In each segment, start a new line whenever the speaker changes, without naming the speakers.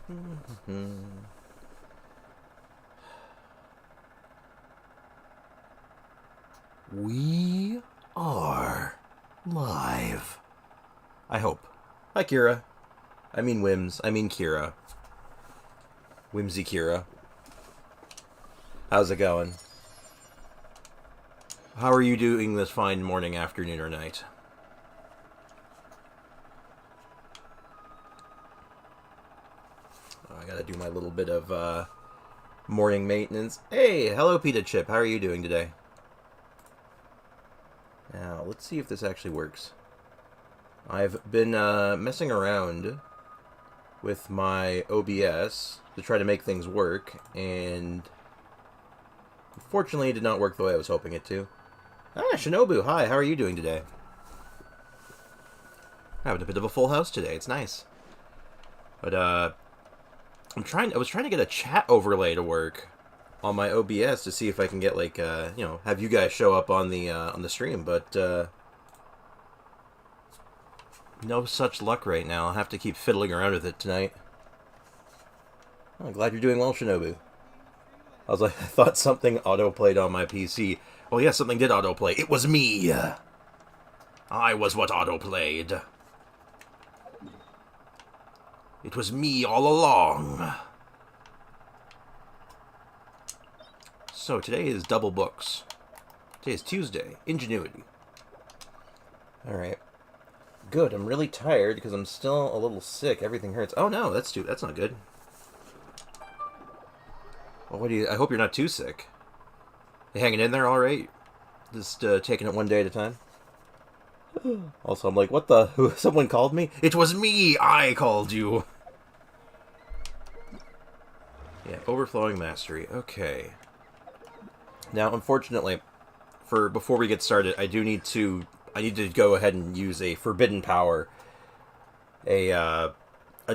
We are live. I hope. Hi, Kira. I mean Wims. I mean Kira. Whimsy Kira. How's it going? How are you doing this fine morning, afternoon, or night? I gotta do my little bit of morning maintenance. Hey, hello, Pita Chip. How are you doing today? Now, let's see if this actually works. I've been messing around with my OBS to try to make things work, and unfortunately it did not work the way I was hoping it to. Ah, Shinobu, hi, how are you doing today? Having a bit of a full house today, it's nice. But, I was trying to get a chat overlay to work on my OBS to see if I can get, like, have you guys show up on the stream, but, no such luck right now. I'll have to keep fiddling around with it tonight. Oh, I'm glad you're doing well, Shinobu. I was like, I thought something autoplayed on my PC. Well, yeah, something did autoplay. It was me! I was what autoplayed. It was me all along. So, today is double books. Today is Tuesday. Ingenuity. Alright. Good. I'm really tired because I'm still a little sick. Everything hurts. Oh no, that's not good. Well, I hope you're not too sick. You hanging in there all right? Just taking it one day at a time? Also, I'm like, what the? Someone called me? It was me! I called you! Yeah, overflowing mastery. Okay. Now, unfortunately, before we get started, I need to go ahead and use a forbidden power. A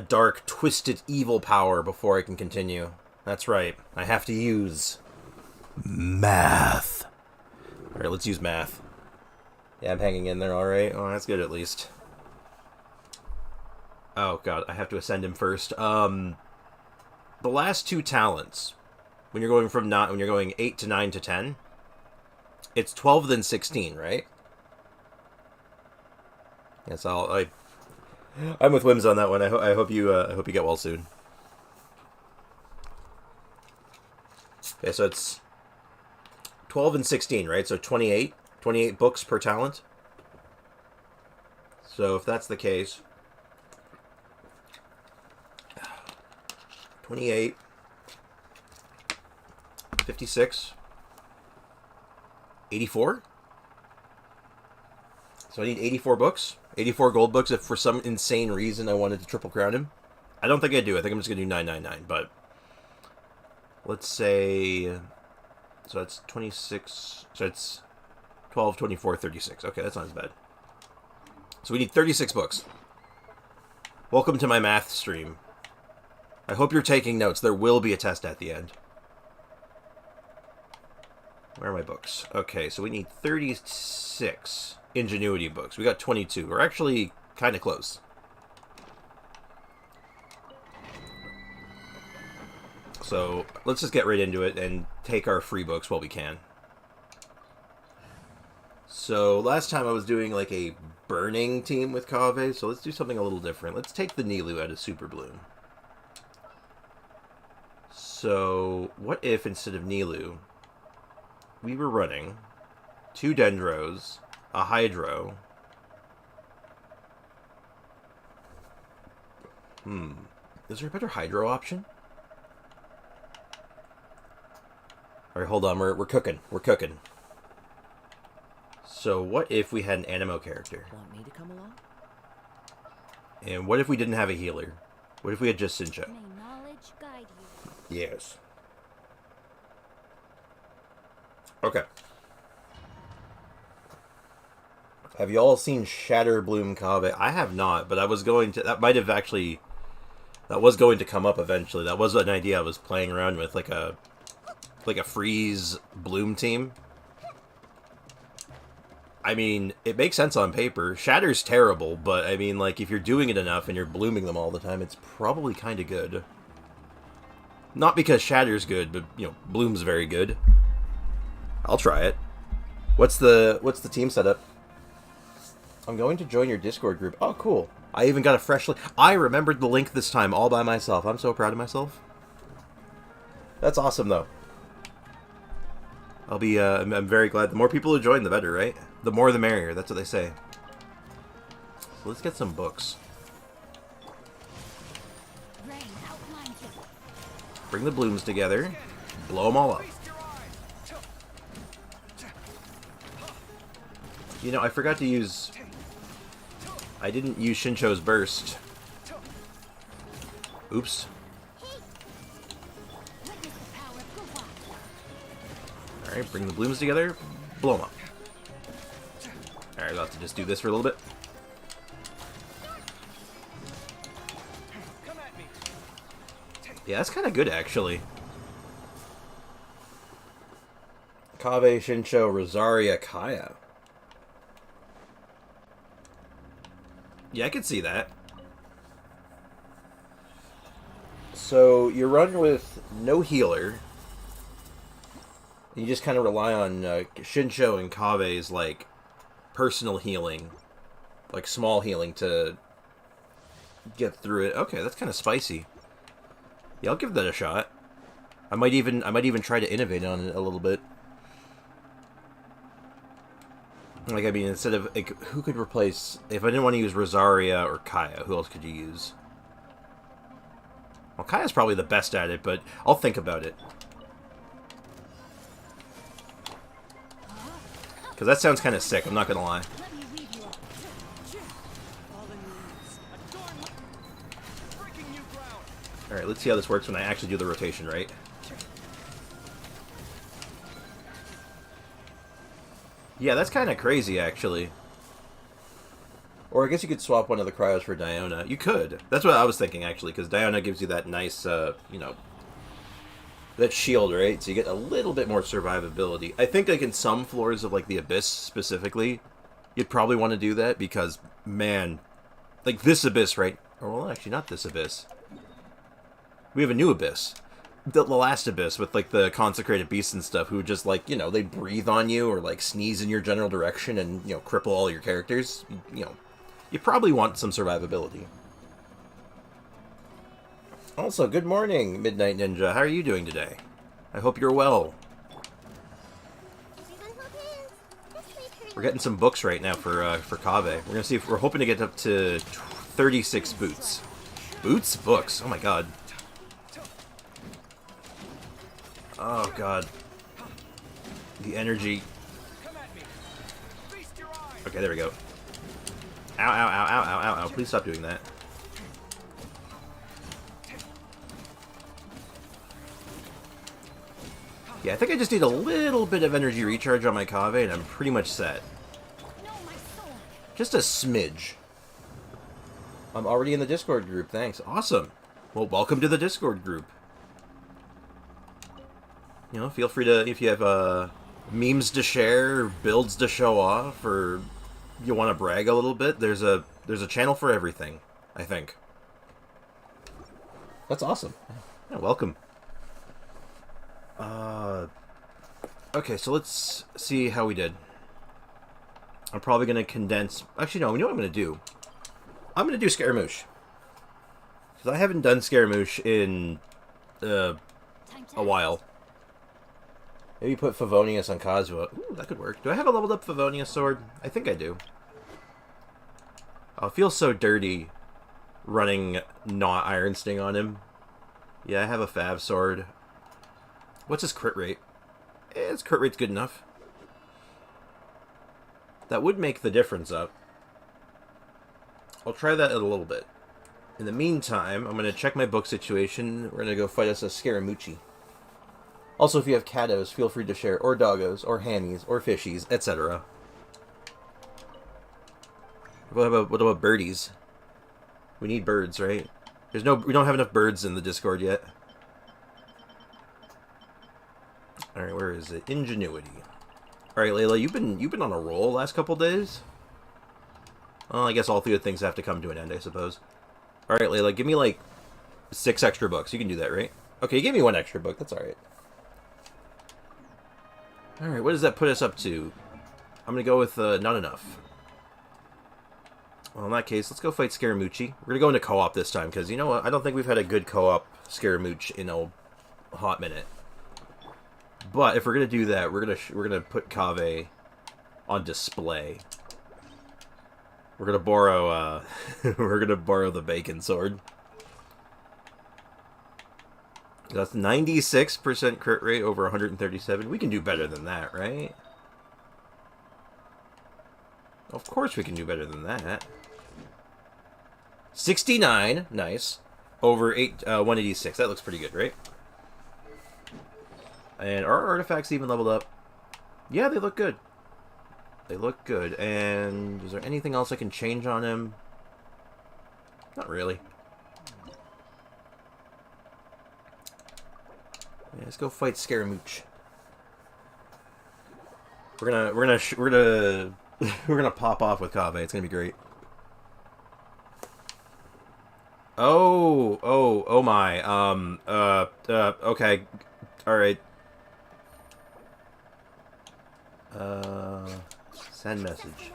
dark, twisted, evil power before I can continue. That's right. I have to use math. Alright, let's use math. Yeah, I'm hanging in there alright. Oh, that's good at least. Oh god, I have to ascend him first. The last two talents, when you're going 8 to 9 to 10, it's 12 then 16, right? Yes, I'm with Wims on that one. I hope you get well soon. Okay, so it's 12 and 16, right? So 28 books per talent. So if that's the case, 28, 56, 84. So I need 84 books, 84 gold books if for some insane reason I wanted to triple crown him. I don't think I do. I think I'm just going to do 999, but let's say, so that's 26, so it's 12, 24, 36. Okay, that's not as bad. So we need 36 books. Welcome to my math stream. I hope you're taking notes. There will be a test at the end. Where are my books? Okay, so we need 36 ingenuity books. We got 22. We're actually kind of close. So let's just get right into it and take our free books while we can. So last time I was doing like a burning team with Kaveh, so let's do something a little different. Let's take the Nilou out of Super Bloom. So what if instead of Nilou, we were running 2 Dendros, a Hydro. Is there a better Hydro option? Alright, hold on, we're cooking. We're cooking. So what if we had an Animo character?
Want me to come along?
And what if we didn't have a healer? What if we had just Sincha?
May knowledge guide you.
Yes. Okay. Have you all seen Shatterbloom Kaveh? I have not, but I was going to... That was going to come up eventually. That was an idea I was playing around with, like a freeze bloom team. I mean, it makes sense on paper. Shatter's terrible, but I mean, like, if you're doing it enough and you're blooming them all the time, it's probably kind of good. Not because Shatter's good, but, you know, Bloom's very good. I'll try it. What's the team setup? I'm going to join your Discord group. Oh, cool. I even got a fresh link. I remembered the link this time all by myself. I'm so proud of myself. That's awesome, though. I'll be, I'm very glad. The more people who join, the better, right? The more the merrier. That's what they say. So let's get some books. Bring the Blooms together. Blow them all up. You know, I forgot to use... I didn't use Shincho's burst. Oops. Alright, bring the Blooms together. Blow them up. Alright, I'll have to just do this for a little bit. Yeah, that's kind of good, actually. Kaveh, Shincho, Rosaria, Kaya. Yeah, I could see that. So, you run with no healer. You just kind of rely on Shincho and Kaveh's, like, personal healing. Like, small healing to get through it. Okay, that's kind of spicy. Yeah, I'll give that a shot. I might even try to innovate on it a little bit. Like, I mean, instead of, like, who could replace... If I didn't want to use Rosaria or Kaya, who else could you use? Well, Kaya's probably the best at it, but I'll think about it. Because that sounds kind of sick, I'm not going to lie. Alright, let's see how this works when I actually do the rotation, right? Yeah, that's kind of crazy, actually. Or I guess you could swap one of the cryos for Diona. You could. That's what I was thinking, actually, because Diona gives you that nice, you know, that shield, right? So you get a little bit more survivability. I think, like, in some floors of, like, the Abyss, specifically, you'd probably want to do that, because, man, like, this Abyss, right? Or, well, actually, not this Abyss. We have a new Abyss. The last Abyss with, like, the consecrated beasts and stuff who just, like, you know, they breathe on you or, like, sneeze in your general direction and, you know, cripple all your characters. You know, you probably want some survivability. Also, good morning, Midnight Ninja. How are you doing today? I hope you're well. We're getting some books right now for Kaveh. We're gonna see if we're hoping to get up to 36 boots. Boots? Books. Oh my god. Oh god. The energy. Okay, there we go. Ow, ow, ow, ow, ow, ow, ow. Please stop doing that. Yeah, I think I just need a little bit of energy recharge on my Kaveh and I'm pretty much set. Just a smidge. I'm already in the Discord group, thanks. Awesome. Well, welcome to the Discord group. You know, feel free to, if you have memes to share, builds to show off, or you want to brag a little bit, there's a channel for everything, I think. That's awesome. Yeah, welcome. Okay, so let's see how we did. I'm probably going to condense... Actually, no, you know what I'm going to do? I'm going to do Scaramouche. Because I haven't done Scaramouche in a while. Maybe put Favonius on Kazuha. Ooh, that could work. Do I have a leveled up Favonius sword? I think I do. Oh, it feels so dirty running not Iron Sting on him. Yeah, I have a Fav sword. What's his crit rate? His crit rate's good enough. That would make the difference up. I'll try that in a little bit. In the meantime, I'm going to check my book situation. We're going to go fight us a Scaramucci. Also, if you have catos, feel free to share, or doggos, or hammies, or fishies, etc. What about birdies? We need birds, right? We don't have enough birds in the Discord yet. Alright, where is it? Ingenuity. Alright, Layla, you've been on a roll the last couple days? Well, I guess all three things have to come to an end, I suppose. Alright, Layla, give me like 6 extra books. You can do that, right? Okay, you gave me one extra book. That's alright. Alright, what does that put us up to? I'm gonna go with not enough. Well, in that case, let's go fight Scaramucci. We're gonna go into co-op this time, because you know what? I don't think we've had a good co-op Scaramouche in a hot minute. But if we're gonna do that, we're gonna put Kaveh on display. We're gonna borrow we're gonna borrow the bacon sword. That's 96% crit rate over 137. We can do better than that, right? Of course we can do better than that. 69, nice. Over 186. That looks pretty good, right? And our artifacts even leveled up. Yeah, they look good. They look good. And is there anything else I can change on him? Not really. Yeah, let's go fight Scaramouche. We're gonna pop off with Kaveh. It's gonna be great. Oh my. Okay. All right. Send message.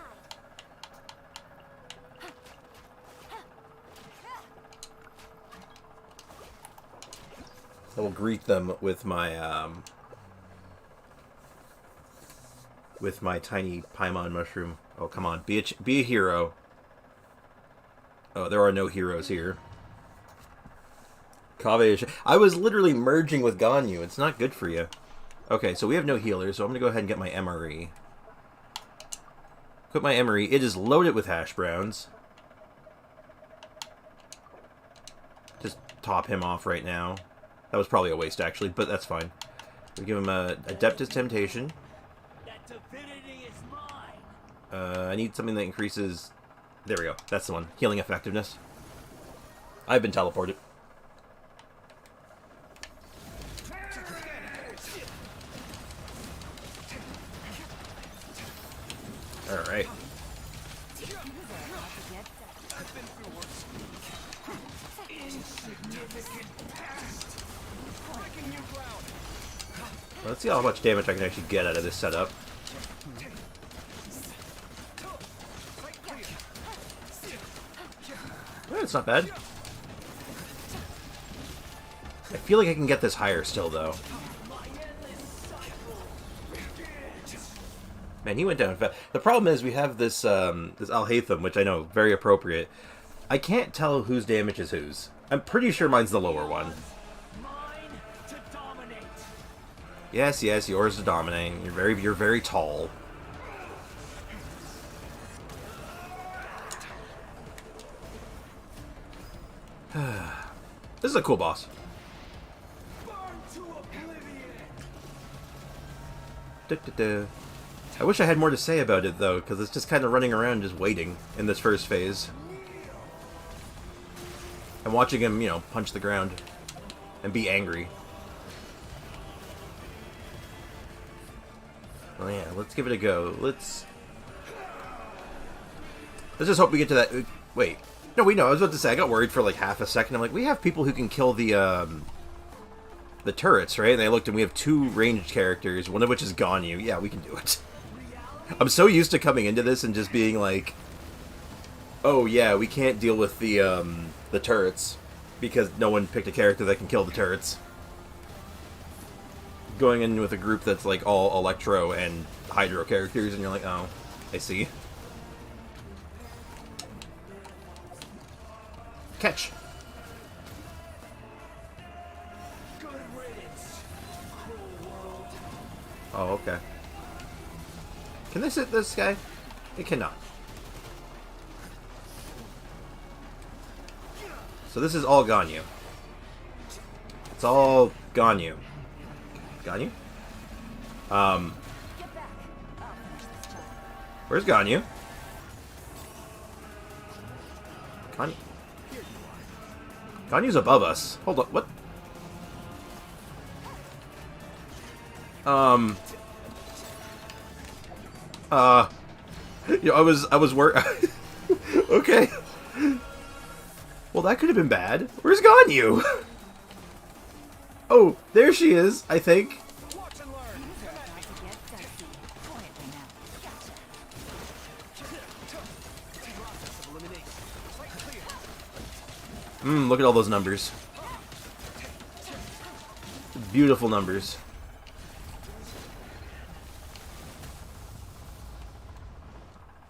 I will greet them with my tiny Paimon mushroom. Oh, come on, be a hero. Oh, there are no heroes here. Kaveh, I was literally merging with Ganyu. It's not good for you. Okay, so we have no healers, so I'm gonna go ahead and get my MRE. Put my MRE. It is loaded with hash browns. Just top him off right now. That was probably a waste, actually, but that's fine. We give him a Adeptus Temptation.
That divinity is mine.
I need something that increases... There we go. That's the one. Healing effectiveness. I've been teleported. Alright. Let's see how much damage I can actually get out of this setup. Well, it's not bad. I feel like I can get this higher still, though. Man, he went down fast. The problem is we have this this Alhaitham, which I know, very appropriate. I can't tell whose damage is whose. I'm pretty sure mine's the lower one. Yes, yes, yours to dominate. You're very tall. This is a cool boss. I wish I had more to say about it, though, because it's just kind of running around just waiting in this first phase. And watching him, you know, punch the ground and be angry. Oh yeah, let's give it a go. Let's just hope we get to that... Wait. No, we know. I was about to say, I got worried for like half a second. I'm like, we have people who can kill the turrets, right? And I looked and we have 2 ranged characters, one of which is Ganyu. Yeah, we can do it. I'm so used to coming into this and just being like, oh yeah, we can't deal with the turrets because no one picked a character that can kill the turrets. Going in with a group that's like all Electro and Hydro characters, and you're like, oh, I see. Catch.
Good riddance, cruel world.
Oh, okay. Can this hit this guy? It cannot. So this is all Ganyu. It's all Ganyu. Ganyu? Where's Ganyu? Ganyu's above us. Hold on, what? You know, I was okay. Well, that could have been bad. Where's Ganyu? Oh, there she is, I think.
Watch and learn.
About to get dusty. Quietly now.
Process of elimination. Right clear.
Look at all those numbers. Beautiful numbers.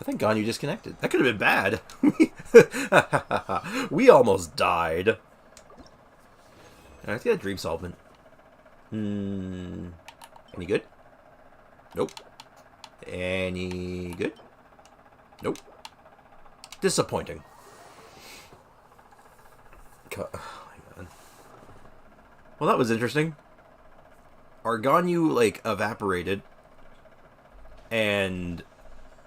I think Ganyu disconnected. That could have been bad. We almost died. I think that dream solvent. Any good? Nope. Any good? Nope. Disappointing. Oh my god. Well, that was interesting. Our Ganyu, like, evaporated. And...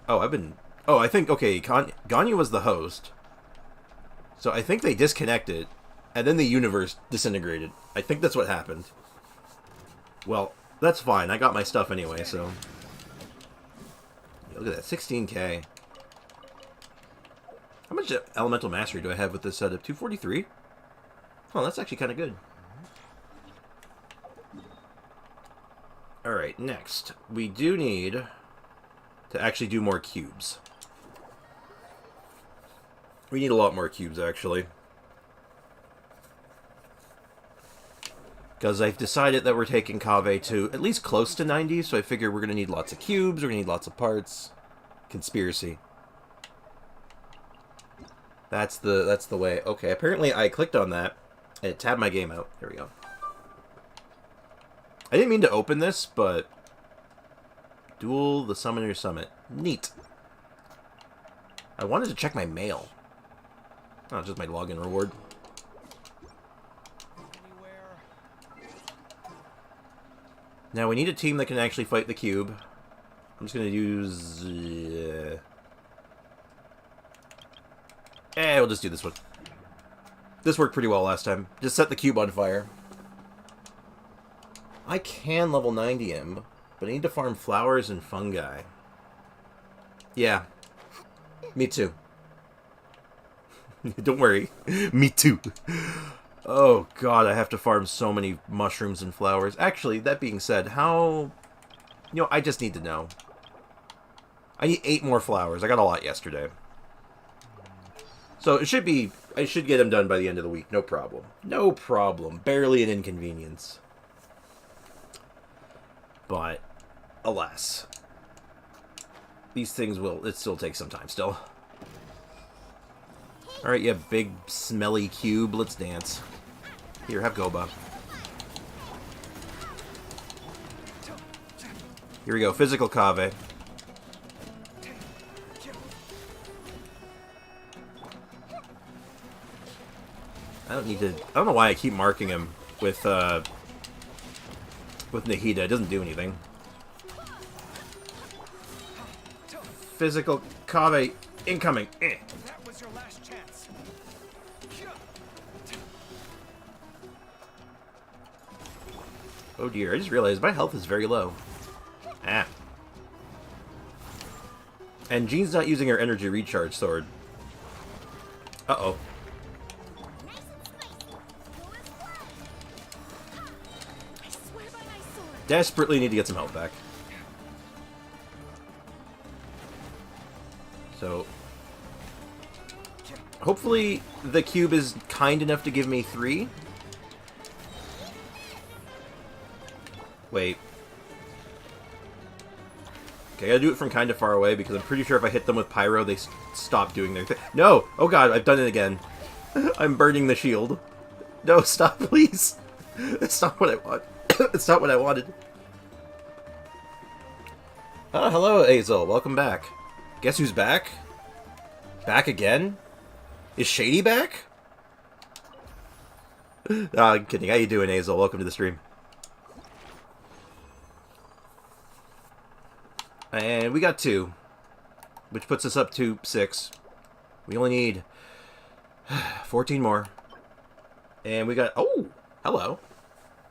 Oh, I think, okay, Ganyu was the host. So I think they disconnected. And then the universe disintegrated. I think that's what happened. Well, that's fine. I got my stuff anyway, so... Look at that, 16k. How much elemental mastery do I have with this setup? 243? Oh, that's actually kind of good. Alright, next. We do need to actually do more cubes. We need a lot more cubes, actually. Because I've decided that we're taking Kaveh to at least close to 90, so I figure we're going to need lots of cubes, we're going to need lots of parts. Conspiracy. That's the way. Okay, apparently I clicked on that, and it tabbed my game out. There we go. I didn't mean to open this, but... Duel the Summoner Summit. Neat. I wanted to check my mail. Oh, just my login reward. Now, we need a team that can actually fight the cube. I'm just going to use... we'll just do this one. This worked pretty well last time. Just set the cube on fire. I can level 90 him, but I need to farm flowers and fungi. Yeah. Me too. Don't worry. Me too. Oh god, I have to farm so many mushrooms and flowers. Actually, that being said, how... You know, I just need to know. I need 8 more flowers. I got a lot yesterday. So it should be... I should get them done by the end of the week. No problem. No problem. Barely an inconvenience. But, alas. These things will... It still takes some time still. Alright, you big, smelly cube. Let's dance. Here, have Goba. Here we go. Physical Kaveh. I don't need to... I don't know why I keep marking him with Nahida. It doesn't do anything. Physical Kaveh incoming. Eh.
That was your last chance.
Oh dear, I just realized my health is very low. Ah. And Jean's not using her energy recharge sword. Uh-oh.
I swear by my sword.
Desperately need to get some health back. So... Hopefully the cube is kind enough to give me 3. Wait. Okay, I gotta do it from kind of far away because I'm pretty sure if I hit them with pyro, they stop doing their thing. No! Oh god, I've done it again. I'm burning the shield. No, stop, please. That's not what I want. That's not what I wanted. Oh, hello, Azel. Welcome back. Guess who's back? Back again? Is Shady back? I'm kidding. How you doing, Azel? Welcome to the stream. And we got 2, which puts us up to 6. We only need 14 more. And we got... Oh! Hello.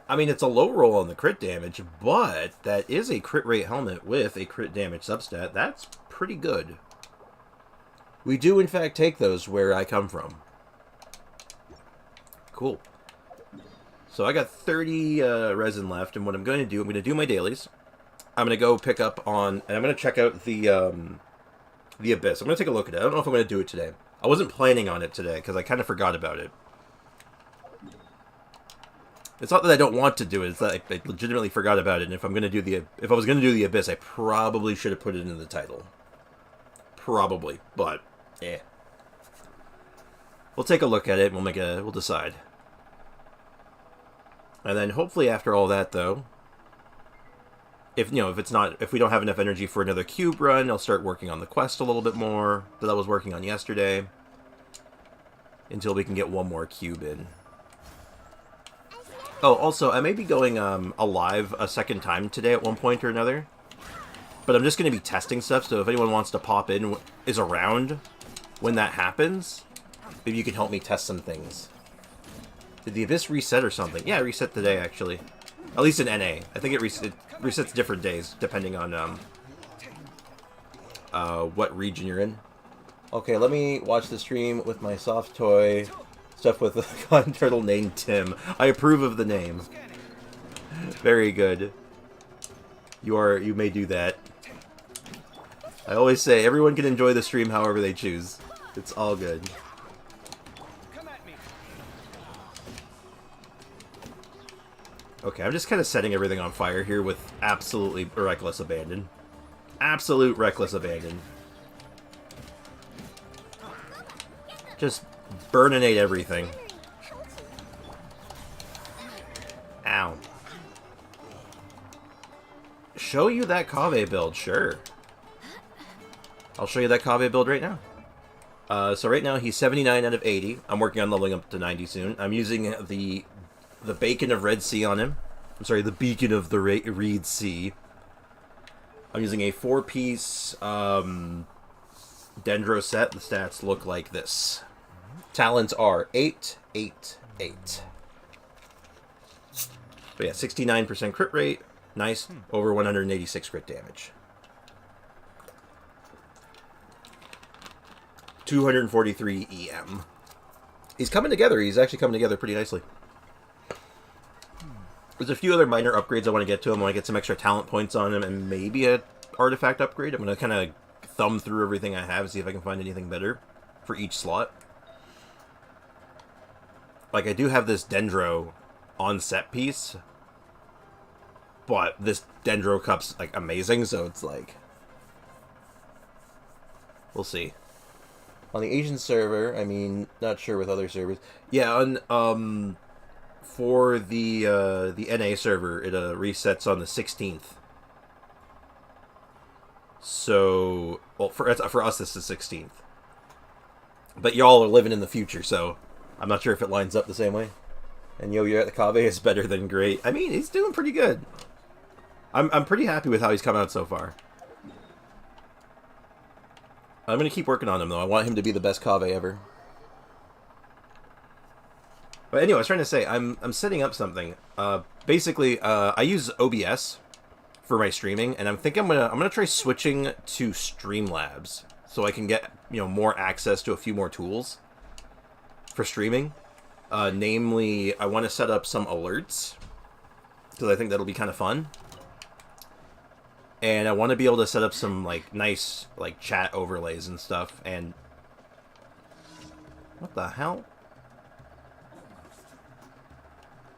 I mean, it's a low roll on the crit damage, but that is a crit rate helmet with a crit damage substat. That's pretty good. We do, in fact, take those where I come from. Cool. So I got 30 resin left, and what I'm going to do, I'm going to do my dailies. I'm going to go pick up on, and I'm going to check out the Abyss. I'm going to take a look at it. I don't know if I'm going to do it today. I wasn't planning on it today, because I kind of forgot about it. It's not that I don't want to do it, it's that I legitimately forgot about it, and if I was going to do the Abyss, I probably should have put it in the title. Probably, but, eh. We'll take a look at it, and we'll decide. And then hopefully after all that, though, if we don't have enough energy for another cube run, I'll start working on the quest a little bit more that I was working on yesterday, until we can get one more cube in. Oh, also, I may be going alive a second time today at one point or another, but I'm just going to be testing stuff, so if anyone wants to pop in, is around when that happens, maybe you can help me test some things. Did the Abyss reset or something? Yeah, it reset today, actually. At least in NA. I think it resets different days, depending on what region you're in. Okay, let me watch the stream with my soft toy stuff with a cotton turtle named Tim. I approve of the name. Very good. You may do that. I always say, everyone can enjoy the stream however they choose. It's all good. Okay, I'm just kind of setting everything on fire here with absolutely reckless abandon. Absolute reckless abandon. Just burninate everything. Ow. Show you that Kaveh build, sure. I'll show you that Kaveh build right now. So right now he's 79 out of 80. I'm working on leveling up to 90 soon. I'm using the Bacon of Red Sea on him. I'm sorry, the Beacon of the Reed Sea. I'm using a 4-piece Dendro set. The stats look like this. Talents are 8, 8, 8. But yeah, 69% crit rate. Nice. Over 186 crit damage. 243 EM. He's coming together. He's actually coming together pretty nicely. There's a few other minor upgrades I want to get to him. I want to get some extra talent points on him and maybe an artifact upgrade. I'm going to kind of thumb through everything I have, see if I can find anything better for each slot. Like, I do have this Dendro on set piece, but this Dendro cup's, like, amazing, so it's like, we'll see. On the Asian server, I mean, not sure with other servers. Yeah, on, for the NA server, it resets on the 16th. So, well, for us, it's the 16th. But y'all are living in the future, so I'm not sure if it lines up the same way. And you're at the Kaveh is better than great. I mean, he's doing pretty good. I'm pretty happy with how he's come out so far. I'm going to keep working on him, though. I want him to be the best Kaveh ever. But anyway, I was trying to say, I'm setting up something. Basically, I use OBS for my streaming, and I'm thinking I'm gonna try switching to Streamlabs so I can get more access to a few more tools for streaming. Namely, I want to set up some alerts because I think that'll be kind of fun. And I want to be able to set up some nice chat overlays and stuff. And what the hell?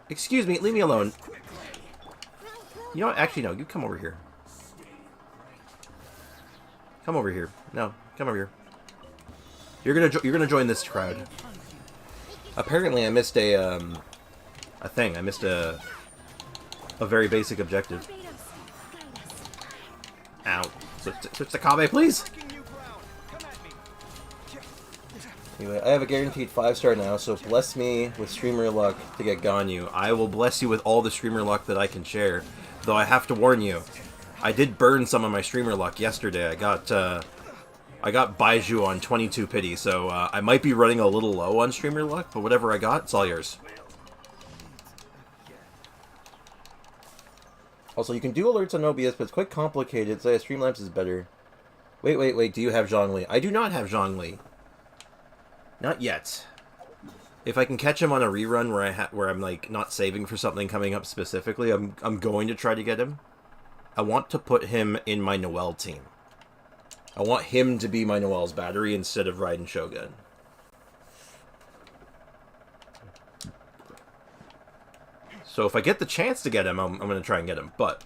Excuse me, leave me alone. You know what? Actually, no. You come over here. Come over here. No, come over here. You're gonna join this crowd. Apparently, I missed a thing. I missed a very basic objective. Ow. Switch to Kaveh, please! Anyway, I have a guaranteed 5-star now, so bless me with streamer luck to get Ganyu. I will bless you with all the streamer luck that I can share. Though I have to warn you, I did burn some of my streamer luck yesterday. I got Baiju on 22 pity, so I might be running a little low on streamer luck, but whatever I got, it's all yours. Also, you can do alerts on OBS, but it's quite complicated, so Streamlabs is better. Wait, do you have Zhongli? I do not have Zhongli. Not yet. if I can catch him on a rerun where I'm like not saving for something coming up specifically, I'm going to try to get him. I want to put him in my Noelle team. I want him to be my Noelle's battery instead of Raiden Shogun. So if I get the chance to get him, I'm going to try and get him, but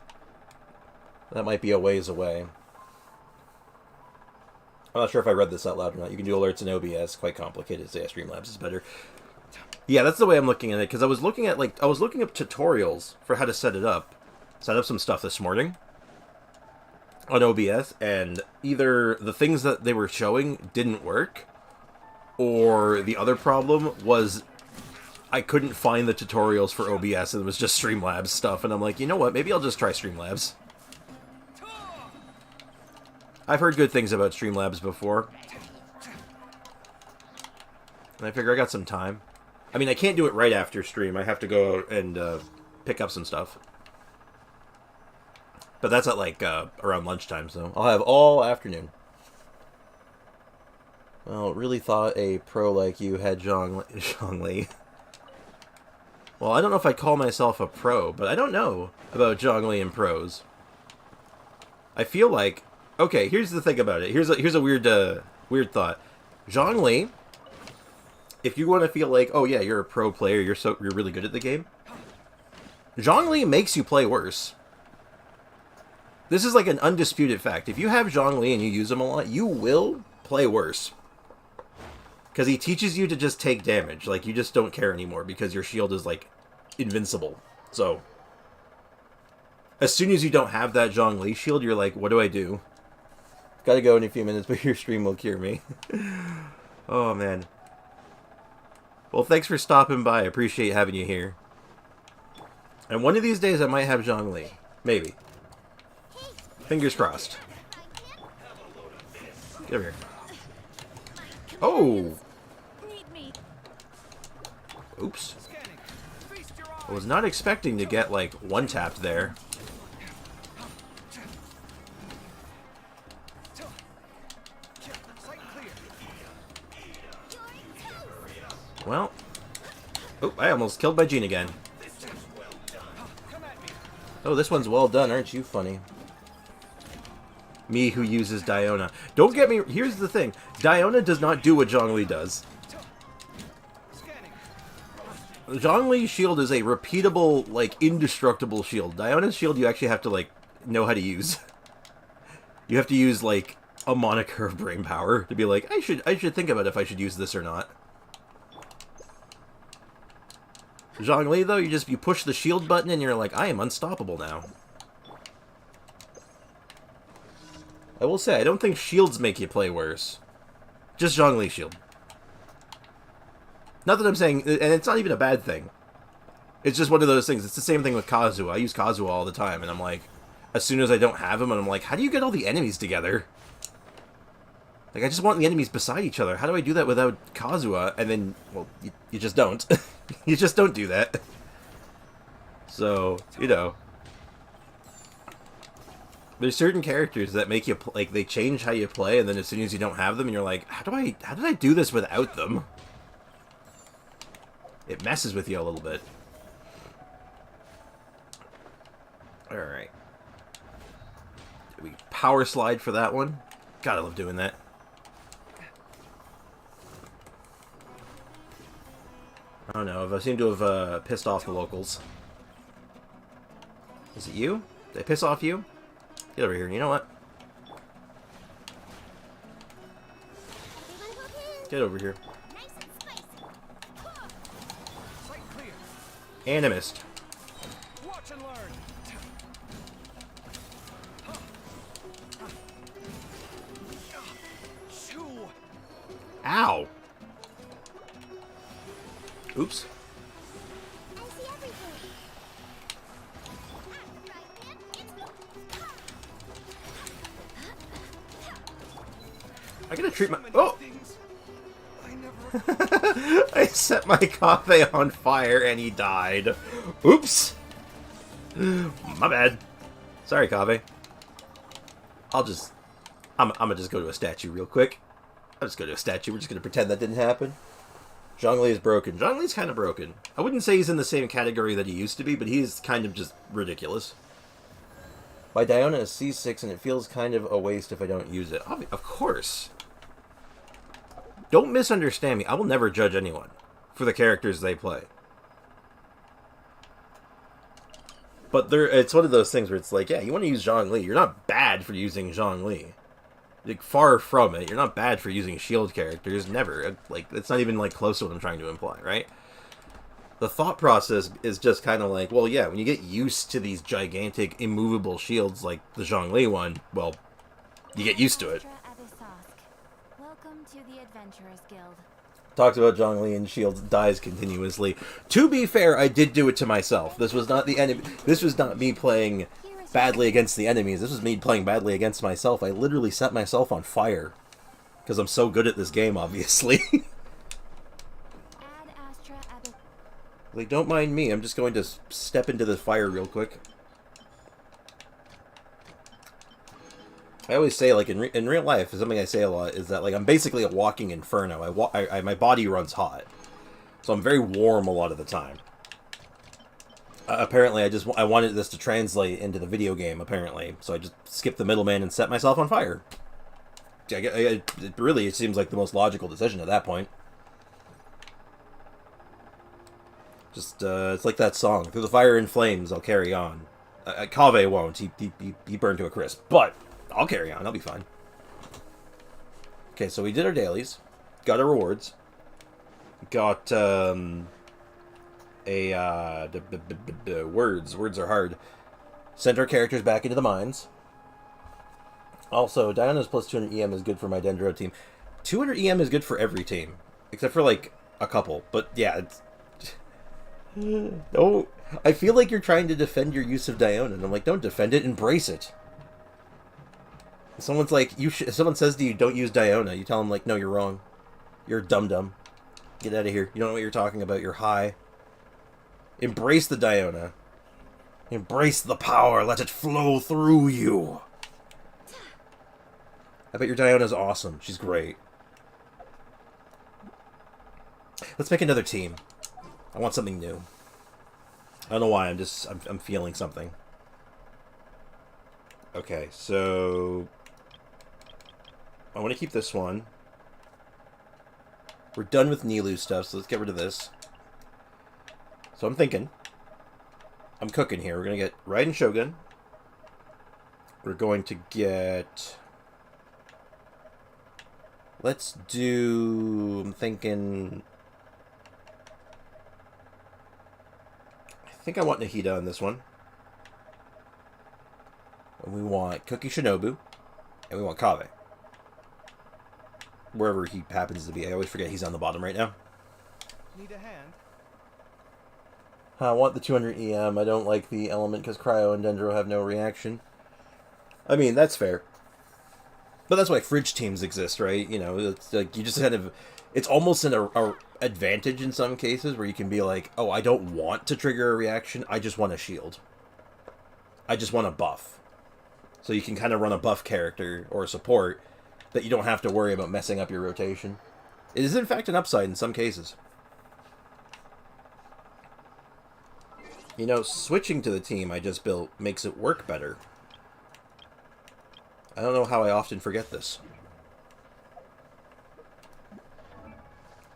that might be a ways away. I'm not sure if I read this out loud or not. You can do alerts in OBS. Quite complicated. So yeah, Streamlabs is better. Yeah, that's the way I'm looking at it, because I was looking up tutorials for how to set it up. Set up some stuff this morning on OBS, and either the things that they were showing didn't work, or the other problem was I couldn't find the tutorials for OBS, and it was just Streamlabs stuff, and I'm like, you know what, maybe I'll just try Streamlabs. I've heard good things about Streamlabs before. And I figure I got some time. I mean, I can't do it right after stream. I have to go out and pick up some stuff. But that's at, like, around lunchtime, so I'll have all afternoon. Well, really thought a pro like you had Zhongli. Well, I don't know if I'd call myself a pro, but I don't know about Zhongli and pros. I feel like... Okay, here's the thing about it. Here's a weird thought. Zhongli, if you want to feel like, oh yeah, you're a pro player, you're really good at the game, Zhongli makes you play worse. This is like an undisputed fact. If you have Zhongli and you use him a lot, you will play worse. Because he teaches you to just take damage. Like, you just don't care anymore because your shield is, like, invincible. So, as soon as you don't have that Zhongli shield, you're like, what do I do? Gotta go in a few minutes, but your stream will cure me. Oh, man. Well, thanks for stopping by. I appreciate having you here. And one of these days, I might have Zhongli. Maybe. Fingers crossed. Get over here. Oh! Oops. I was not expecting to get, like, one-tapped there. Well. Oh, I almost killed my Jean again. Oh, this one's well done, aren't you funny? Me who uses Diona. Don't get me... Here's the thing. Diona does not do what Zhongli does. Zhongli's shield is a repeatable, like, indestructible shield. Diona's shield you actually have to, like, know how to use. You have to use, like, a moniker of brain power to be like, I should think about if I should use this or not. Zhongli, though, you push the shield button and you're like, I am unstoppable now. I will say, I don't think shields make you play worse. Just Zhongli's shield. Not that I'm saying, and it's not even a bad thing. It's just one of those things. It's the same thing with Kazuha. I use Kazuha all the time, and I'm like, as soon as I don't have him, and I'm like, how do you get all the enemies together? Like, I just want the enemies beside each other. How do I do that without Kazuha? And then, well, you just don't. You just don't do that. So, you know. There's certain characters that make you, like, they change how you play, and then as soon as you don't have them, and you're like, how did I do this without them? It messes with you a little bit. Alright. We power slide for that one. God, I love doing that. I don't know, I seem to have pissed off the locals. Is it you? Did I piss off you? Get over here, you know what? Get over here. Animist.
Watch and learn.
Ow! Oops. I gotta treat my... Oh! I set my Kaveh on fire and he died. Oops! My bad. Sorry, Kaveh. I'm gonna just go to a statue real quick. I'll just go to a statue. We're just gonna pretend that didn't happen. Zhongli is broken. Zhongli's kind of broken. I wouldn't say he's in the same category that he used to be, but he's kind of just ridiculous. My Diona is C6, and it feels kind of a waste if I don't use it. Of course. Don't misunderstand me. I will never judge anyone for the characters they play. But it's one of those things where it's like, yeah, you want to use Zhongli. You're not bad for using Zhongli. Like, far from it. You're not bad for using shield characters. Never. Like, it's not even, like, close to what I'm trying to imply, right? The thought process is just kind of like, well, yeah, when you get used to these gigantic, immovable shields like the Zhongli one, well, you get used to it.
Welcome to the Adventurers Guild.
Talks about Zhongli and shields, dies continuously. To be fair, I did do it to myself. This was not the enemy. This was not me playing badly against the enemies. This was me playing badly against myself. I literally set myself on fire. Because I'm so good at this game, obviously. Like, don't mind me. I'm just going to step into the fire real quick. I always say, like, in real life, something I say a lot is that, like, I'm basically a walking inferno. My body runs hot. So I'm very warm a lot of the time. Apparently, I wanted this to translate into the video game, apparently. So I just skipped the middleman and set myself on fire. It seems like the most logical decision at that point. Just, it's like that song. Through the fire and flames, I'll carry on. Kaveh won't. He burned to a crisp. But I'll carry on. I'll be fine. Okay, so we did our dailies. Got our rewards. Got, words. Words are hard. Sent our characters back into the mines. Also, Diona's plus 200 EM is good for my Dendro team. 200 EM is good for every team. Except for, like, a couple. But, yeah, it's... No, I feel like you're trying to defend your use of Diona, and I'm like, don't defend it, embrace it. If someone's like, if someone says to you, don't use Diona, you tell them, like, no, you're wrong. You're a dum-dum. Get out of here. You don't know what you're talking about. You're high. Embrace the Diona. Embrace the power. Let it flow through you. I bet your Diona's awesome. She's great. Let's make another team. I want something new. I don't know why, I'm feeling something. Okay, so... I want to keep this one. We're done with Nilu stuff, so let's get rid of this. So I'm thinking. I'm cooking here. We're going to get Raiden Shogun. We're going to get... Let's do... I'm thinking... I think I want Nahida on this one. And we want Cookie Shinobu. And we want Kaveh. Wherever he happens to be. I always forget he's on the bottom right now.
Need a hand?
I want the 200 EM. I don't like the element because Cryo and Dendro have no reaction. I mean, that's fair. But that's why fridge teams exist, right? You know, it's like you just kind of... It's almost an advantage in some cases where you can be like, oh, I don't want to trigger a reaction. I just want a shield. I just want a buff. So you can kind of run a buff character or a support that you don't have to worry about messing up your rotation. It is, in fact, an upside in some cases. You know, switching to the team I just built makes it work better. I don't know how I often forget this.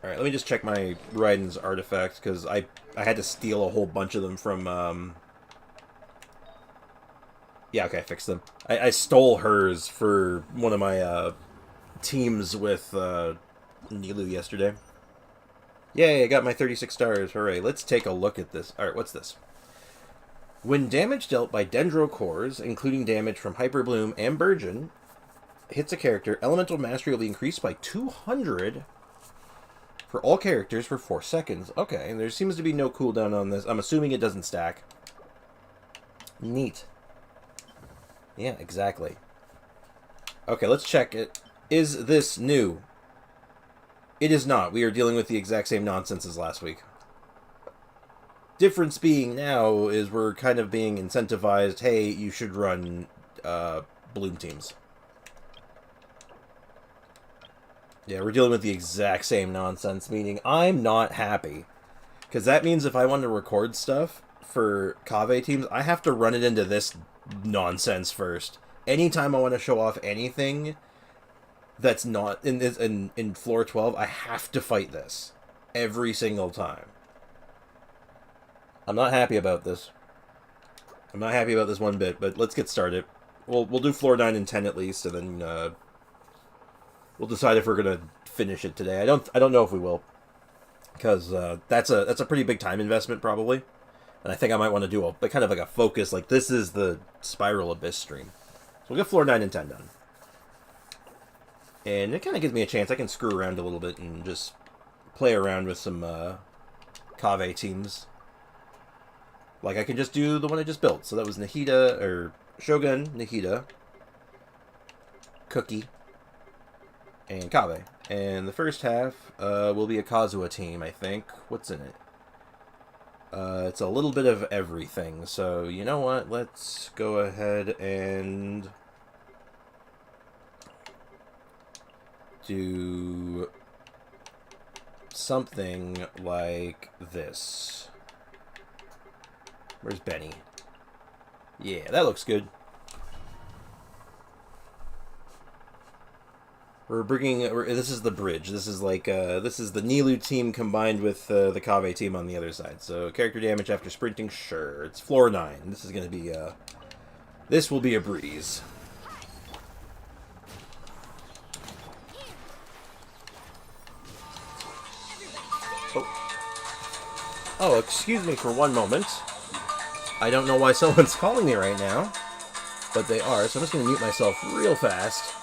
Alright, let me just check my Raiden's artifacts, because I had to steal a whole bunch of them from, Yeah, okay, I fixed them. I stole hers for one of my, teams with, Nilu yesterday. Yay, I got my 36 stars, hooray. Let's take a look at this. Alright, what's this? When damage dealt by Dendro cores, including damage from Hyper Bloom and Burgeon, hits a character, elemental mastery will be increased by 200 for all characters for 4 seconds. Okay, and there seems to be no cooldown on this. I'm assuming it doesn't stack. Neat. Yeah, exactly. Okay, let's check it. Is this new? It is not. We are dealing with the exact same nonsense as last week. Difference being now is we're kind of being incentivized, hey, you should run Bloom teams. Yeah, we're dealing with the exact same nonsense, meaning I'm not happy. Because that means if I want to record stuff for Kaveh teams, I have to run it into this nonsense first. Anytime I want to show off anything that's not in floor 12, I have to fight this. Every single time. I'm not happy about this. I'm not happy about this one bit, but let's get started. We'll do floor 9 and 10 at least, and then we'll decide if we're gonna finish it today. I don't know if we will, because that's a pretty big time investment probably, and I think I might want to do a kind of like a focus. Like this is the Spiral Abyss stream, so we'll get floor 9 and 10 done, and it kind of gives me a chance. I can screw around a little bit and just play around with some Kaveh teams. Like I can just do the one I just built. So that was Nahida or Shogun, Nahida, Cookie, and Kaveh. And the first half will be a Kazuha team, I think. What's in it? It's a little bit of everything. So, you know what? Let's go ahead and do something like this. Where's Benny? Yeah, that looks good. This is the bridge. This is like, this is the Nilu team combined with the Kaveh team on the other side. So, character damage after sprinting, sure. It's floor 9. This is going to be, this will be a breeze. Oh, excuse me for one moment. I don't know why someone's calling me right now, but they are, so I'm just going to mute myself real fast.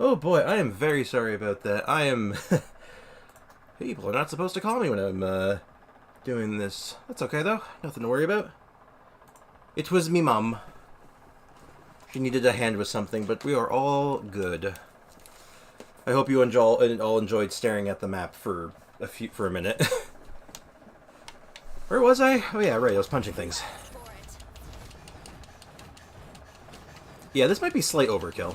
Oh boy, I am very sorry about that. I am... People are not supposed to call me when I'm doing this. That's okay though, nothing to worry about. It was me mum. She needed a hand with something, but we are all good. I hope you all enjoyed staring at the map for a minute. Where was I? Oh yeah, right, I was punching things. Yeah, this might be slight overkill.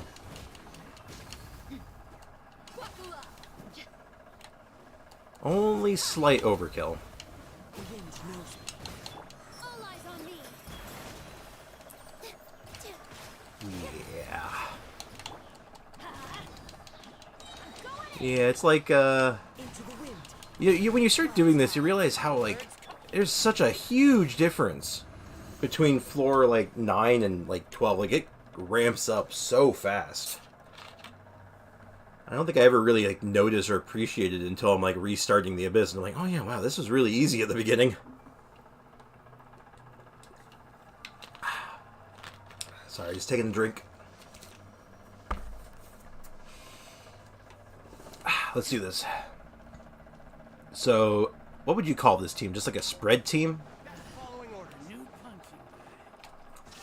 Only slight overkill. Yeah. Yeah, it's like, when you start doing this, you realize how, like, there's such a huge difference between floor, like, 9 and, like, 12. Like, it ramps up so fast. I don't think I ever really like noticed or appreciated it until I'm like restarting the Abyss and I'm like, oh yeah, wow, this was really easy at the beginning. Sorry, just taking a drink. Let's do this. So, what would you call this team? Just like a spread team?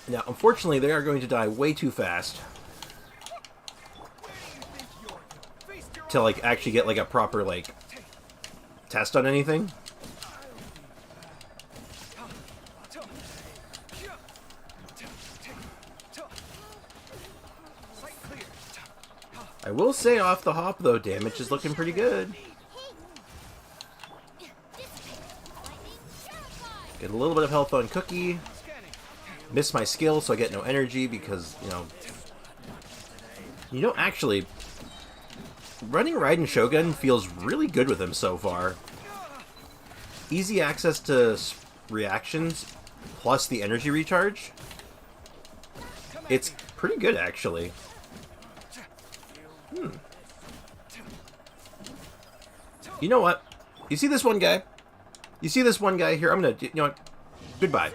Now, unfortunately, they are going to die way too fast to like actually get like a proper like test on anything. I I will say off the hop, though, damage is looking pretty good. Get a little bit of health on Cookie. Miss my skill, so I get no energy because, actually, running Raiden Shogun feels really good with him so far. Easy access to reactions, plus the energy recharge. It's pretty good, actually. You know what? You see this one guy? You see this one guy here? I'm gonna... You know what? Goodbye.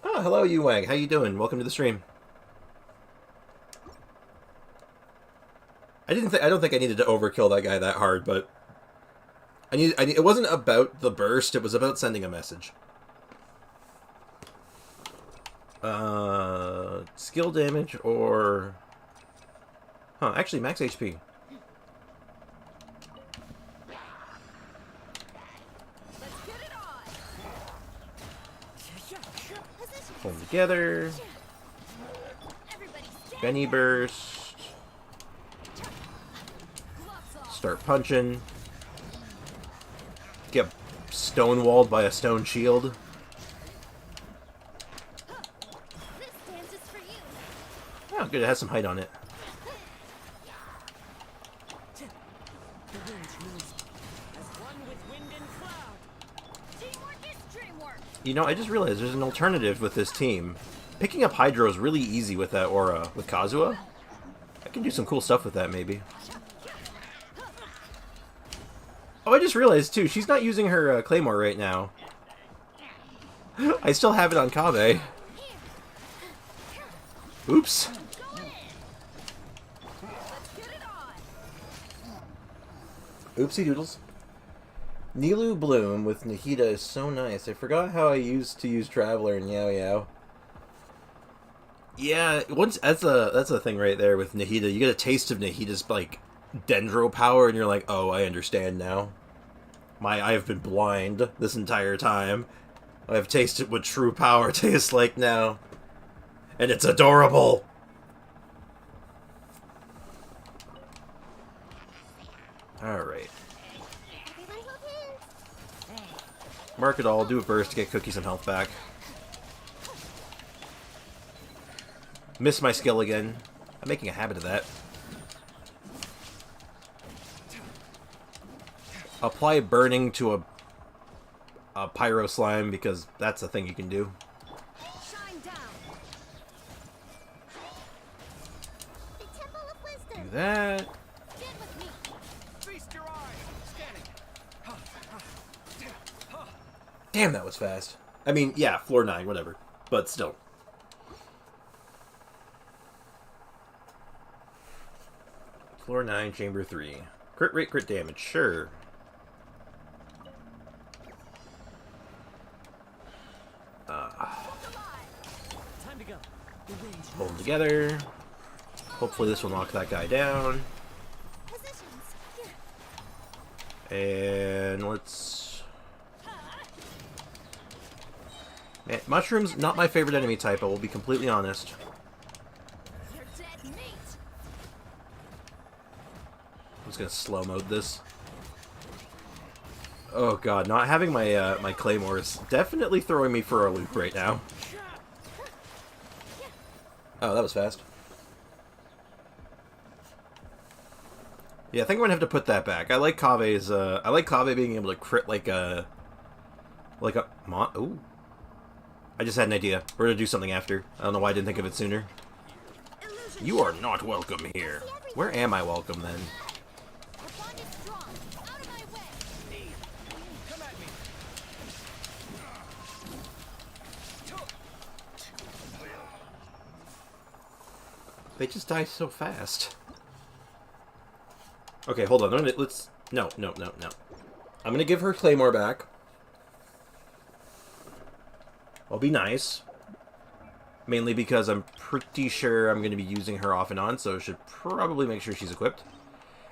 Oh, hello, Yuwang. How you doing? Welcome to the stream. I don't think I needed to overkill that guy that hard, but... it wasn't about the burst, it was about sending a message. Skill damage or... Huh, actually, max HP. Pull them together. Benny burst. Start punching. Get stonewalled by a stone shield. Oh, good, it has some height on it. You know, I just realized there's an alternative with this team. Picking up Hydro is really easy with that aura, with Kazuha. I can do some cool stuff with that, maybe. Oh, I just realized, too, she's not using her Claymore right now. I still have it on Kaveh. Oops. Oopsie doodles. Nilu Bloom with Nahida is so nice. I forgot how I used to use Traveler and Yao Yao. Yeah, that's a thing right there with Nahida. You get a taste of Nahida's like Dendro power, and you're like, oh, I understand now. I have been blind this entire time. I have tasted what true power tastes like now, and it's adorable. All right. Mark it all, do a burst to get Cookie some health back. Miss my skill again. I'm making a habit of that. Apply burning to a pyro slime because that's a thing you can do. Do that. Damn, that was fast. I mean, yeah, floor 9, whatever. But still. Floor 9, chamber 3. Crit rate, crit damage, sure. Hold them together. Hopefully this will knock that guy down. And let's... Man, mushrooms, not my favorite enemy type, I will be completely honest. I'm just gonna slow mode this. Oh god, not having my my claymore is definitely throwing me for a loop right now. Oh, that was fast. Yeah, I think I'm gonna have to put that back. I like Kaveh's. I like Kaveh being able to crit like a Ooh. I just had an idea. We're gonna do something after. I don't know why I didn't think of it sooner. You are not welcome here. Where am I welcome then? They just die so fast. Okay, hold on. Let's... No. I'm gonna give her Claymore back. I'll be nice. Mainly because I'm pretty sure I'm gonna be using her off and on, so I should probably make sure she's equipped.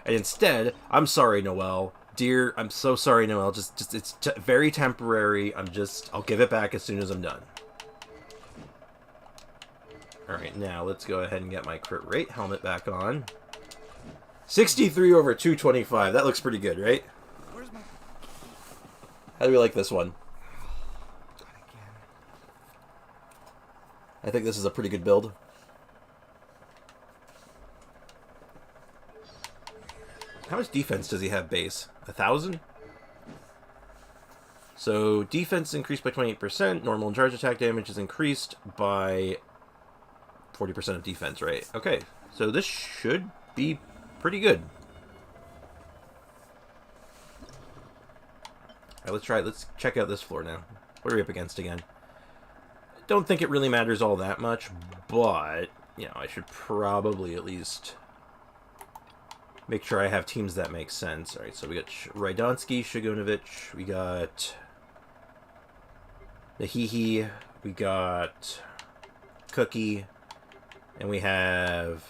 And instead, I'm sorry, Noelle. Dear, I'm so sorry, Noelle. Just it's very temporary. I'll give it back as soon as I'm done. Alright, now let's go ahead and get my crit rate helmet back on. 63 over 225. That looks pretty good, right?
Where's my...
How do we like this one?
Not again.
I think this is a pretty good build. How much defense does he have base? 1,000? So defense increased by 28%. Normal and charge attack damage is increased by 40% of defense, right? Okay, so this should be pretty good. Alright, let's check out this floor now. What are we up against again? Don't think it really matters all that much, but, you know, I should probably at least make sure I have teams that make sense. Alright, so we got Rydonsky, Shigonovich, we got Nahihi, we got Cookie, and we have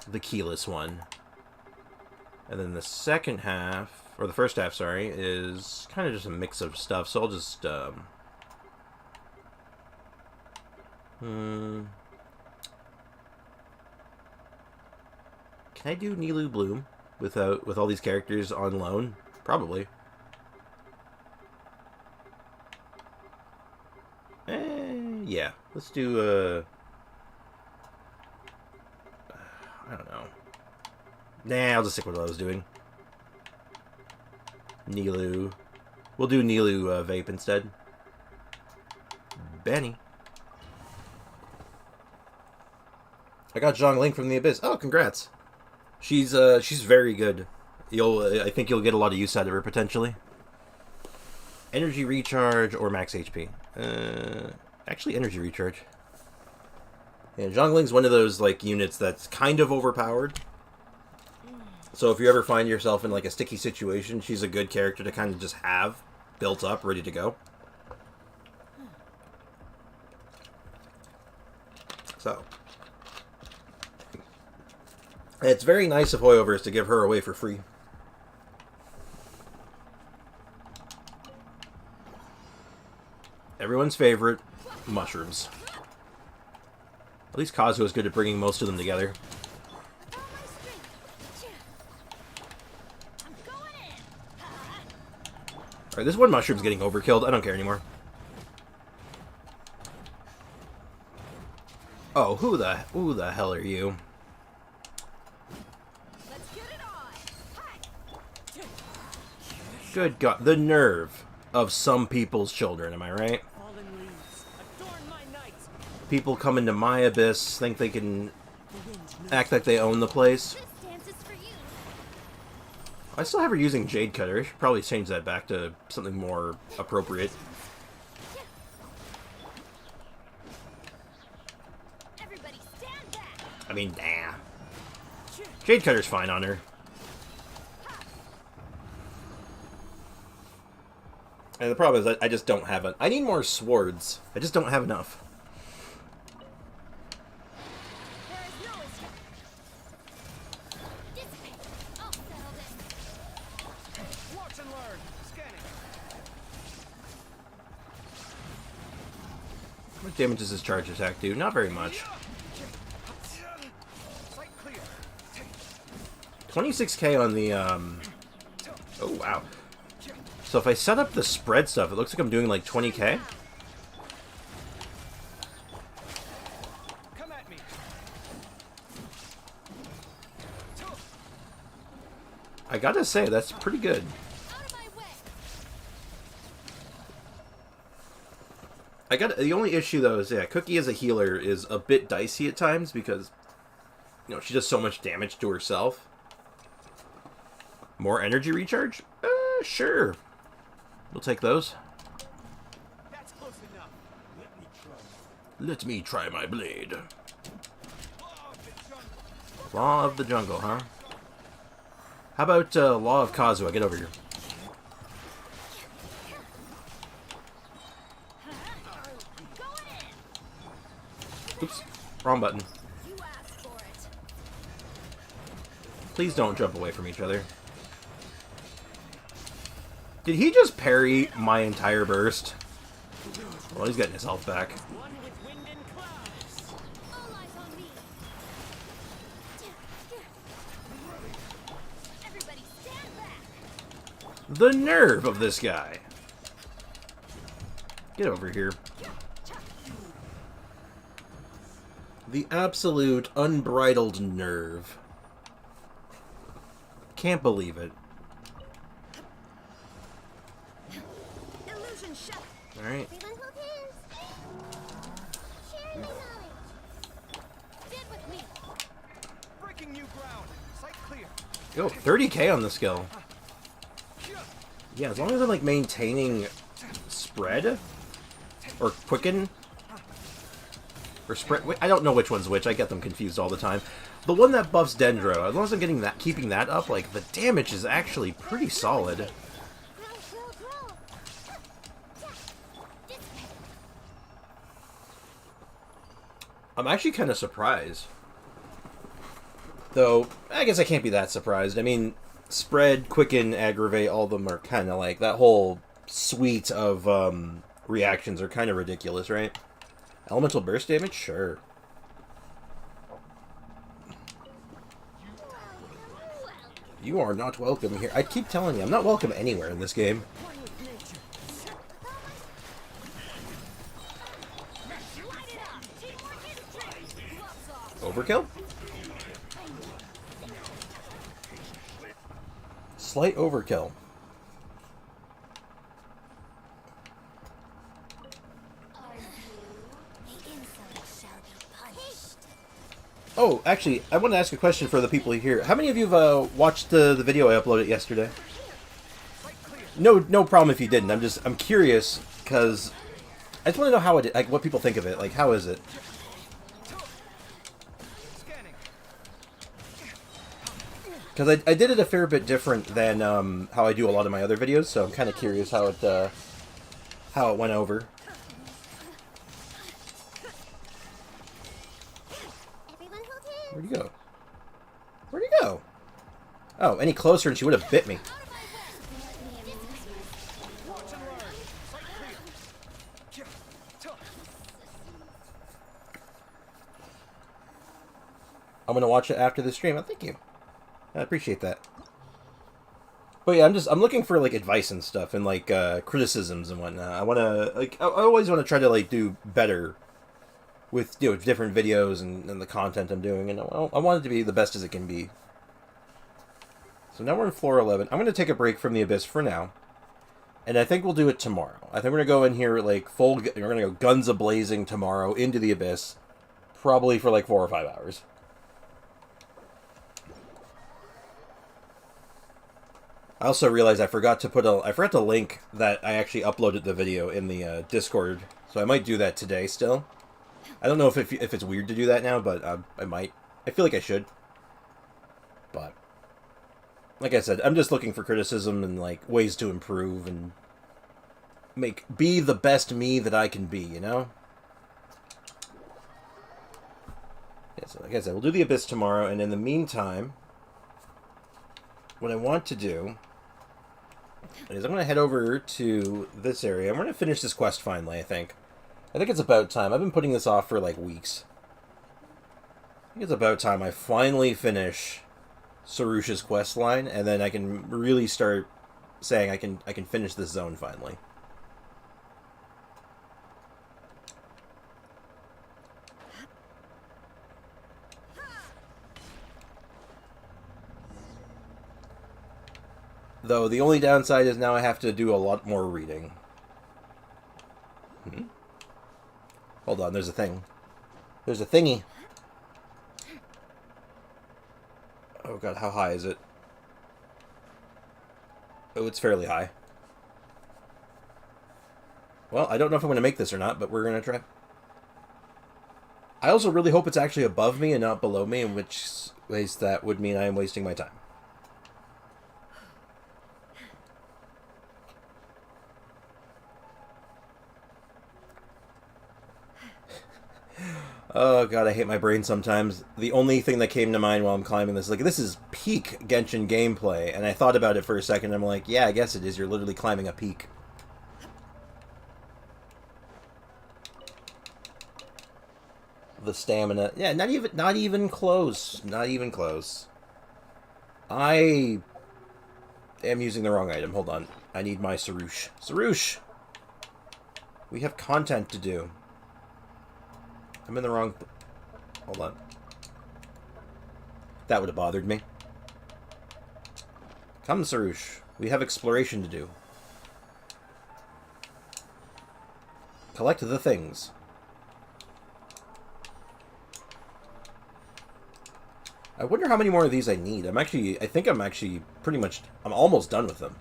the keyless one. And then the second half, or the first half, sorry, is kind of just a mix of stuff. So I'll just, Can I do Nilu Bloom with all these characters on loan? Probably. Yeah. Let's do, I don't know. Nah, I'll just stick with what I was doing. Nilu. We'll do Nilu Vape instead. Benny. I got Zhongling from the Abyss. Oh, congrats. She's very good. I think you'll get a lot of use out of her potentially. Energy recharge or max HP. Actually, energy recharge. Yeah, Zhongling's one of those like units that's kind of overpowered. So if you ever find yourself in like a sticky situation, she's a good character to kind of just have built up, ready to go. So it's very nice of Hoyoverse to give her away for free. Everyone's favorite, mushrooms. At least Kazuha is good at bringing most of them together. Alright, this one mushroom's getting overkilled. I don't care anymore. Oh, who the hell are you? Good God, the nerve of some people's children, am I right? People come into my abyss, think they can act like they own the place. I still have her using Jade Cutter. I should probably change that back to something more appropriate. I mean, nah. Jade Cutter's fine on her. And the problem is I just don't have it. I need more swords. I just don't have enough. How much damage does his charge attack do? Not very much. 26k on the, oh, wow. So if I set up the spread stuff, it looks like I'm doing like 20k.
Come at me.
I gotta say, that's pretty good. The only issue though is, yeah, Cookie as a healer is a bit dicey at times because, you know, she does so much damage to herself. More energy recharge? Sure. We'll take those.
That's close enough.
Let me try my blade. Law of the jungle, huh? How about Law of Kazuha? Get over here. Oops, wrong button. Please don't jump away from each other. Did he just parry my entire burst? Well, he's getting his health back. The nerve of this guy. Get over here. The absolute unbridled nerve. Can't believe it.
Illusion shut.
Alright.
Everyone hold hands. Share your knowledge. Get with me.
Breaking new ground. Sight clear.
Yo, 30k on the skill. Yeah, as long as I'm like maintaining spread or quicken or spread. I don't know which one's which. I get them confused all the time. The one that buffs Dendro, as long as I'm getting that, keeping that up, like the damage is actually pretty solid.
Grow, grow, grow.
I'm actually kind of surprised. Though, I guess I can't be that surprised. I mean, spread, quicken, aggravate, all of them are kind of like, that whole suite of reactions are kind of ridiculous, right? Elemental burst damage? Sure. You are not welcome here. I keep telling you, I'm not welcome anywhere in this game. Overkill? Slight overkill. Oh, actually, I want to ask a question for the people here. How many of you have watched the video I uploaded yesterday? No problem if you didn't. I'm curious because I just want to know how it, like, what people think of it. Like, how is it? Because I did it a fair bit different than how I do a lot of my other videos, so I'm kind of curious how it went over. Where'd he go? Where'd he go? Oh, any closer and she would have bit me. I'm gonna watch it after the stream. Oh, thank you. I appreciate that. But yeah, I'm looking for like advice and stuff and like criticisms and whatnot. I wanna I always want to try to like do better with, you know, different videos and the content I'm doing, and I want it to be the best as it can be. So now we're in floor 11. I'm gonna take a break from the Abyss for now, and I think we'll do it tomorrow. I think we're gonna go in here like we're gonna go guns a blazing tomorrow into the Abyss, probably for like 4 or 5 hours. I also realized I forgot to link that I actually uploaded the video in the Discord, so I might do that today still. I don't know if it's weird to do that now, but I might. I feel like I should. But like I said, I'm just looking for criticism and like ways to improve and be the best me that I can be, you know? Yeah, so like I said, we'll do the Abyss tomorrow, and in the meantime, what I want to do is I'm going to head over to this area. I'm going to finish this quest finally, I think. I think it's about time. I've been putting this off for like weeks. I think it's about time I finally finish Sarusha's quest line, and then I can really start saying I can finish this zone finally. Though the only downside is now I have to do a lot more reading. Hold on, there's a thing. There's a thingy. Oh god, how high is it? Oh, it's fairly high. Well, I don't know if I'm going to make this or not, but we're going to try. I also really hope it's actually above me and not below me, in which case that would mean I am wasting my time. Oh god, I hate my brain sometimes. The only thing that came to mind while I'm climbing this is like, this is peak Genshin gameplay, and I thought about it for a second, and I'm like, yeah, I guess it is. You're literally climbing a peak. The stamina, yeah, not even close. Not even close. I am using the wrong item. Hold on. I need my Sarouche. Sarouche! We have content to do. I'm in the wrong... Hold on. That would have bothered me. Come, Sarouche. We have exploration to do. Collect the things. I wonder how many more of these I need. I think I'm actually pretty much... I'm almost done with them.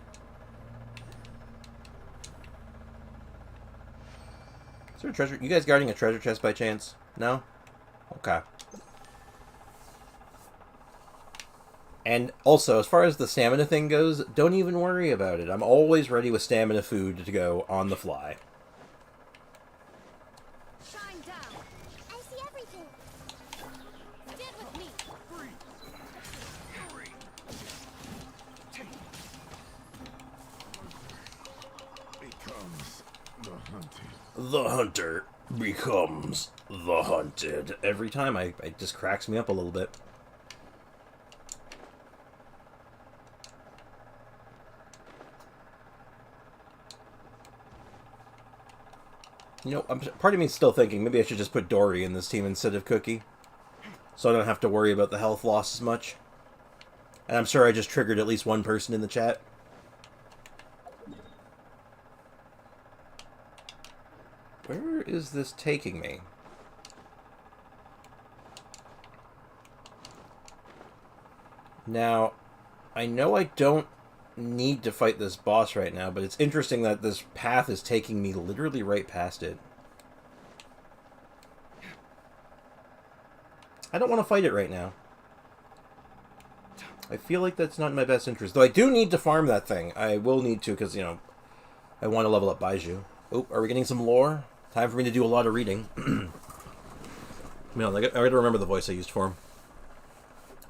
Is there a treasure? You guys guarding a treasure chest by chance? No? Okay. And also, as far as the stamina thing goes, don't even worry about it. I'm always ready with stamina food to go on the fly.
Shine down. I see everything. Get with me.
Becomes the hunted.
The hunter becomes the hunted. Every time, it just cracks me up a little bit. You know, part of me is still thinking maybe I should just put Dory in this team instead of Cookie, so I don't have to worry about the health loss as much. And I'm sure I just triggered at least one person in the chat. Where is this taking me? Now, I know I don't need to fight this boss right now, but it's interesting that this path is taking me literally right past it. I don't want to fight it right now. I feel like that's not in my best interest. Though I do need to farm that thing. I will need to, because, you know, I want to level up Baiju. Oh, are we getting some lore? Time for me to do a lot of reading. Man, I gotta remember the voice I used for him.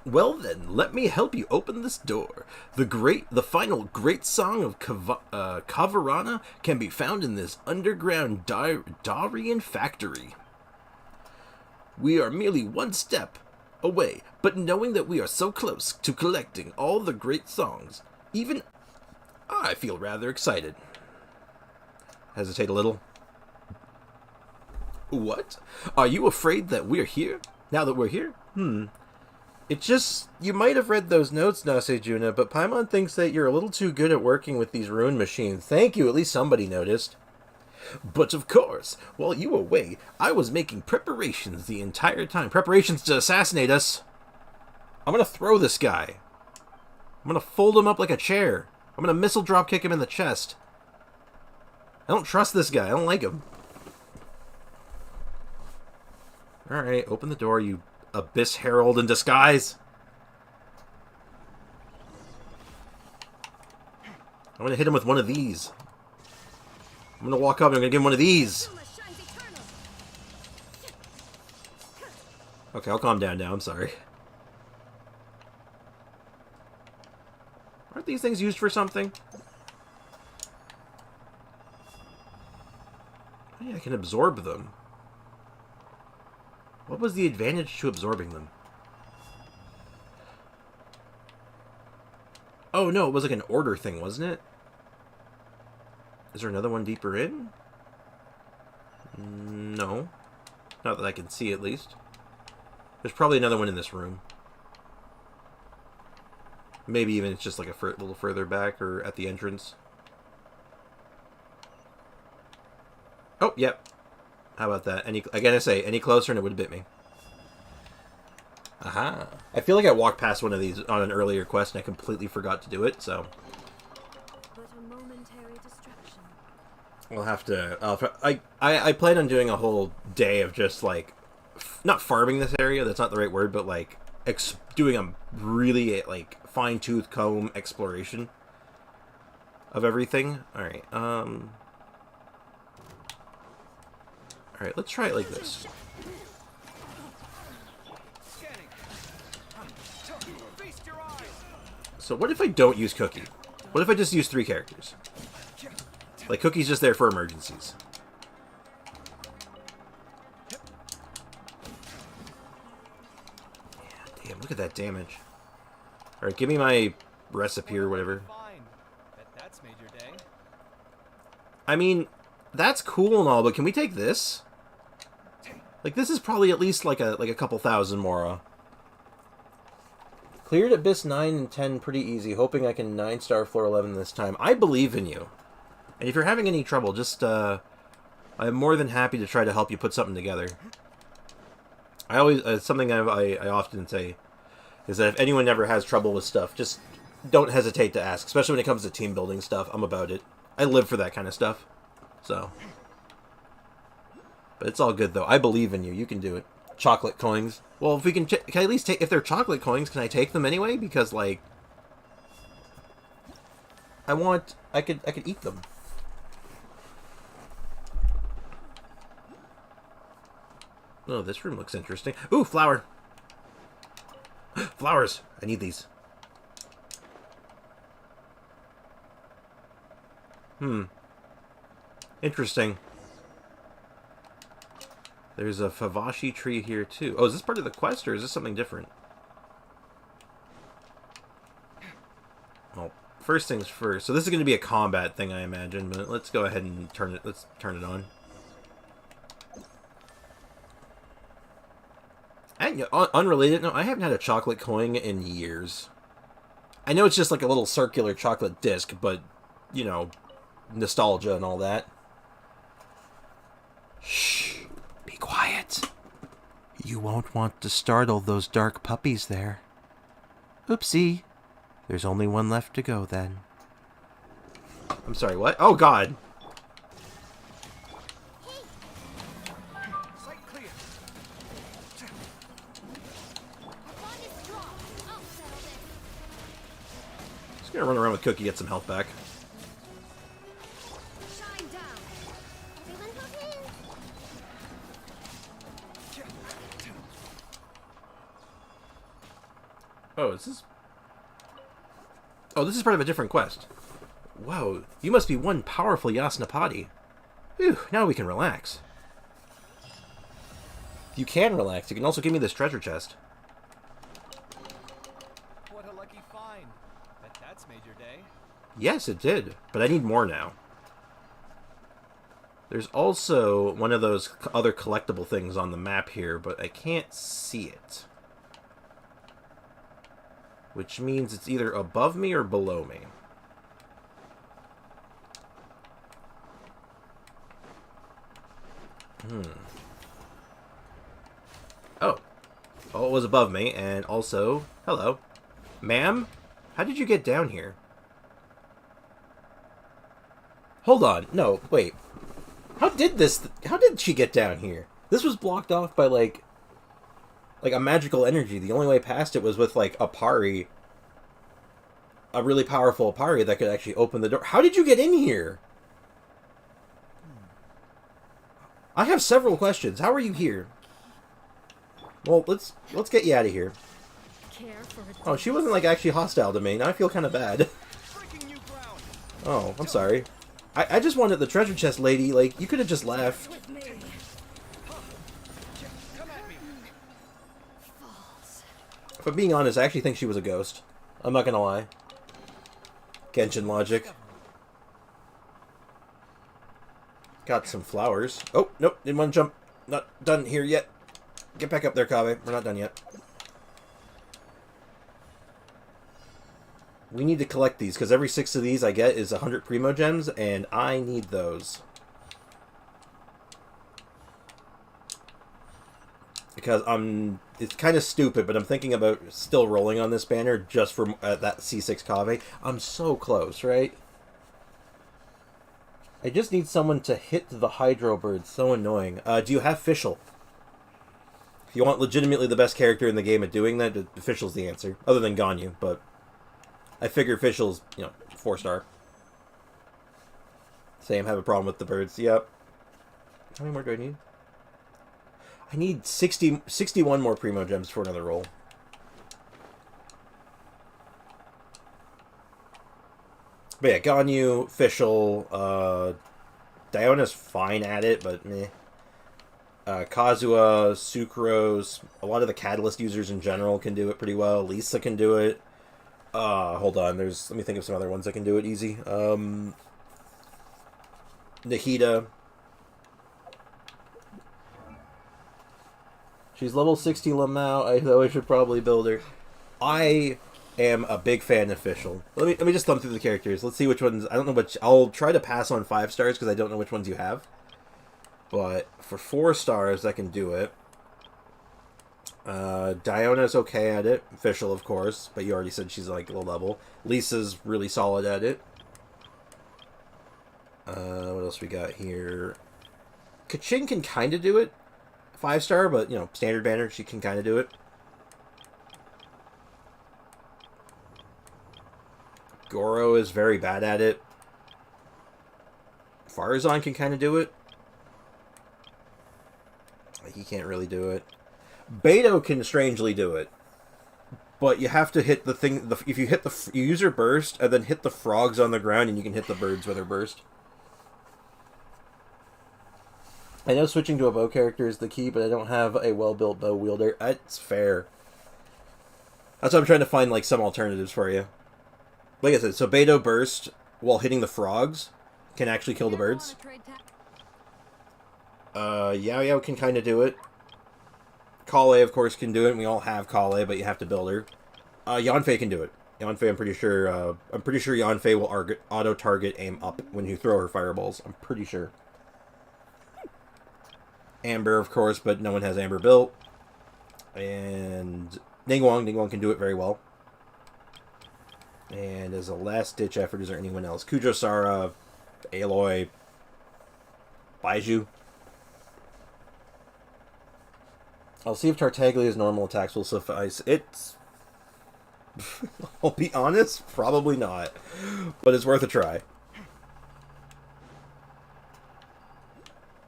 Well then, let me help you open this door. The final great song of Kavarana can be found in this underground Darian factory. We are merely one step away, but knowing that we are so close to collecting all the great songs, even I feel rather excited. Hesitate a little. What? Are you afraid that we're here? Now that we're here? It's just, you might have read those notes, Nasejuna, but Paimon thinks that you're a little too good at working with these rune machines. Thank you, at least somebody noticed. But of course, while you were away, I was making preparations the entire time. Preparations to assassinate us. I'm gonna throw this guy. I'm gonna fold him up like a chair. I'm gonna missile drop kick him in the chest. I don't trust this guy. I don't like him. Alright, open the door, you Abyss Herald in disguise. I'm gonna hit him with one of these. I'm gonna walk up and I'm gonna give him one of these. Okay, I'll calm down now. I'm sorry. Aren't these things used for something? Oh, yeah, I can absorb them. What was the advantage to absorbing them? Oh, no, it was like an order thing, wasn't it? Is there another one deeper in? No. Not that I can see, at least. There's probably another one in this room. Maybe even it's just like a little further back or at the entrance. Oh, yep. How about that? Again, I say, any closer and it would have bit me. Aha. I feel like I walked past one of these on an earlier quest and I completely forgot to do it, so...
But a momentary distraction.
We'll have to... I plan on doing a whole day of just, like... Not farming this area, that's not the right word, but, like... doing a really, like, fine-tooth comb exploration of everything. Alright, Alright, let's try it like this. So what if I don't use Cookie? What if I just use 3 characters? Like, Cookie's just there for emergencies. Yeah, damn, look at that damage. Alright, give me my recipe or whatever.
that's made your day.
I mean, that's cool and all, but can we take this? Like, this is probably at least like a couple thousand more. Cleared Abyss 9 and 10 pretty easy, hoping I can 9-star floor 11 this time. I believe in you. And if you're having any trouble, just, I'm more than happy to try to help you put something together. I always, something I often say is that if anyone ever has trouble with stuff, just don't hesitate to ask, especially when it comes to team building stuff. I'm about it. I live for that kind of stuff. So. But it's all good, though. I believe in you. You can do it. Chocolate coins. Well, if we can I at least take... If they're chocolate coins, can I take them anyway? Because, like... I could eat them. Oh, this room looks interesting. Ooh, flower! Flowers! I need these. Interesting. There's a Favashi tree here, too. Oh, is this part of the quest, or is this something different? Well, first things first. So this is going to be a combat thing, I imagine, but let's go ahead and let's turn it on. And, unrelated, no, I haven't had a chocolate coin in years. I know it's just like a little circular chocolate disc, but, you know, nostalgia and all that. Shh. Be quiet. You won't want to startle those dark puppies there. Oopsie. There's only one left to go then. I'm sorry, what? Oh, God.
Site clear.
Just gonna run around with Cookie, get some health back.
Shine down. Everyone go in.
Oh, is this... Oh, this is part of a different quest. Whoa, you must be one powerful Yasnapati. Phew, now we can relax. You can relax. You can also give me this treasure chest.
What a lucky find. That's made your day.
Yes, it did, but I need more now. There's also one of those other collectible things on the map here, but I can't see it. Which means it's either above me or below me. Oh. Oh, it was above me, and also... Hello. Ma'am? How did you get down here? Hold on. No, wait. How did she get down here? This was blocked off by, like a magical energy. The only way past it was with, like, a pari. A really powerful pari that could actually open the door. How did you get in here? I have several questions. How are you here? Well, let's get you out of here. Oh, she wasn't, like, actually hostile to me. Now I feel kind of bad. Oh, I'm sorry. I just wanted the treasure chest, lady. Like, you could have just left. If I'm being honest, I actually think she was a ghost. I'm not gonna lie. Genshin logic. Got some flowers. Oh, nope, didn't want to jump. Not done here yet. Get back up there, Kaveh. We're not done yet. We need to collect these, because every 6 of these I get is 100 Primo Gems, and I need those. Because it's kind of stupid, but I'm thinking about still rolling on this banner just for that C6 Kaveh. I'm so close, right? I just need someone to hit the Hydro Bird. So annoying. Do you have Fischl? If you want legitimately the best character in the game at doing that, Fischl's the answer. Other than Ganyu, but I figure Fischl's, 4-star. Same, have a problem with the birds. Yep. How many more do I need? I need 61 more Primo Gems for another roll. But yeah, Ganyu, Fischl, Diona's fine at it, but meh. Kazuha, Sucrose, a lot of the Catalyst users in general can do it pretty well. Lisa can do it. Hold on. Let me think of some other ones that can do it easy. Nahida. She's level 60 Lamau. I should probably build her. I am a big fan of Fischl. Let me just thumb through the characters. Let's see which ones. I don't know which. I'll try to pass on 5 stars because I don't know which ones you have. But for 4 stars, I can do it. Diona's okay at it. Fischl, of course, but you already said she's like low level. Lisa's really solid at it. What else we got here? Kachin can kind of do it. 5 star, but, you know, standard banner, she can kind of do it. Goro is very bad at it. Farazan can kind of do it. He can't really do it. Beto can strangely do it. But you have to hit the thing... if you hit the... You use your burst, and then hit the frogs on the ground, and you can hit the birds with her burst. I know switching to a bow character is the key, but I don't have a well-built bow wielder. That's fair. That's why I'm trying to find, like, some alternatives for you. Like I said, so Beto burst, while hitting the frogs, can actually kill the birds. Yao Yao can kind of do it. Kale, of course, can do it. We all have Kale, but you have to build her. Yanfei can do it. Yanfei, I'm pretty sure Yanfei will auto-target aim up when you throw her fireballs. I'm pretty sure. Amber, of course, but no one has Amber built. And Ningguang can do it very well. And as a last-ditch effort, is there anyone else? Kujosara, Aloy, Baiju. I'll see if Tartaglia's normal attacks will suffice. It's... I'll be honest, probably not. But it's worth a try.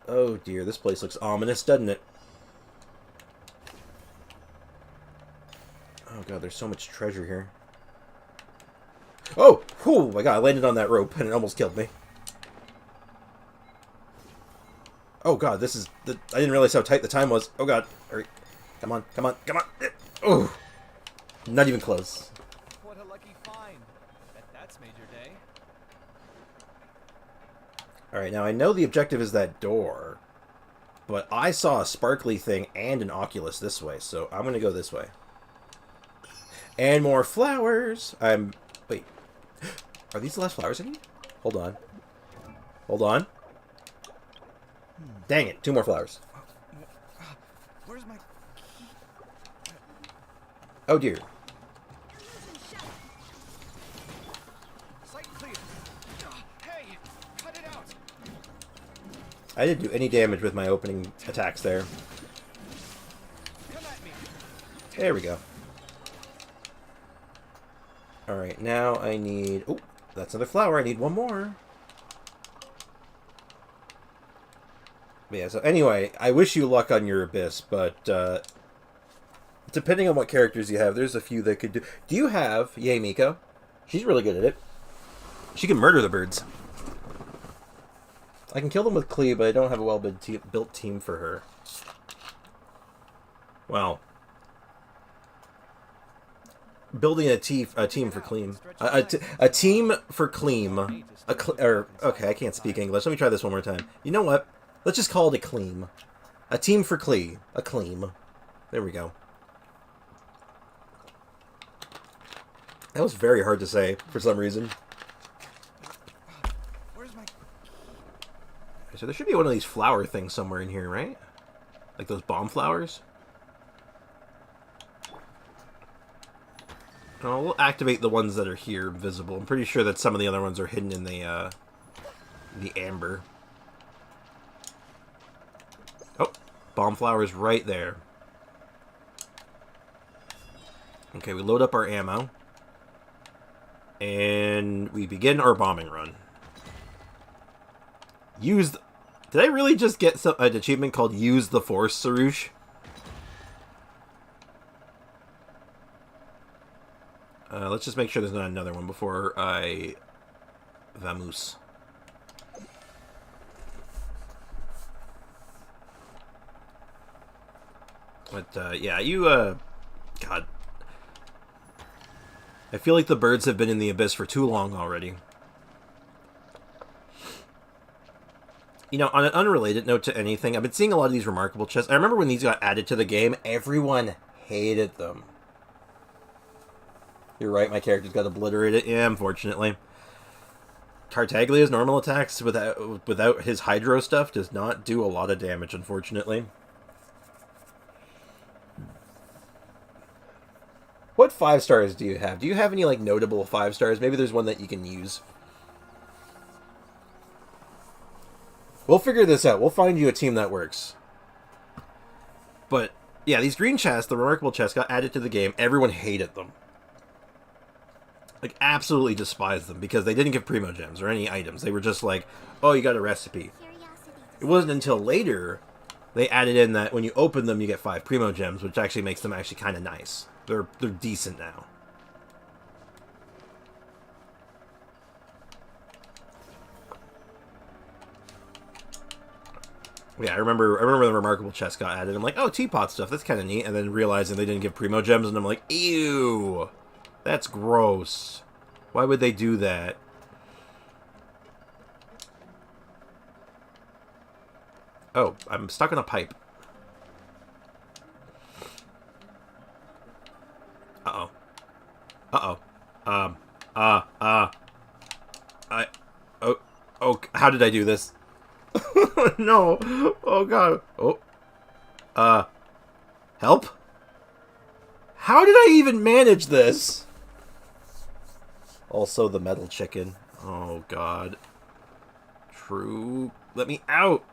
Oh dear, this place looks ominous, doesn't it? Oh god, there's so much treasure here. Oh! Oh my god, I landed on that rope and it almost killed me. Oh god, this is... I didn't realize how tight the time was. Oh god. Hurry. Come on, come on, come on. Oh! Not even close.
What a lucky find. That's made your day.
Alright, now I know the objective is that door. But I saw a sparkly thing and an Oculus this way, so I'm gonna go this way. And more flowers! Wait. Are these the last flowers I need? Hold on. Hold on. Dang it, 2 more flowers.
Where's my...
Oh dear.
Sight clear. Hey, cut it out.
I didn't do any damage with my opening attacks there.
Come at me.
There we go. Alright, now I need... Oh, that's another flower. I need 1 more. But yeah, so anyway, I wish you luck on your Abyss, but depending on what characters you have, there's a few that could do... Do you have Yae Miko? She's really good at it. She can murder the birds. I can kill them with Klee, but I don't have a well-built team for her. Well... Building a team for Clean. A team for Clean. Okay, I can't speak English. Let me try this one more time. You know what? Let's just call it a Clean. A team for Clee. A Clean. There we go. That was very hard to say for some reason.
Where's my...
So there should be one of these flower things somewhere in here, right? Like those bomb flowers? Oh, we'll activate the ones that are here visible. I'm pretty sure that some of the other ones are hidden in the amber. Oh, bomb flowers right there. Okay, we load up our ammo. And we begin our bombing run. Did I really just get an achievement called Use the Force, Sarouche? Let's just make sure there's not another one before I... Vamoose. But, yeah, you, God. I feel like the birds have been in the abyss for too long already. You know, on an unrelated note to anything, I've been seeing a lot of these remarkable chests. I remember when these got added to the game, everyone hated them. You're right, my character's got obliterated. Yeah, unfortunately. Tartaglia's normal attacks without his hydro stuff does not do a lot of damage, unfortunately. What 5 stars do you have? Do you have any, like, notable 5 stars? Maybe there's one that you can use. We'll figure this out. We'll find you a team that works. But, yeah, these green chests, the remarkable chests, got added to the game. Everyone hated them. Like, absolutely despised them because they didn't give Primo Gems or any items. They were just like, oh, you got a recipe. It wasn't until later they added in that when you open them, you get 5 Primo Gems, which actually makes them actually kind of nice. They're decent now. Yeah, I remember the remarkable chest got added. I'm like, oh, teapot stuff, that's kind of neat. And then realizing they didn't give Primo Gems, and I'm like, ew, that's gross. Why would they do that? Oh, I'm stuck in a pipe. Uh-oh. Uh-oh. Oh, how did I do this? No. Oh, God. Oh. Help? How did I even manage this? Also, the metal chicken. Oh, God. True. Let me out.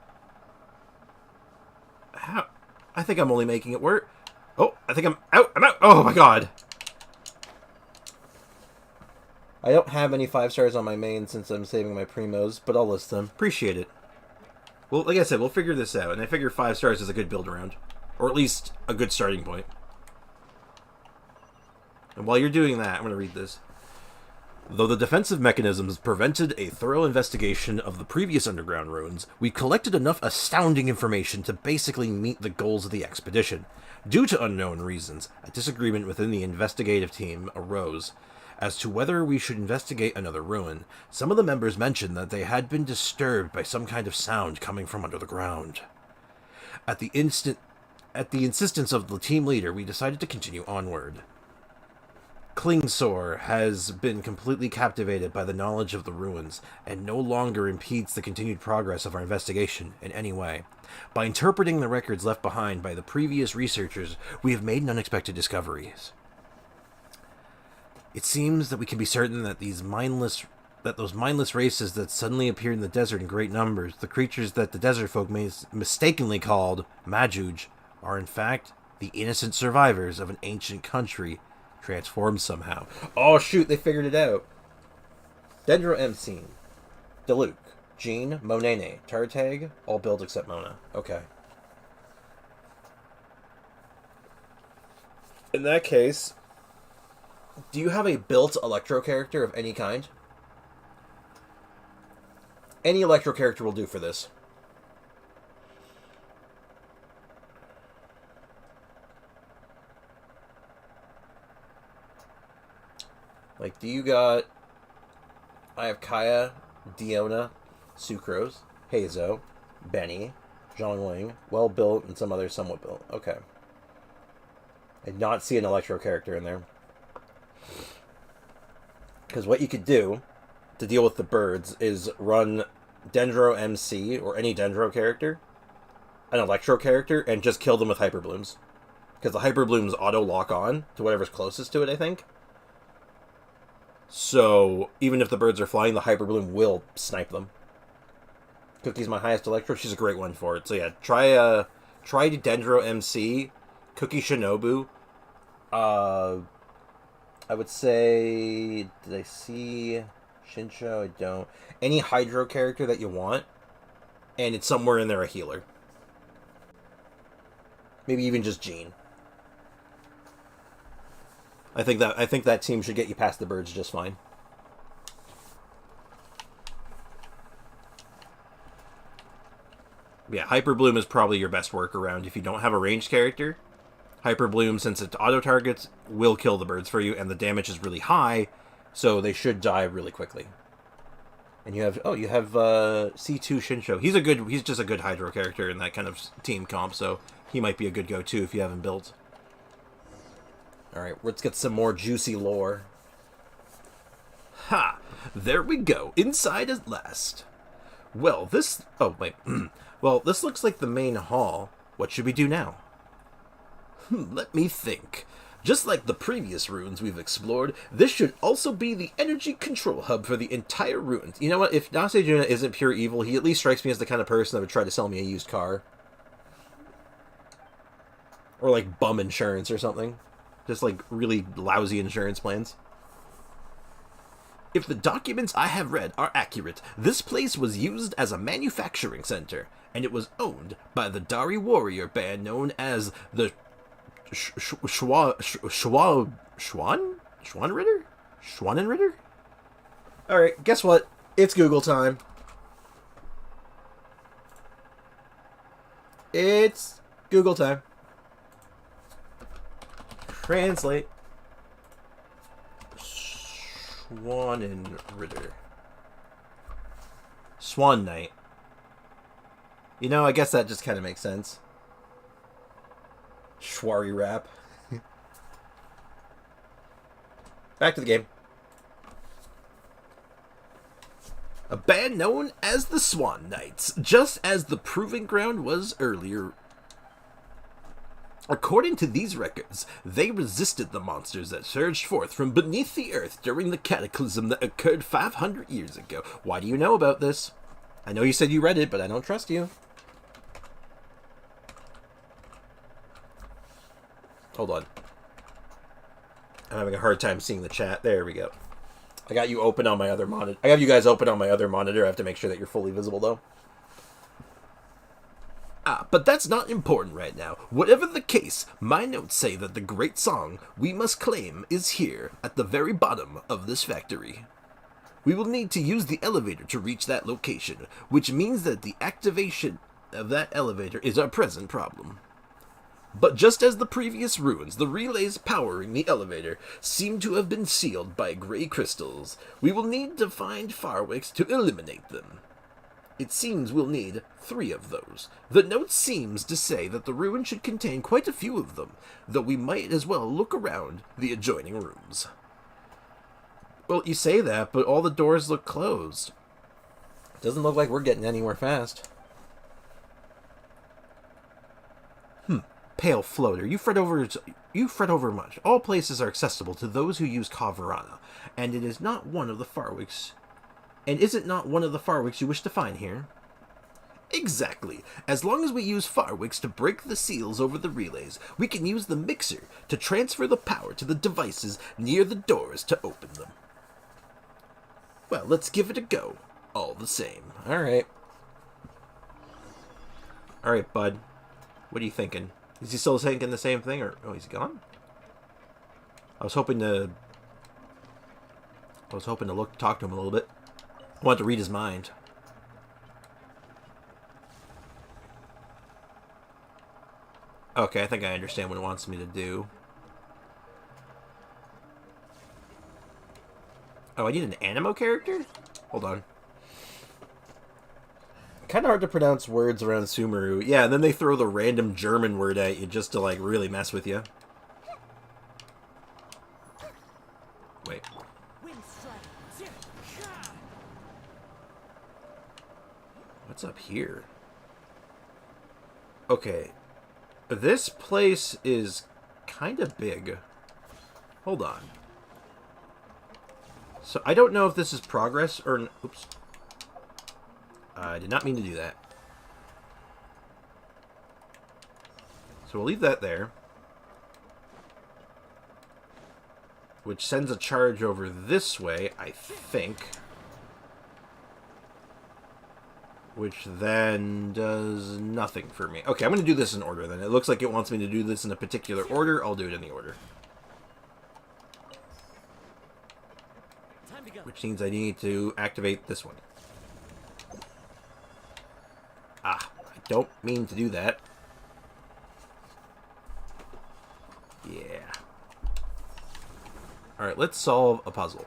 How? I think I'm only making it work. Oh, I think I'm out. I'm out. Oh, my God. I don't have any 5 stars on my main since I'm saving my primos, but I'll list them. Appreciate it. Well, like I said, we'll figure this out, and I figure 5 stars is a good build around. Or at least a good starting point. And while you're doing that, I'm going to read this. Though the defensive mechanisms prevented a thorough investigation of the previous underground ruins, we collected enough astounding information to basically meet the goals of the expedition. Due to unknown reasons, a disagreement within the investigative team arose as to whether we should investigate another ruin. Some of the members mentioned that they had been disturbed by some kind of sound coming from under the ground. At the insistence of the team leader, we decided to continue onward. Klingsor has been completely captivated by the knowledge of the ruins, and no longer impedes the continued progress of our investigation in any way. By interpreting the records left behind by the previous researchers, we have made unexpected discoveries. It seems that we can be certain that those mindless races that suddenly appeared in the desert in great numbers, the creatures that the desert folk mistakenly called Majuj, are in fact the innocent survivors of an ancient country transformed somehow. Oh shoot, they figured it out. Dendro MC, Diluc, Jean, Monene, Tartag, all built except Mona. Okay. In that case, do you have a built Electro character of any kind? Any Electro character will do for this. Like, do you got... I have Kaya, Diona, Sucrose, Hazo, Benny, Zhongling, well built, and some others somewhat built. Okay. I did not see an Electro character in there. Because what you could do to deal with the birds is run Dendro MC, or any Dendro character, an Electro character, and just kill them with Hyper Blooms. Because the Hyper Blooms auto-lock on to whatever's closest to it, I think. So, even if the birds are flying, the Hyper Bloom will snipe them. Cookie's my highest Electro. She's a great one for it. So yeah, try Dendro MC, Cookie Shinobu. I would say... Did I see Shinsho? I don't. Any Hydro character that you want, and it's somewhere in there a healer. Maybe even just Jean. I think that team should get you past the birds just fine. Yeah, Hyper Bloom is probably your best workaround if you don't have a ranged character. Hyper Bloom, since it auto-targets, will kill the birds for you, and the damage is really high, so they should die really quickly. And you have C2 Shinsho. He's just a good Hydro character in that kind of team comp, so he might be a good go-to if you haven't built. Alright, let's get some more juicy lore. Ha! There we go, inside at last. Well, this... Oh, wait. Well, this looks like the main hall. What should we do now? Let me think. Just like the previous ruins we've explored, this should also be the energy control hub for the entire ruins. You know what? If Nasejuna isn't pure evil, he at least strikes me as the kind of person that would try to sell me a used car. Or like bum insurance or something. Just like really lousy insurance plans. If the documents I have read are accurate, this place was used as a manufacturing center, and it was owned by the Dari warrior band known as the Schwanenritter? Alright, guess what? It's Google time. It's Google time. Translate. Schwanenritter. Swan Knight. You know, I guess that just kind of makes sense. Schwari rap. Back to the game. A band known as the Swan Knights, just as the Proving Ground was earlier. According to these records, they resisted the monsters that surged forth from beneath the earth during the cataclysm that occurred 500 years ago. Why do you know about this? I know you said you read it, but I don't trust you. Hold on. I'm having a hard time seeing the chat. There we go. I got you open on my other monitor. I have you guys open on my other monitor. I have to make sure that you're fully visible, though. But that's not important right now. Whatever the case, my notes say that the great song we must claim is here, at the very bottom of this factory. We will need to use the elevator to reach that location, which means that the activation of that elevator is our present problem. But just as the previous ruins, the relays powering the elevator seem to have been sealed by gray crystals. We will need to find Farwicks to eliminate them. It seems we'll need 3 of those. The note seems to say that the ruin should contain quite a few of them, though we might as well look around the adjoining rooms. Well, you say that, but all the doors look closed. It doesn't look like we're getting anywhere fast. Pale floater, you fret over much. All places are accessible to those who use Kavarana, and it is not one of the Farwicks. And is it not one of the Farwicks you wish to find here? Exactly. As long as we use Farwicks to break the seals over the relays, we can use the mixer to transfer the power to the devices near the doors to open them. Well, let's give it a go. All the same. Alright. Alright, bud. What are you thinking? Is he still thinking the same thing, or... Oh, he's gone? I was hoping to talk to him a little bit. I wanted to read his mind. Okay, I think I understand what it wants me to do. Oh, I need an Animo character? Hold on. Kind of hard to pronounce words around Sumeru. Yeah, and then they throw the random German word at you just to, like, really mess with you. Wait. What's up here? Okay. This place is kind of big. Hold on. So, I don't know if this is progress or... Oops. I did not mean to do that. So we'll leave that there. Which sends a charge over this way, I think. Which then does nothing for me. Okay, I'm going to do this in order then. It looks like it wants me to do this in a particular order. I'll do it in the order. Which means I need to activate this one. I don't mean to do that. let's solve a puzzle.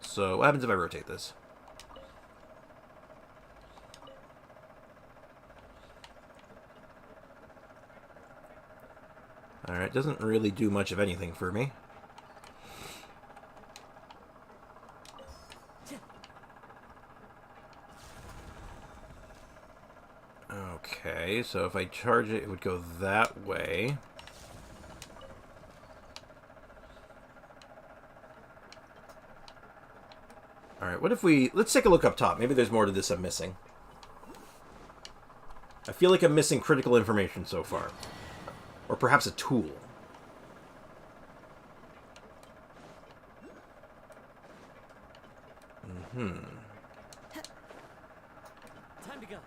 So, what happens if I rotate this? Alright, doesn't really do much of anything for me. Okay, so if I charge it, it would go that way. Alright, what if we... Let's take a look up top. Maybe there's more to this I'm missing. I feel like I'm missing critical information so far. Or perhaps a tool.
Time to go.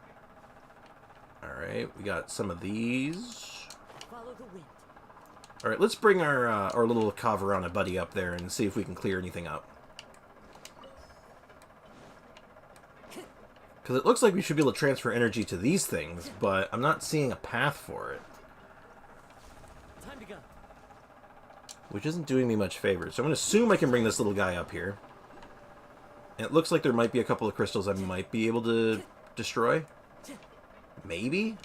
Alright, we got some of these.
Follow the wind.
Alright, let's bring our little Kaveh buddy up there and see if we can clear anything up. Because it looks like we should be able to transfer energy to these things, but I'm not seeing a path for it.
Time to go.
Which isn't doing me much favors. So I'm going to assume I can bring this little guy up here. And it looks like there might be a couple of crystals I might be able to destroy. Maybe?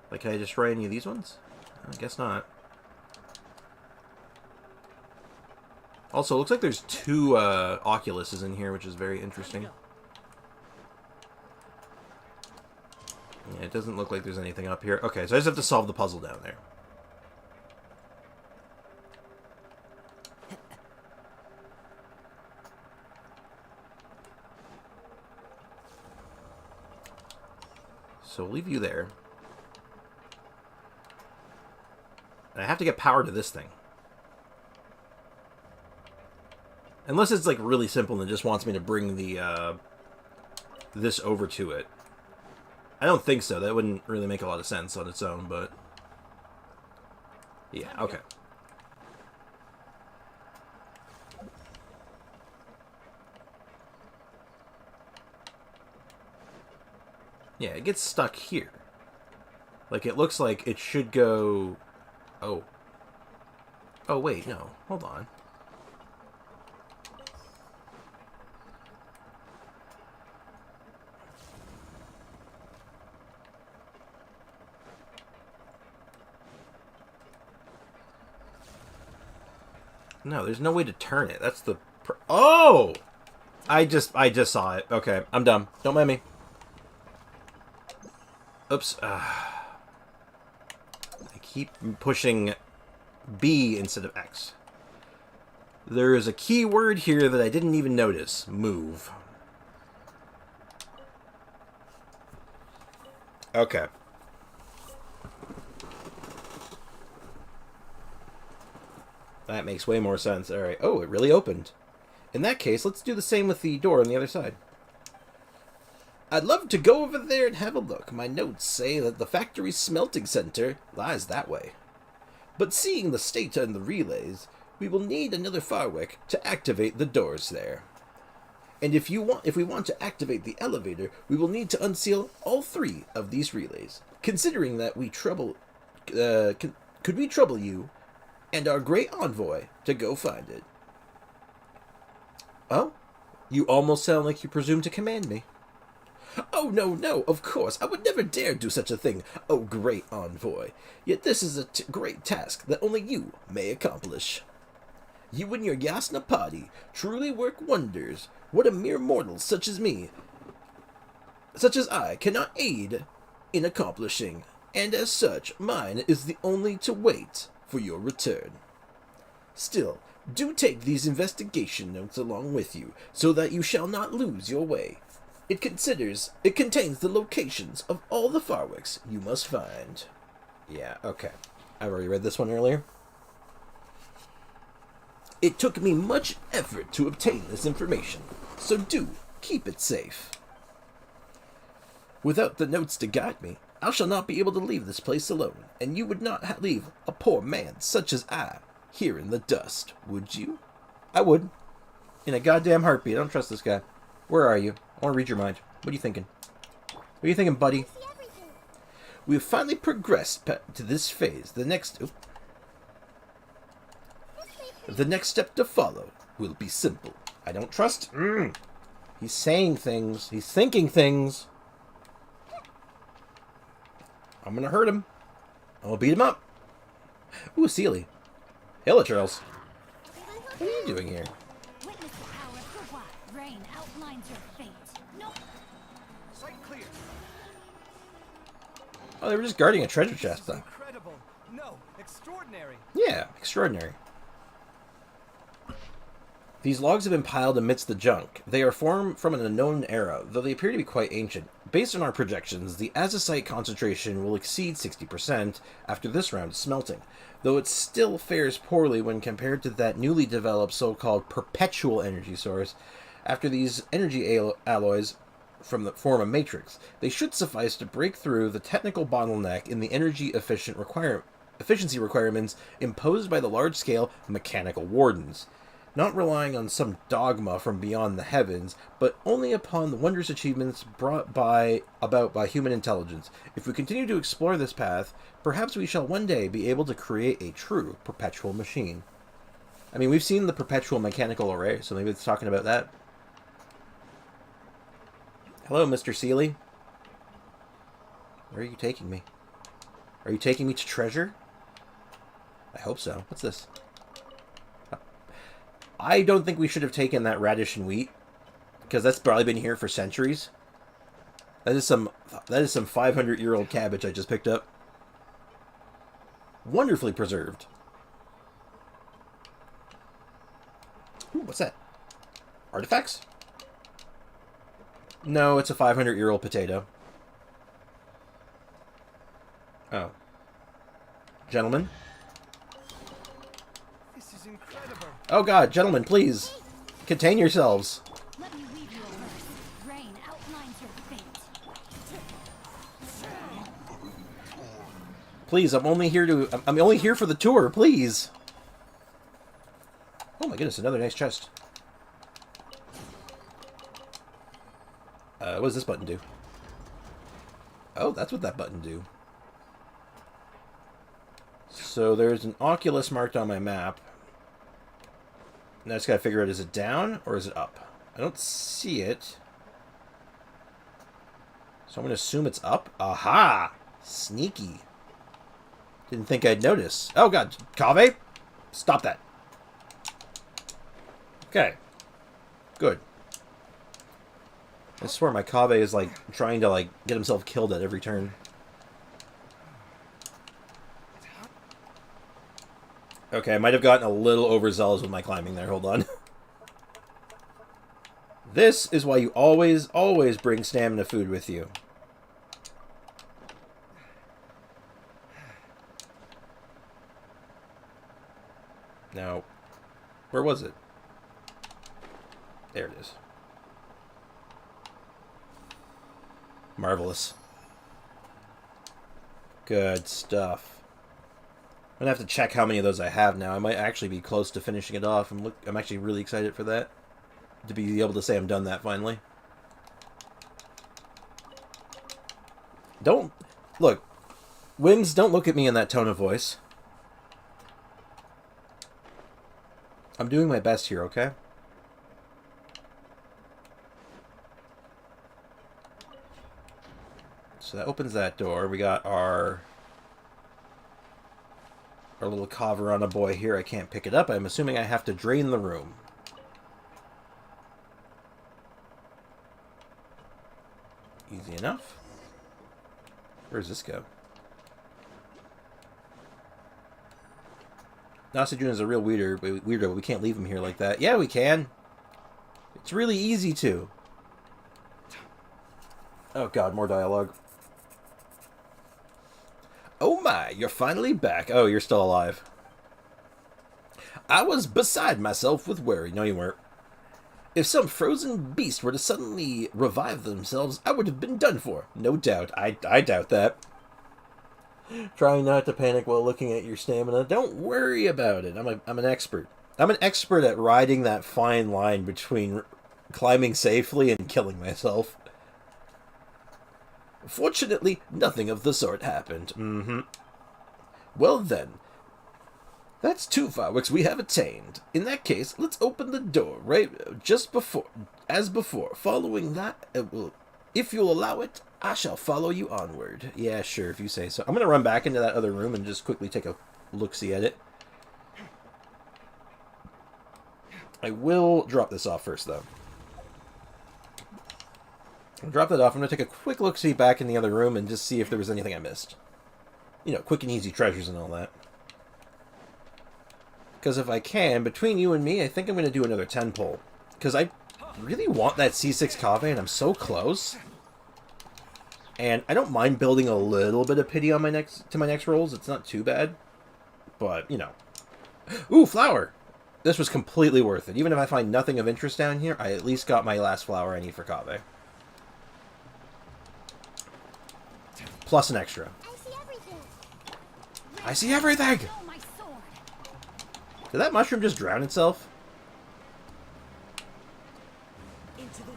Like, can I destroy any of these ones? I guess not. Also, it looks like there's two Oculuses in here, which is very interesting. Yeah, it doesn't look like there's anything up here. Okay, so I just have to solve the puzzle down there. So we'll leave you there. And I have to get power to this thing. Unless it's like really simple and it just wants me to bring the this over to it. I don't think so. That wouldn't really make a lot of sense on its own, but yeah, okay. Yeah, it gets stuck here. Like, it looks like it should go... Oh. Oh, wait, no. Hold on. No, there's no way to turn it. That's the... Oh! I just saw it. Okay, I'm dumb. Don't mind me. Oops. I keep pushing B instead of X. There is a key word here that I didn't even notice. Move. Okay. That makes way more sense. Alright. Oh, it really opened. In that case, let's do the same with the door on the other side. I'd love to go over there and have a look. My notes say that the factory's smelting center lies that way. But seeing the stator and the relays, we will need another Farwick to activate the doors there. And if we want to activate the elevator, we will need to unseal all 3 of these relays. Considering that could we trouble you and our great envoy to go find it? Oh? You almost sound like you presume to command me. Oh, no, of course, I would never dare do such a thing, oh great envoy. Yet this is a great task that only you may accomplish. You and your Yasna party truly work wonders. What a mere mortal such as I, cannot aid in accomplishing, and as such, mine is the only to wait for your return. Still, do take these investigation notes along with you, so that you shall not lose your way. It contains the locations of all the Farwicks you must find. Yeah, okay. I've already read this one earlier. It took me much effort to obtain this information, so do keep it safe. Without the notes to guide me, I shall not be able to leave this place alone, and you would not leave a poor man such as I here in the dust, would you? I would. In a goddamn heartbeat. I don't trust this guy. Where are you? I want to read your mind. What are you thinking? What are you thinking, buddy? We have finally progressed to this phase. The next... The next step to follow will be simple. I don't trust. He's saying things. He's thinking things. I'm gonna hurt him. I'm gonna beat him up. Ooh, Sealy. Hello, Charles. What are you doing here?
Witness the power of the what? Rain outlines your fate. Nope.
Sight clear.
Oh, they were just guarding a treasure chest, though.
Incredible. No, extraordinary.
Yeah, extraordinary. These logs have been piled amidst the junk. They are formed from an unknown era, though they appear to be quite ancient. Based on our projections, the azazite concentration will exceed 60% after this round of smelting, though it still fares poorly when compared to that newly developed so-called perpetual energy source. After these energy alloys form a matrix, they should suffice to break through the technical bottleneck in the energy efficiency requirements imposed by the large-scale mechanical wardens. Not relying on some dogma from beyond the heavens, but only upon the wondrous achievements brought about by human intelligence. If we continue to explore this path, perhaps we shall one day be able to create a true perpetual machine. I mean, we've seen the perpetual mechanical array, so maybe it's talking about that. Hello, Mr. Sealy. Where are you taking me? Are you taking me to treasure? I hope so. What's this? I don't think we should have taken that radish and wheat, because that's probably been here for centuries. That is some 500-year-old cabbage I just picked up. Wonderfully preserved. Ooh, what's that? Artifacts? No, it's a 500-year-old potato. Oh. Gentlemen?
This is incredible.
Oh god, gentlemen, please. Contain yourselves.
Let me weave you a verse. Rain outlines your fate.
Please, I'm only here for the tour, please. Oh my goodness, another nice chest. What does this button do? Oh, that's what that button do. So there's an Oculus marked on my map. Now I just gotta figure out, is it down or is it up? I don't see it. So I'm gonna assume it's up. Aha! Sneaky. Didn't think I'd notice. Oh god, Kaveh! Stop that. Okay. Good. I swear my Kaveh is like trying to like get himself killed at every turn. Okay, I might have gotten a little overzealous with my climbing there. Hold on. This is why you always bring stamina food with you. Now, where was it? There it is. Marvelous. Good stuff. I'm gonna have to check how many of those I have now. I might actually be close to finishing it off. I'm actually really excited for that. To be able to say I'm done that finally. Don't... Look. Wims, don't look at me in that tone of voice. I'm doing my best here, okay? So that opens that door. We got our little Kavarana boy here. I can't pick it up. I'm assuming I have to drain the room. Easy enough. Where does this go? Nasajun is a real weirdo, but we can't leave him here like that. Yeah, we can. It's really easy to. Oh god, more dialogue. Oh my, you're finally back. Oh, you're still alive. I was beside myself with worry. No, you weren't. If some frozen beast were to suddenly revive themselves, I would have been done for. No doubt. I doubt that. Trying not to panic while looking at your stamina. Don't worry about it. I'm an expert. I'm an expert at riding that fine line between climbing safely and killing myself. Fortunately, nothing of the sort happened. Well then, That's 2 fireworks we have attained. In that case, let's open the door, right just before, as before. Following that, if you'll allow it, I shall follow you onward. Yeah, sure, if you say so. I'm going to run back into that other room and just quickly take a look-see at it. I will drop this off first, though. I'll drop that off. I'm going to take a quick look-see back in the other room and just see if there was anything I missed. You know, quick and easy treasures and all that. Because if I can, between you and me, I think I'm going to do another 10 pull. Because I really want that C6 Kaveh, and I'm so close. And I don't mind building a little bit of pity on my next rolls. It's not too bad. But, you know. Ooh, flower! This was completely worth it. Even if I find nothing of interest down here, I at least got my last flower I need for Kaveh. Plus an extra.
I see everything.
I see everything!
Oh, my sword.
Did that mushroom just drown itself?
Into the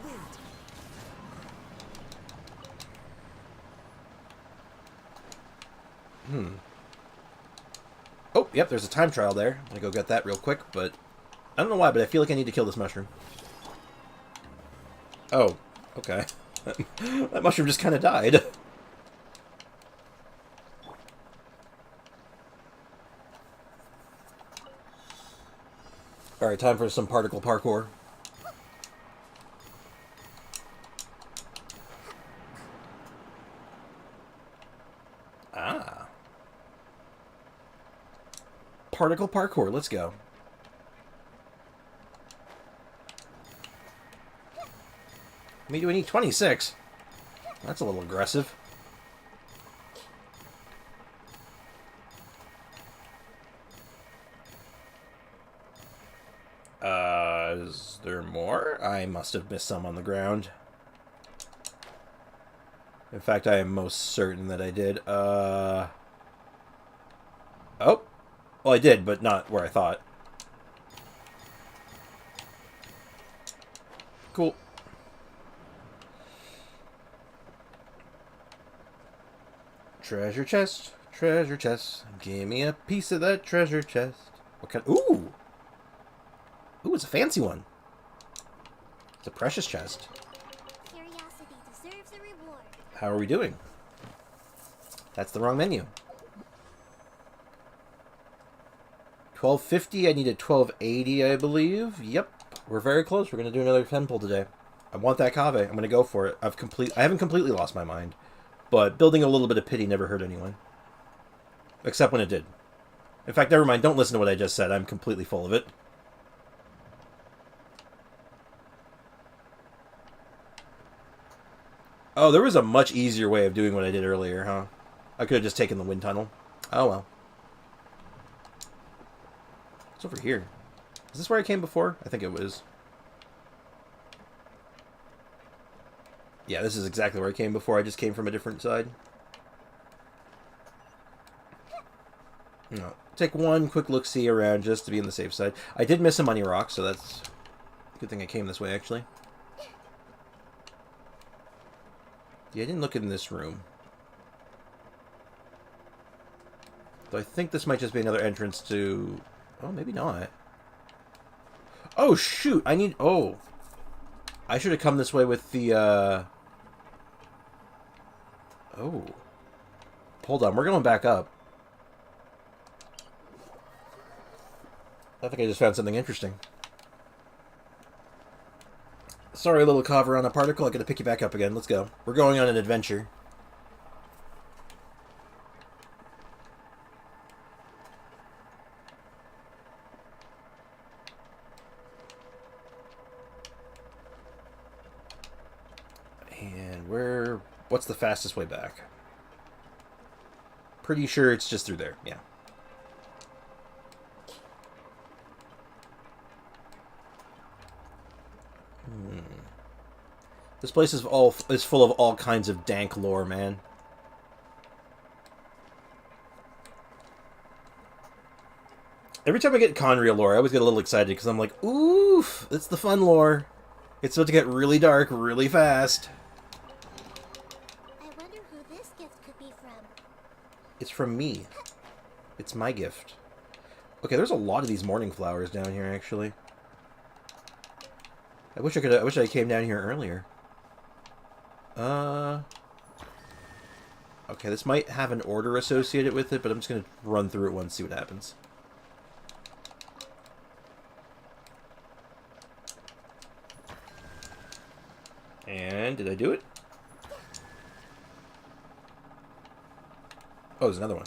wind.
Oh, yep, there's a time trial there. I'm gonna go get that real quick, but I don't know why, but I feel like I need to kill this mushroom. Oh, okay. That mushroom just kind of died. Alright, time for some particle parkour. Ah. Particle parkour, let's go. How many do we need? 26. That's a little aggressive. Is there more? I must have missed some on the ground. In fact, I am most certain that I did. Oh. Well, I did, but not where I thought. Cool. Treasure chest, treasure chest. Give me a piece of that treasure chest. What kind? Ooh! Ooh, it's a fancy one. It's a precious chest.
Curiosity deserves a reward.
How are we doing? That's the wrong menu. 1250, I needed 1280, I believe. Yep, we're very close. We're going to do another 10 pull today. I want that Kaveh. I'm going to go for it. I haven't completely lost my mind, but building a little bit of pity never hurt anyone. Except when it did. In fact, never mind. Don't listen to what I just said. I'm completely full of it. Oh, there was a much easier way of doing what I did earlier, huh? I could have just taken the wind tunnel. Oh, well. It's over here. Is this where I came before? I think it was. Yeah, this is exactly where I came before. I just came from a different side. No. Take one quick look-see around just to be on the safe side. I did miss a money rock, so that's a good thing I came this way, actually. Yeah, I didn't look in this room. Though I think this might just be another entrance to... Oh, maybe not. Oh, shoot! I need... Oh. I should have come this way with the, Oh. Hold on, we're going back up. I think I just found something interesting. Sorry, little Kaveh on a particle. I gotta pick you back up again. Let's go. We're going on an adventure. And where... What's the fastest way back? Pretty sure it's just through there. Yeah. This place is full of all kinds of dank lore, man. Every time I get Conria lore, I always get a little excited because I'm like, oof, it's the fun lore. It's about to get really dark really fast.
I wonder who this gift could be from.
It's from me. It's my gift. Okay, there's a lot of these morning flowers down here, actually. I wish I came down here earlier. Okay, this might have an order associated with it, but I'm just gonna run through it once, see what happens. And did I do it? Oh, there's another one.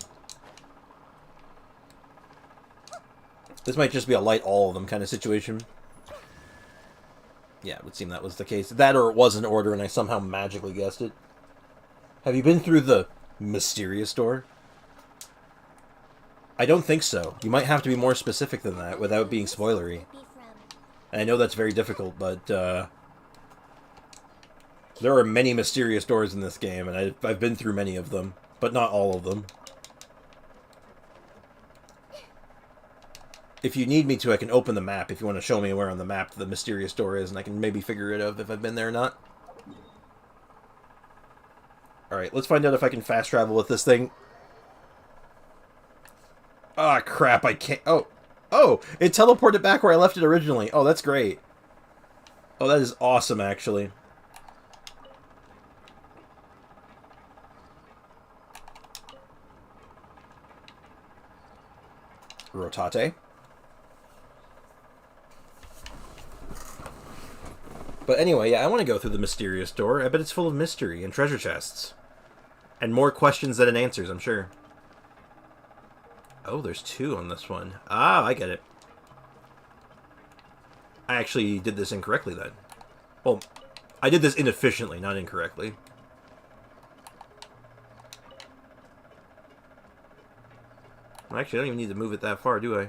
This might just be a light all of them kind of situation. Yeah, it would seem that was the case. That or it was an order and I somehow magically guessed it. Have you been through the mysterious door? I don't think so. You might have to be more specific than that without being spoilery. And I know that's very difficult, but there are many mysterious doors in this game, and I've been through many of them, but not all of them. If you need me to, I can open the map if you want to show me where on the map the mysterious door is, and I can maybe figure it out if I've been there or not. Alright, let's find out if I can fast travel with this thing. Ah, crap, I can't... Oh! Oh! It teleported back where I left it originally. Oh, that's great. Oh, that is awesome, actually. Rotate. But anyway, yeah, I want to go through the mysterious door. I bet it's full of mystery and treasure chests. And more questions than it answers, I'm sure. Oh, there's two on this one. Ah, I get it. I actually did this incorrectly then. Well, I did this inefficiently, not incorrectly. Actually, I don't even need to move it that far, do I?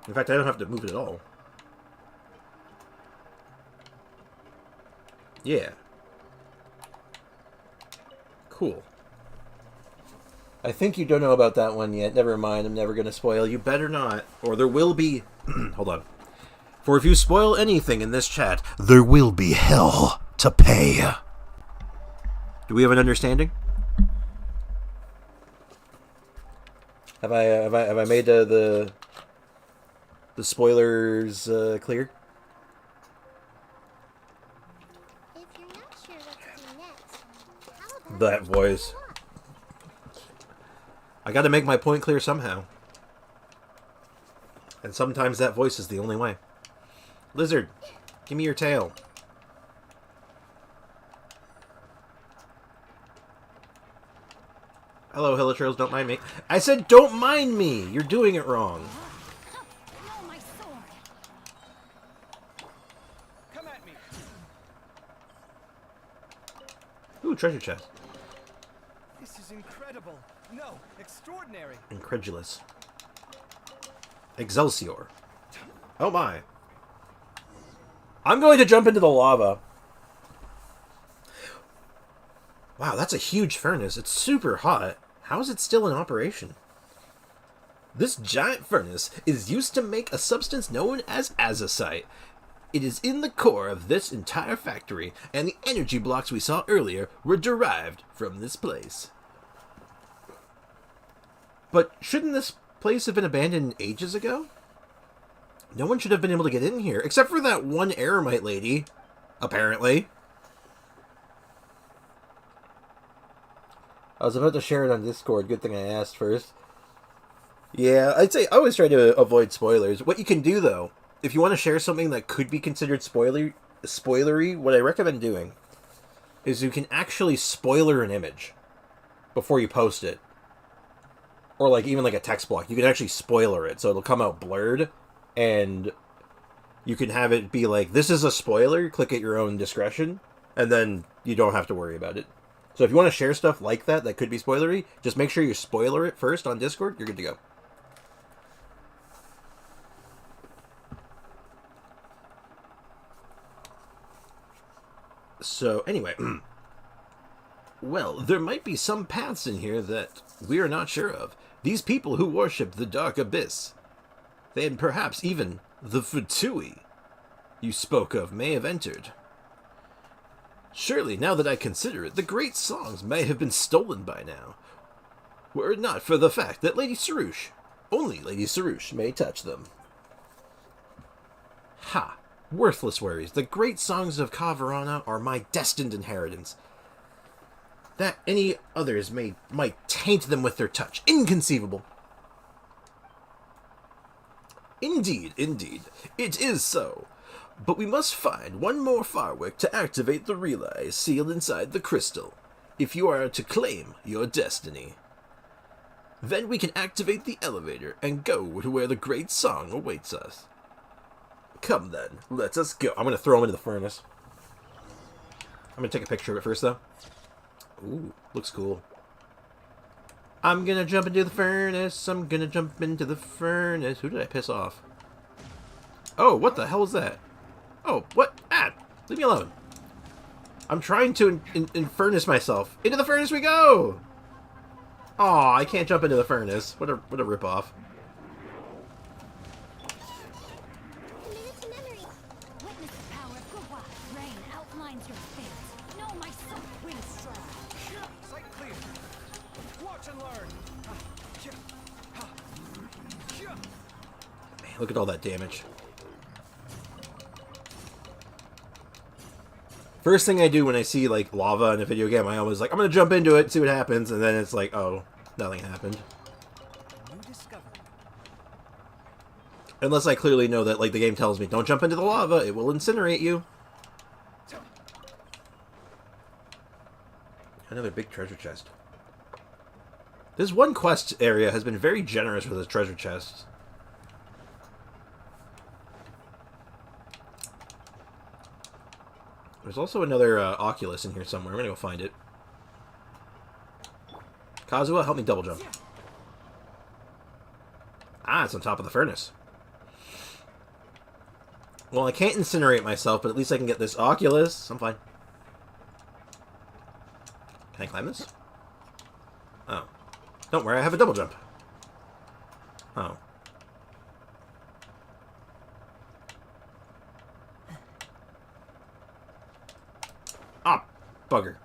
In fact, I don't have to move it at all. Yeah. Cool. I think you don't know about that one yet. Never mind, I'm never going to spoil. You better not. Or there will be... Hold on. For if you spoil anything in this chat, there will be hell to pay. Do we have an understanding? Have I made the spoilers clear?
If you're not sure what to do next, how about
That voice. I gotta make my point clear somehow. And sometimes that voice is the only way. Lizard, give me your tail. Hello, Hilichurls, don't mind me. I said don't mind me! You're doing it wrong.
No, my sword. Come at me.
Ooh, treasure chest.
This is incredible. No, extraordinary.
Incredulous. Excelsior. Oh my. I'm going to jump into the lava. Wow, that's a huge furnace. It's super hot. How is it still in operation? This giant furnace is used to make a substance known as azazite. It is in the core of this entire factory, and the energy blocks we saw earlier were derived from this place. But shouldn't this place have been abandoned ages ago? No one should have been able to get in here, except for that one Eremite lady, apparently. I was about to share it on Discord. Good thing I asked first. Yeah, I'd say I always try to avoid spoilers. What you can do, though, if you want to share something that could be considered spoilery, what I recommend doing is you can actually spoiler an image before you post it. Or like even like a text block. You can actually spoiler it, so it'll come out blurred, and you can have it be like, this is a spoiler, click at your own discretion, and then you don't have to worry about it. So if you want to share stuff like that that could be spoilery, just make sure you spoiler it first on Discord. You're good to go. So anyway, well, there might be some paths in here that we are not sure of. These people who worship the Dark Abyss, and perhaps even the Futui you spoke of may have entered. Surely, now that I consider it, the great songs may have been stolen by now, were it not for the fact that only Lady Sarouche may touch them. Ha! Worthless worries. The great songs of Kavarana are my destined inheritance. That any others might taint them with their touch. Inconceivable. Indeed, it is so. But we must find one more firework to activate the relay sealed inside the crystal, if you are to claim your destiny. Then we can activate the elevator and go to where the great song awaits us. Come then, let us go. I'm going to throw him into the furnace. I'm going to take a picture of it first, though. Ooh, looks cool. I'm going to jump into the furnace. I'm going to jump into the furnace. Who did I piss off? Oh, what the hell was that? Oh, what? Ah, leave me alone. I'm trying to furnace myself. Into the furnace we go! Aw, I can't jump into the furnace. What a ripoff.
Committed to memory.
Witness the power of Gua. Rain outlines your fate. Know my soul. Wind strong.
Sight clear. Watch and learn.
Man, look at all that damage. First thing I do when I see, like, lava in a video game, I always like, I'm gonna jump into it, see what happens, and then it's like, oh, nothing happened.
New discovery.
Unless I clearly know that, like, the game tells me, don't jump into the lava, it will incinerate you. Another big treasure chest. This one quest area has been very generous with its treasure chests. There's also another Oculus in here somewhere. I'm gonna go find it. Kazuha, help me double jump. Ah, it's on top of the furnace. Well, I can't incinerate myself, but at least I can get this Oculus. I'm fine. Can I climb this? Oh. Don't worry, I have a double jump. Oh. Ah, bugger.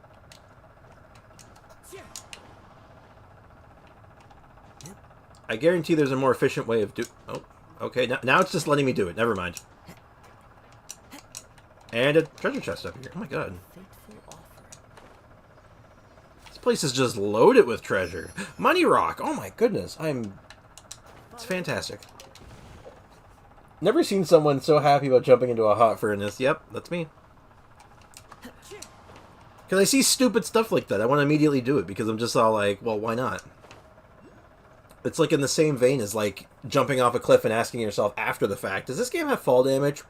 I guarantee there's a more efficient way of Oh, okay. Now it's just letting me do it. Never mind. And a treasure chest up here. Oh my god. This place is just loaded with treasure. Money rock. Oh my goodness. It's fantastic. Never seen someone so happy about jumping into a hot furnace. Yep, that's me. Because I see stupid stuff like that, I want to immediately do it, because I'm just all like, well, why not? It's like in the same vein as, like, jumping off a cliff and asking yourself after the fact, does this game have fall damage?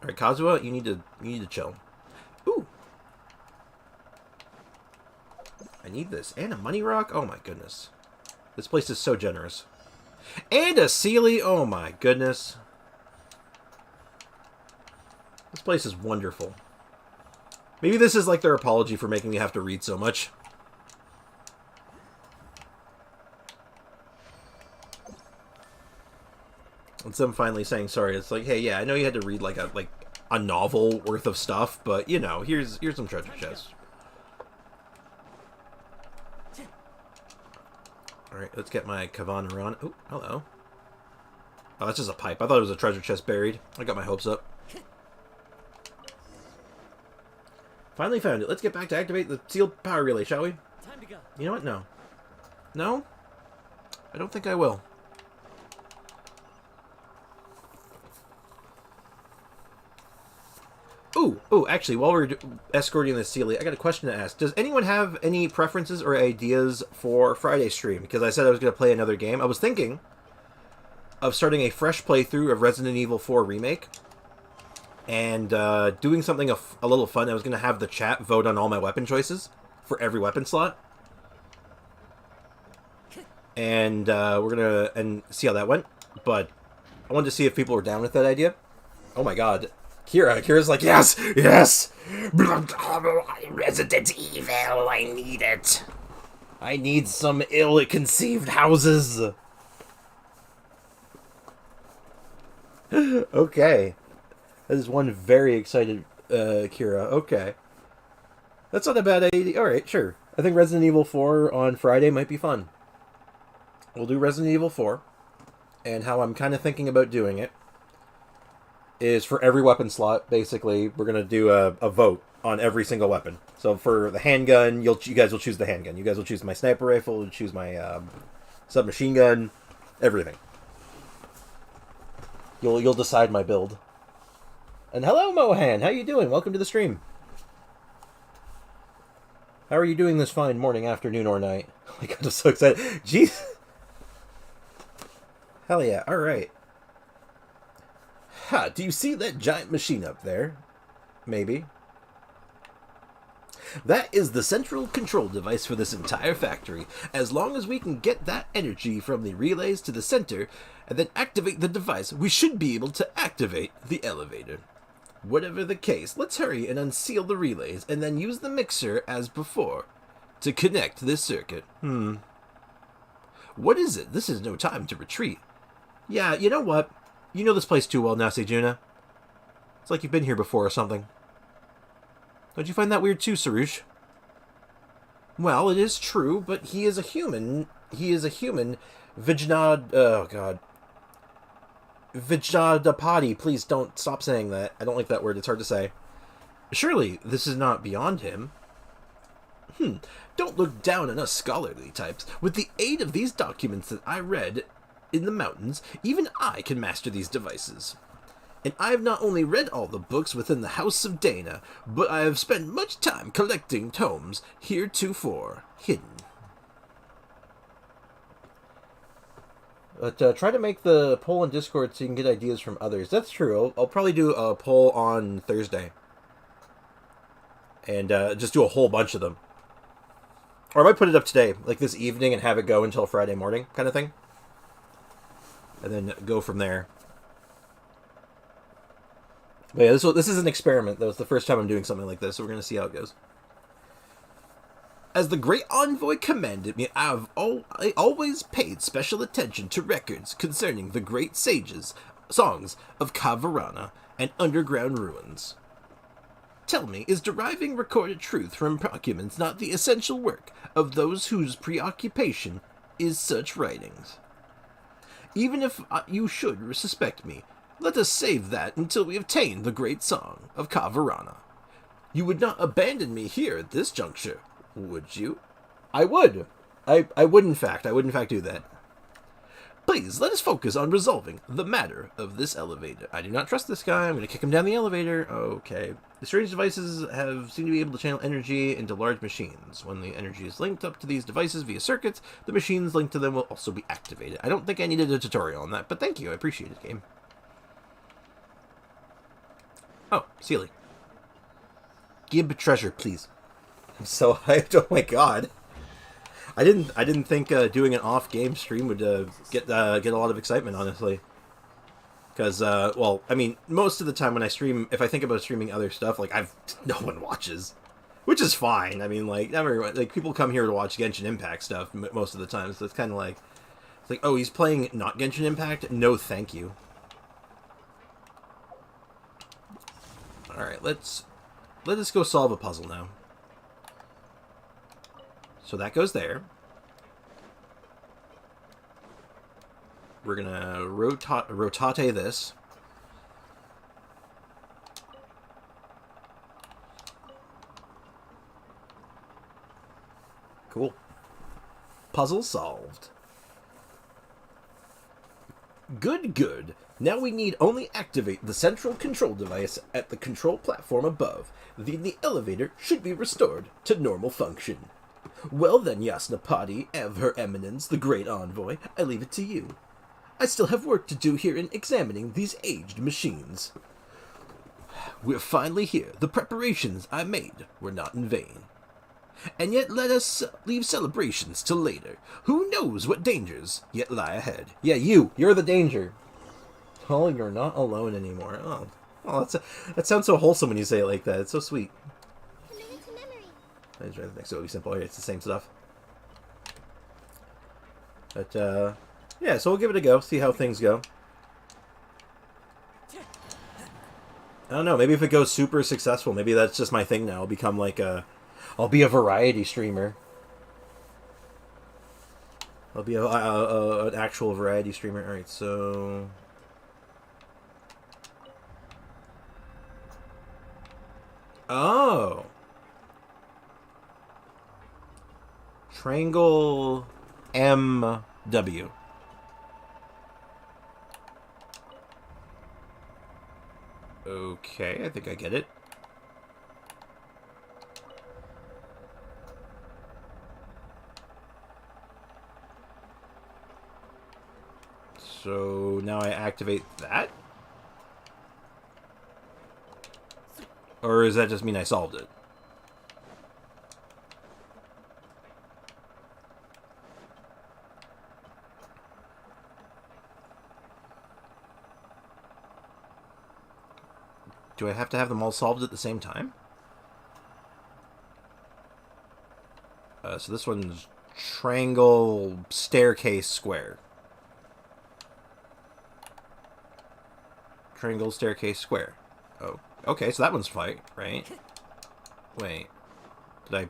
Alright, Kazuha, you need to chill. Ooh. I need this. And a money rock? Oh my goodness. This place is so generous. And a Sealy? Oh my goodness. This place is wonderful. Maybe this is like their apology for making me have to read so much. It's them finally saying sorry. It's like, hey, yeah, I know you had to read like a novel worth of stuff, but you know, here's some treasure chests. All right, let's get my Kaveh on. Oh, hello. Oh, that's just a pipe. I thought it was a treasure chest buried. I got my hopes up. Finally found it. Let's get back to activate the sealed power relay, shall we?
Time to go.
You know what? No. No? I don't think I will. Ooh, actually, while we're escorting the Sealy, I got a question to ask. Does anyone have any preferences or ideas for Friday's stream? Because I said I was going to play another game. I was thinking of starting a fresh playthrough of Resident Evil 4 Remake. And doing something a little fun. I was going to have the chat vote on all my weapon choices for every weapon slot. And we're going to see how that went. But I wanted to see if people were down with that idea. Oh my god. Kira's like, yes! Resident Evil, I need it. I need some ill-conceived houses. Okay. That is one very excited Kira. Okay. That's not a bad idea. Alright, sure. I think Resident Evil 4 on Friday might be fun. We'll do Resident Evil 4. And how I'm kind of thinking about doing it is for every weapon slot, basically, we're going to do a vote on every single weapon. So for the handgun, you guys will choose the handgun. You guys will choose my sniper rifle, you'll choose my submachine gun, everything. You'll decide my build. And hello, Mohan. How you doing? Welcome to the stream. How are you doing this fine morning, afternoon, or night? Oh my god, I'm so excited. Jeez. Hell yeah. All right. Ha, do you see that giant machine up there? Maybe. That is the central control device for this entire factory. As long as we can get that energy from the relays to the center and then activate the device, we should be able to activate the elevator. Whatever the case, let's hurry and unseal the relays and then use the mixer as before to connect this circuit. What is it? This is no time to retreat. Yeah, you know what? You know this place too well now, Sejuna. It's like you've been here before or something. Don't you find that weird too, Sarush? Well, it is true, but he is a human. He is a human. Oh, God. Vijnadapati. Please don't stop saying that. I don't like that word. It's hard to say. Surely, this is not beyond him. Don't look down on us scholarly types. With the aid of these documents that I read in the mountains, even I can master these devices. And I have not only read all the books within the House of Dana, but I have spent much time collecting tomes heretofore hidden. But try to make the poll on Discord so you can get ideas from others. That's true. I'll probably do a poll on Thursday. And just do a whole bunch of them. Or I might put it up today, like this evening, and have it go until Friday morning, kind of thing. And then go from there. But yeah, this is an experiment. That was the first time I'm doing something like this, so we're going to see how it goes. As the great envoy commanded me, I always paid special attention to records concerning the great sages, songs of Kavarana, and underground ruins. Tell me, is deriving recorded truth from documents not the essential work of those whose preoccupation is such writings? Even if you should suspect me, let us save that until we obtain the great song of Kavarana. You would not abandon me here at this juncture, would you? I would. I would in fact do that. Please, let us focus on resolving the matter of this elevator. I do not trust this guy. I'm going to kick him down the elevator. Okay. The strange devices seem to be able to channel energy into large machines. When the energy is linked up to these devices via circuits, the machines linked to them will also be activated. I don't think I needed a tutorial on that, but thank you. I appreciate it, game. Oh, Sealy. Give treasure, please. I'm so hyped. Oh my god. I didn't think doing an off-game stream would get a lot of excitement, honestly. Because, well, I mean, most of the time when I stream, if I think about streaming other stuff, like, no one watches. Which is fine. I mean, like, everyone, like, people come here to watch Genshin Impact stuff most of the time, so it's kind of like, it's like, oh, he's playing not Genshin Impact? No, thank you. Alright, let us go solve a puzzle now. So that goes there. We're gonna rotate this. Cool. Puzzle solved. Good. Now we need only activate the central control device at the control platform above. Then the elevator should be restored to normal function. Well then, Yasnapati, Her Eminence, the Great Envoy, I leave it to you. I still have work to do here in examining these aged machines. We're finally here. The preparations I made were not in vain. And yet let us leave celebrations till later. Who knows what dangers yet lie ahead? Yeah, you're the danger. Oh, you're not alone anymore. Oh, that sounds so wholesome when you say it like that. It's so sweet.
Committed to memory.
I just think so. It'll be simple. It's the same stuff. But, yeah, so we'll give it a go. See how things go. I don't know. Maybe if it goes super successful, maybe that's just my thing now. I'll become like a I'll be a variety streamer. I'll be an actual variety streamer. Alright, so... Oh! Triangle MW. Okay, I think I get it. So now I activate that? Or does that just mean I solved it? Do I have to have them all solved at the same time? So this one's triangle, staircase, square. Triangle, staircase, square. Oh, okay, so that one's fight, right? Wait. Did I...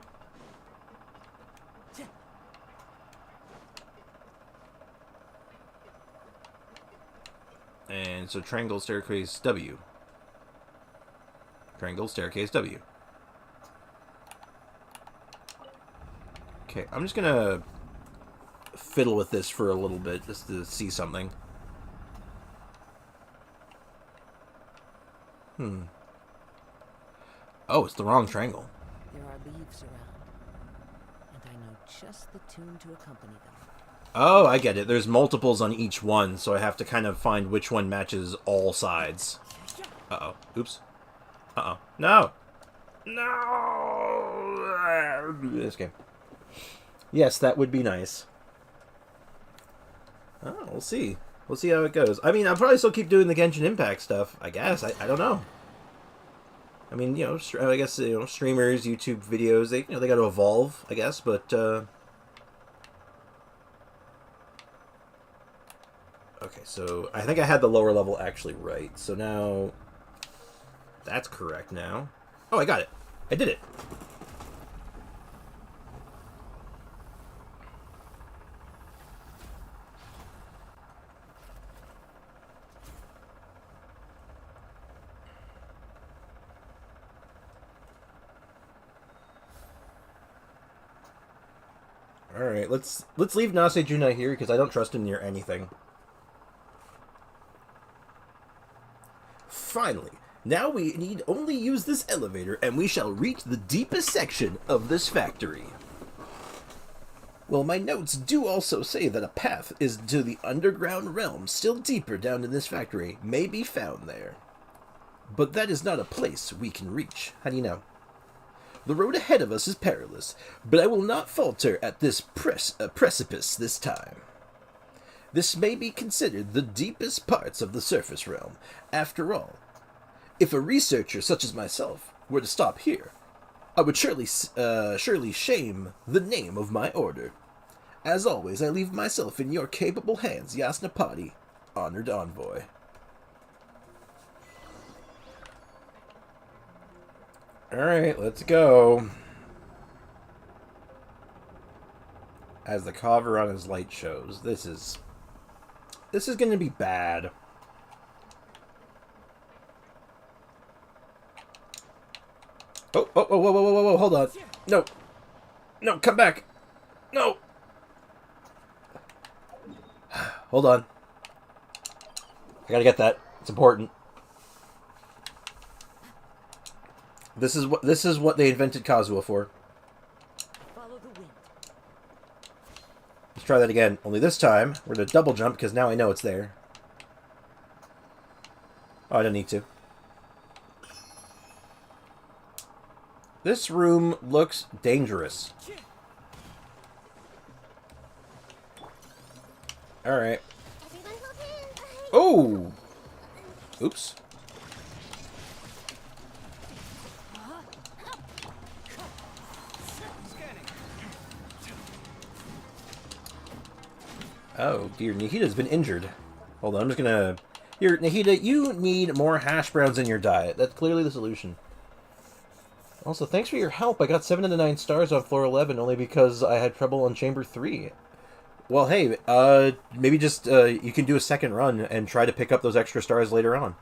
And so triangle, staircase, W. Triangle, staircase, W. Okay, I'm just gonna fiddle with this for a little bit just to see something. Oh, it's the wrong triangle.
There are leaves around, and I know just the tune to accompany them.
Oh, I get it. There's multiples on each one, so I have to kind of find which one matches all sides. Uh-oh. Oops. Uh-oh. No! No! This game. Yes, that would be nice. Oh, we'll see. We'll see how it goes. I mean, I'll probably still keep doing the Genshin Impact stuff, I guess. I don't know. I mean, you know, I guess, you know, streamers, YouTube videos, they got to evolve, I guess, but, okay, so I think I had the lower level actually right. So now, that's correct now. Oh, I got it. I did it. All right, let's leave Nase Juna here because I don't trust him near anything. Finally, now we need only use this elevator and we shall reach the deepest section of this factory. Well, my notes do also say that a path is to the underground realm still deeper down in this factory may be found there. But that is not a place we can reach. How do you know? The road ahead of us is perilous, but I will not falter at this precipice this time. This may be considered the deepest parts of the surface realm. After all, if a researcher such as myself were to stop here, I would surely shame the name of my order. As always, I leave myself in your capable hands, Yasnapati, honored envoy. Alright, let's go. As the cover on his light shows, this is going to be bad. Oh, whoa, hold on. No. No, come back. No. Hold on. I gotta get that. It's important. This is what they invented Kazuha for.
Follow the wind.
Let's try that again. Only this time, we're gonna double jump because now I know it's there. Oh, I don't need to. This room looks dangerous. Alright.
Everyone hold hands.
Oh! Oops. Oh, dear. Nahida's been injured. Hold on, I'm just gonna... Here, Nahida, you need more hash browns in your diet. That's clearly the solution. Also, thanks for your help. I got 7 out of 9 stars on floor 11 only because I had trouble on chamber 3. Well, hey, maybe just you can do a second run and try to pick up those extra stars later on.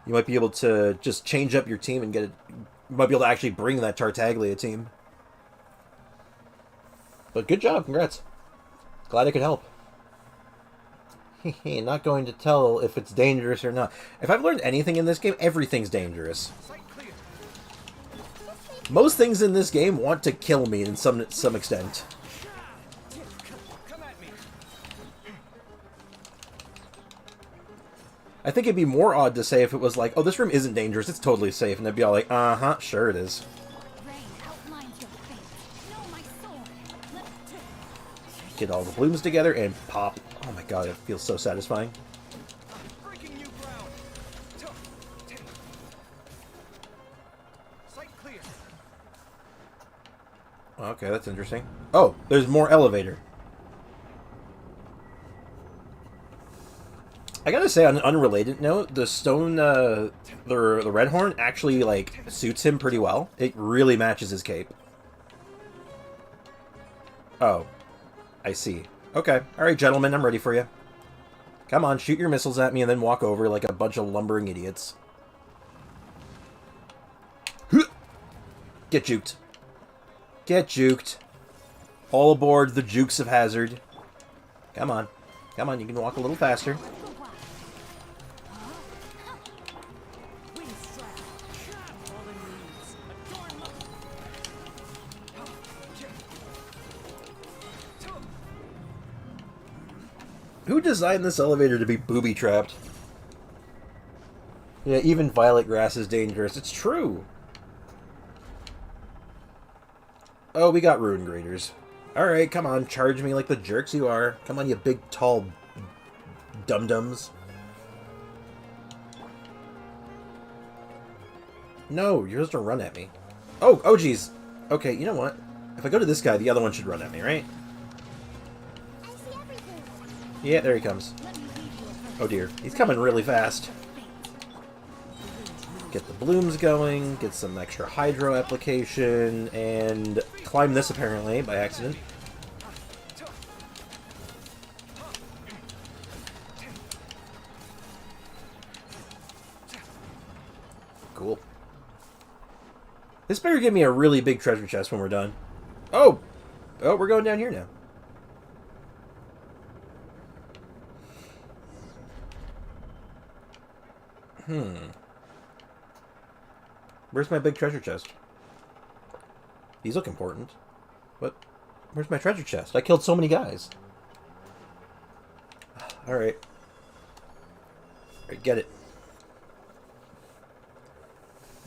You might be able to just change up your team and get it. You might be able to actually bring that Tartaglia team. But good job, congrats. Glad I could help. Not going to tell if it's dangerous or not. If I've learned anything in this game, everything's dangerous.
Sight clear.
Most things in this game want to kill me in some extent.
Come at me.
I think it'd be more odd to say if it was like, oh, this room isn't dangerous, it's totally safe, and I'd be all like, uh-huh, sure it is.
Rain outlines your fate. No, my sword.
Get all the blooms together and pop. Oh my god, it feels so satisfying.
Breaking new ground. Sight clear.
Okay, that's interesting. Oh, there's more elevator. I gotta say, on an unrelated note, the stone, the red horn actually, like, suits him pretty well. It really matches his cape. Oh. I see. Okay. Alright, gentlemen, I'm ready for you. Come on, shoot your missiles at me and then walk over like a bunch of lumbering idiots. Get juked. Get juked. All aboard the Jukes of Hazard. Come on. Come on, you can walk a little faster. Who designed this elevator to be booby-trapped? Yeah, even violet grass is dangerous. It's true. Oh, we got rune graders. Alright, come on, charge me like the jerks you are. Come on, you big, tall dum-dums. No, you're supposed to run at me. Oh, geez. Okay, you know what? If I go to this guy, the other one should run at me, right?
I see everything.
Yeah, there he comes. Oh dear, he's coming really fast. Get the blooms going, get some extra hydro application, and climb this apparently by accident. Cool. This better give me a really big treasure chest when we're done. Oh! Oh, we're going down here now. Where's my big treasure chest? These look important. What? Where's my treasure chest? I killed so many guys. Alright. Alright, get it.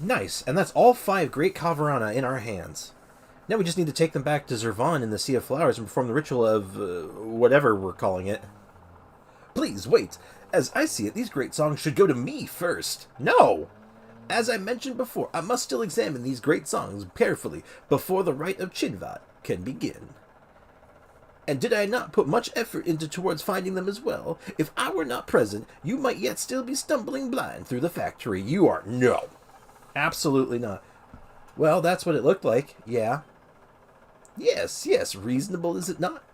Nice, and that's all 5 great Kavarana in our hands. Now we just need to take them back to Zervan in the Sea of Flowers and perform the ritual of, whatever we're calling it. Please, wait. As I see it, these great songs should go to me first. No! As I mentioned before, I must still examine these great songs carefully before the rite of Chinvat can begin. And did I not put much effort into towards finding them as well? If I were not present, you might yet still be stumbling blind through the factory. You are no. Absolutely not. Well, that's what it looked like, yeah. Yes, reasonable is it not?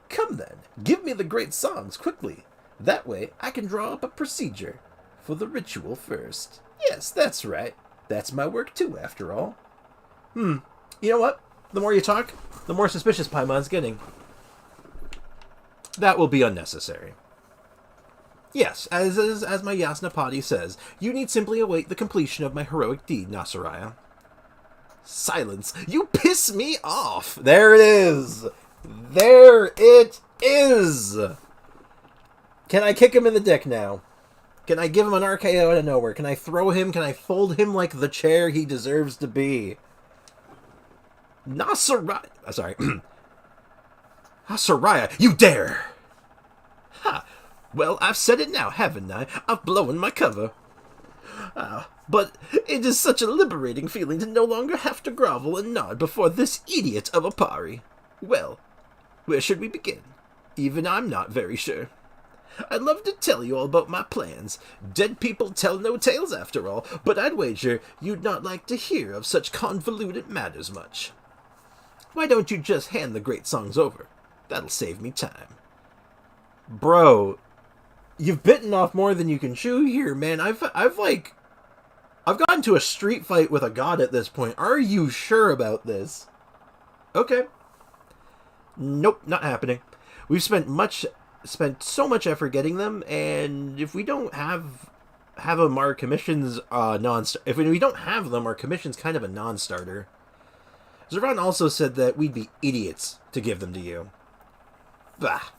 Come then, give me the great songs quickly. That way I can draw up a procedure for the ritual first. Yes, that's right. That's my work too, after all. You know what? The more you talk, the more suspicious Paimon's getting. That will be unnecessary. Yes, as my Yasnapati says, you need simply await the completion of my heroic deed, Nasaraya. Silence! You piss me off! There it is! There it is! Can I kick him in the dick now? Can I give him an RKO out of nowhere? Can I throw him? Can I fold him like the chair he deserves to be? Nasaraya... sorry. Nasaraya, you dare! Ha! Well, I've said it now, haven't I? I've blown my cover. But it is such a liberating feeling to no longer have to grovel and nod before this idiot of a pari. Well, where should we begin? Even I'm not very sure. I'd love to tell you all about my plans. Dead people tell no tales after all, but I'd wager you'd not like to hear of such convoluted matters much. Why don't you just hand the great songs over? That'll save me time. Bro, you've bitten off more than you can chew here, man. I've gotten to a street fight with a god at this point. Are you sure about this? Okay. Nope, not happening. We've spent so much effort getting them, and if we don't have them, our commission's if we don't have them, our commission's kind of a non-starter. Zervan also said that we'd be idiots to give them to you. Bah,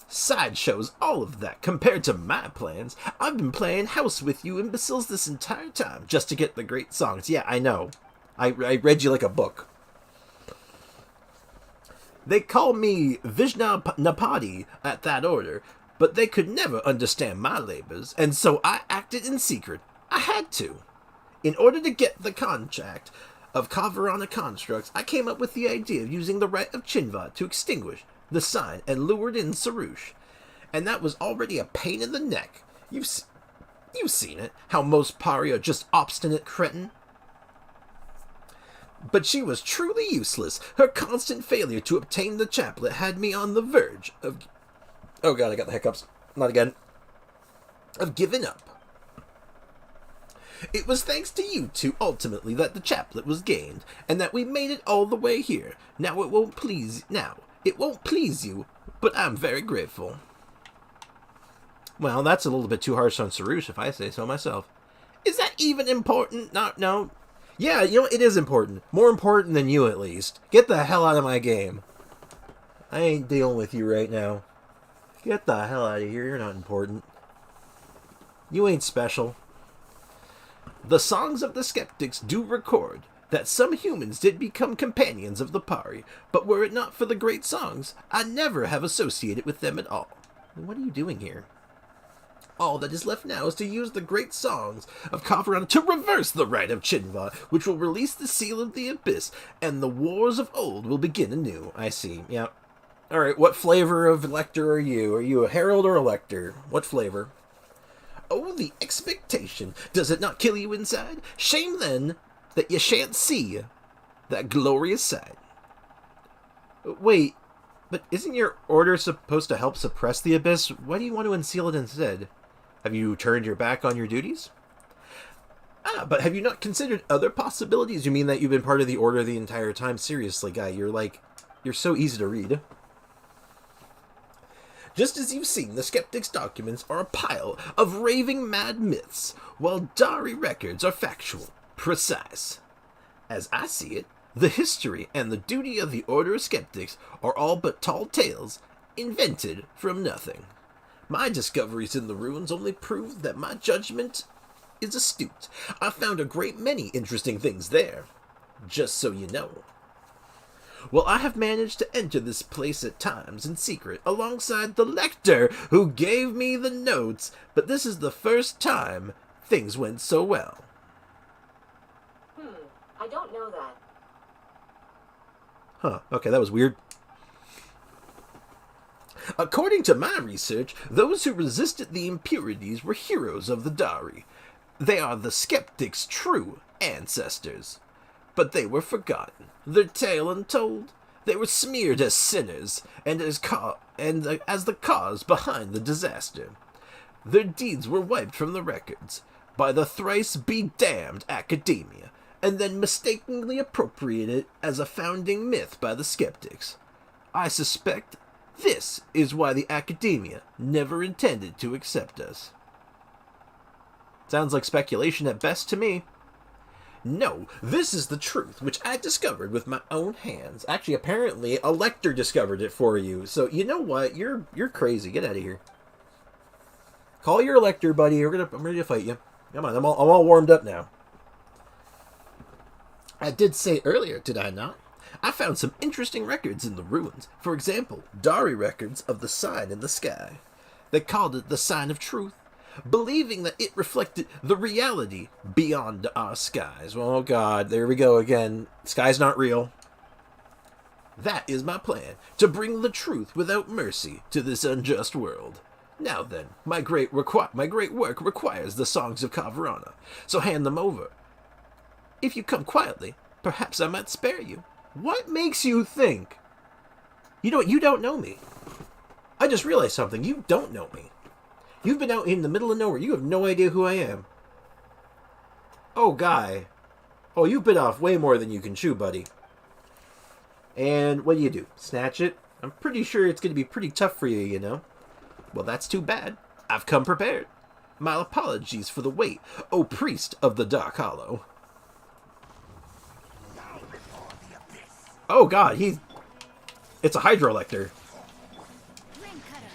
sideshows, all of that compared to my plans. I've been playing house with you imbeciles this entire time just to get the great songs. Yeah, I know. I read you like a book. They call me Vishna Napadi at that order, but they could never understand my labors, and so I acted in secret. I had to. In order to get the contract of Kavarana constructs, I came up with the idea of using the right of Chinva to extinguish the sign and lured in Sarush. And that was already a pain in the neck. You've seen it, how most pari are just obstinate cretin. But she was truly useless. Her constant failure to obtain the chaplet had me on the verge of... Oh god, I got the hiccups. Not again. Of giving up. It was thanks to you two, ultimately, that the chaplet was gained, and that we made it all the way here. Now it won't please you, but I'm very grateful. Well, that's a little bit too harsh on Sarush, if I say so myself. Is that even important? No. Yeah, you know, it is important. More important than you, at least. Get the hell out of my game. I ain't dealing with you right now. Get the hell out of here. You're not important. You ain't special. The songs of the skeptics do record that some humans did become companions of the pari, but were it not for the great songs, I'd never have associated with them at all. What are you doing here? All that is left now is to use the great songs of Kavarana to reverse the right of Chinva, which will release the seal of the abyss, and the wars of old will begin anew. I see. Yeah. Alright, what flavor of elector are you? Are you a herald or a lector? What flavor? Oh, the expectation! Does it not kill you inside? Shame, then, that you shan't see that glorious sight. Wait, but isn't your order supposed to help suppress the abyss? Why do you want to unseal it instead? Have you turned your back on your duties? But have you not considered other possibilities? You mean that you've been part of the order the entire time? Seriously, guy, you're so easy to read. Just as you've seen, the skeptics' documents are a pile of raving mad myths, while Dari records are factual, precise. As I see it, the history and the duty of the Order of Skeptics are all but tall tales, invented from nothing. My discoveries in the ruins only prove that my judgment is astute. I found a great many interesting things there, just so you know. Well, I have managed to enter this place at times in secret alongside the lector who gave me the notes, but this is the first time things went so well.
I don't know that.
Huh, okay, that was weird. According to my research, those who resisted the impurities were heroes of the Dari. They are the skeptics' true ancestors. But they were forgotten, their tale untold. They were smeared as sinners, and as the cause behind the disaster. Their deeds were wiped from the records by the thrice-be-damned academia, and then mistakenly appropriated as a founding myth by the skeptics. I suspect this is why the academia never intended to accept us. Sounds like speculation at best to me. No, this is the truth, which I discovered with my own hands. Actually, apparently, a lector discovered it for you. So, you know what? You're crazy. Get out of here. Call your lector, buddy. I'm ready to fight you. Come on, I'm all warmed up now. I did say earlier, did I not? I found some interesting records in the ruins. For example, Dari records of the sign in the sky. They called it the sign of truth, believing that it reflected the reality beyond our skies. Well, oh god, there we go again. Sky's not real. That is my plan, to bring the truth without mercy to this unjust world. Now then, my great work requires the songs of Kavarana, so hand them over. If you come quietly, perhaps I might spare you. What makes you think? You don't know me. I just realized something. You don't know me. You've been out in the middle of nowhere. You have no idea who I am. Oh, guy. Oh, you bit off way more than you can chew, buddy. And what do? Snatch it? I'm pretty sure it's going to be pretty tough for you, you know. Well, that's too bad. I've come prepared. My apologies for the wait, O priest of the Dark Hollow. Oh, God, it's a Hydrolector.
Rain cutter.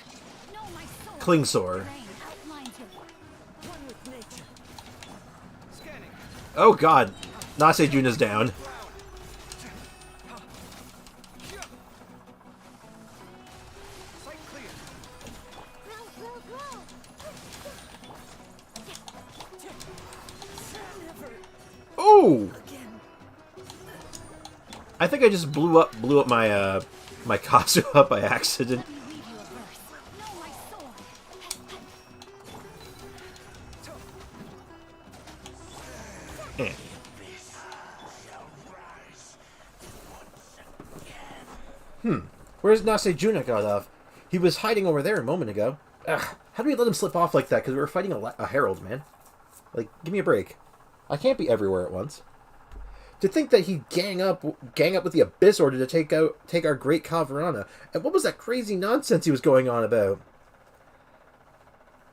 Know my soul.
Klingsor.
Rain outlines your
One with nature. Scanning.
Oh, God. Nase Juna's down.
Sight clear.
Grow, grow, grow.
Oh! I think I just blew up my my Kazuha by accident.
Let me read you a verse. Know my soul.
Eh. Where's Nase Juna got off? He was hiding over there a moment ago. Ugh, how do we let him slip off like that? Because we were fighting a herald, man. Like, give me a break. I can't be everywhere at once. To think that he'd gang up with the Abyss Order to take our great Kavarana. And what was that crazy nonsense he was going on about?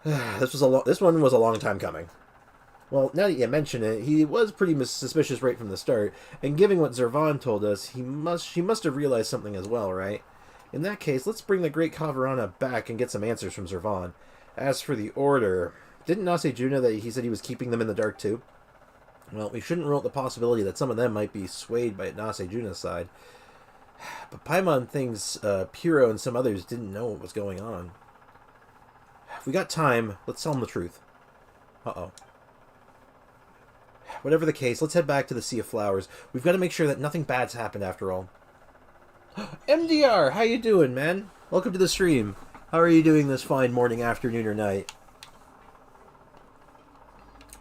This one was a long time coming. Well, now that you mention it, he was pretty suspicious right from the start, and given what Zervan told us, she must have realized something as well, right? In that case, let's bring the great Kavarana back and get some answers from Zervan. As for the Order, didn't Nase Juna that he said he was keeping them in the dark too? Well, we shouldn't rule out the possibility that some of them might be swayed by Nase Juna's side. But Paimon thinks Piro and some others didn't know what was going on. If we got time, let's tell them the truth. Uh-oh. Whatever the case, let's head back to the Sea of Flowers. We've got to make sure that nothing bad's happened after all. MDR, how you doing, man? Welcome to the stream. How are you doing this fine morning, afternoon, or night?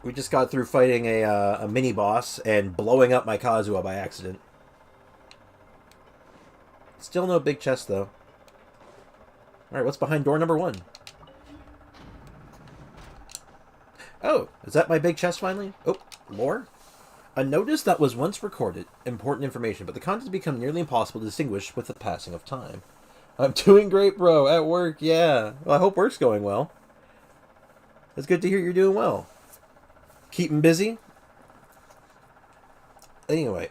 We just got through fighting a mini-boss and blowing up my Kazuha by accident. Still no big chest, though. Alright, what's behind door number 1? Oh, is that my big chest finally? Oh, lore? A notice that was once recorded. Important information, but the content has become nearly impossible to distinguish with the passing of time. I'm doing great, bro. At work, yeah. Well, I hope work's going well. It's good to hear you're doing well. Keeping busy? Anyway.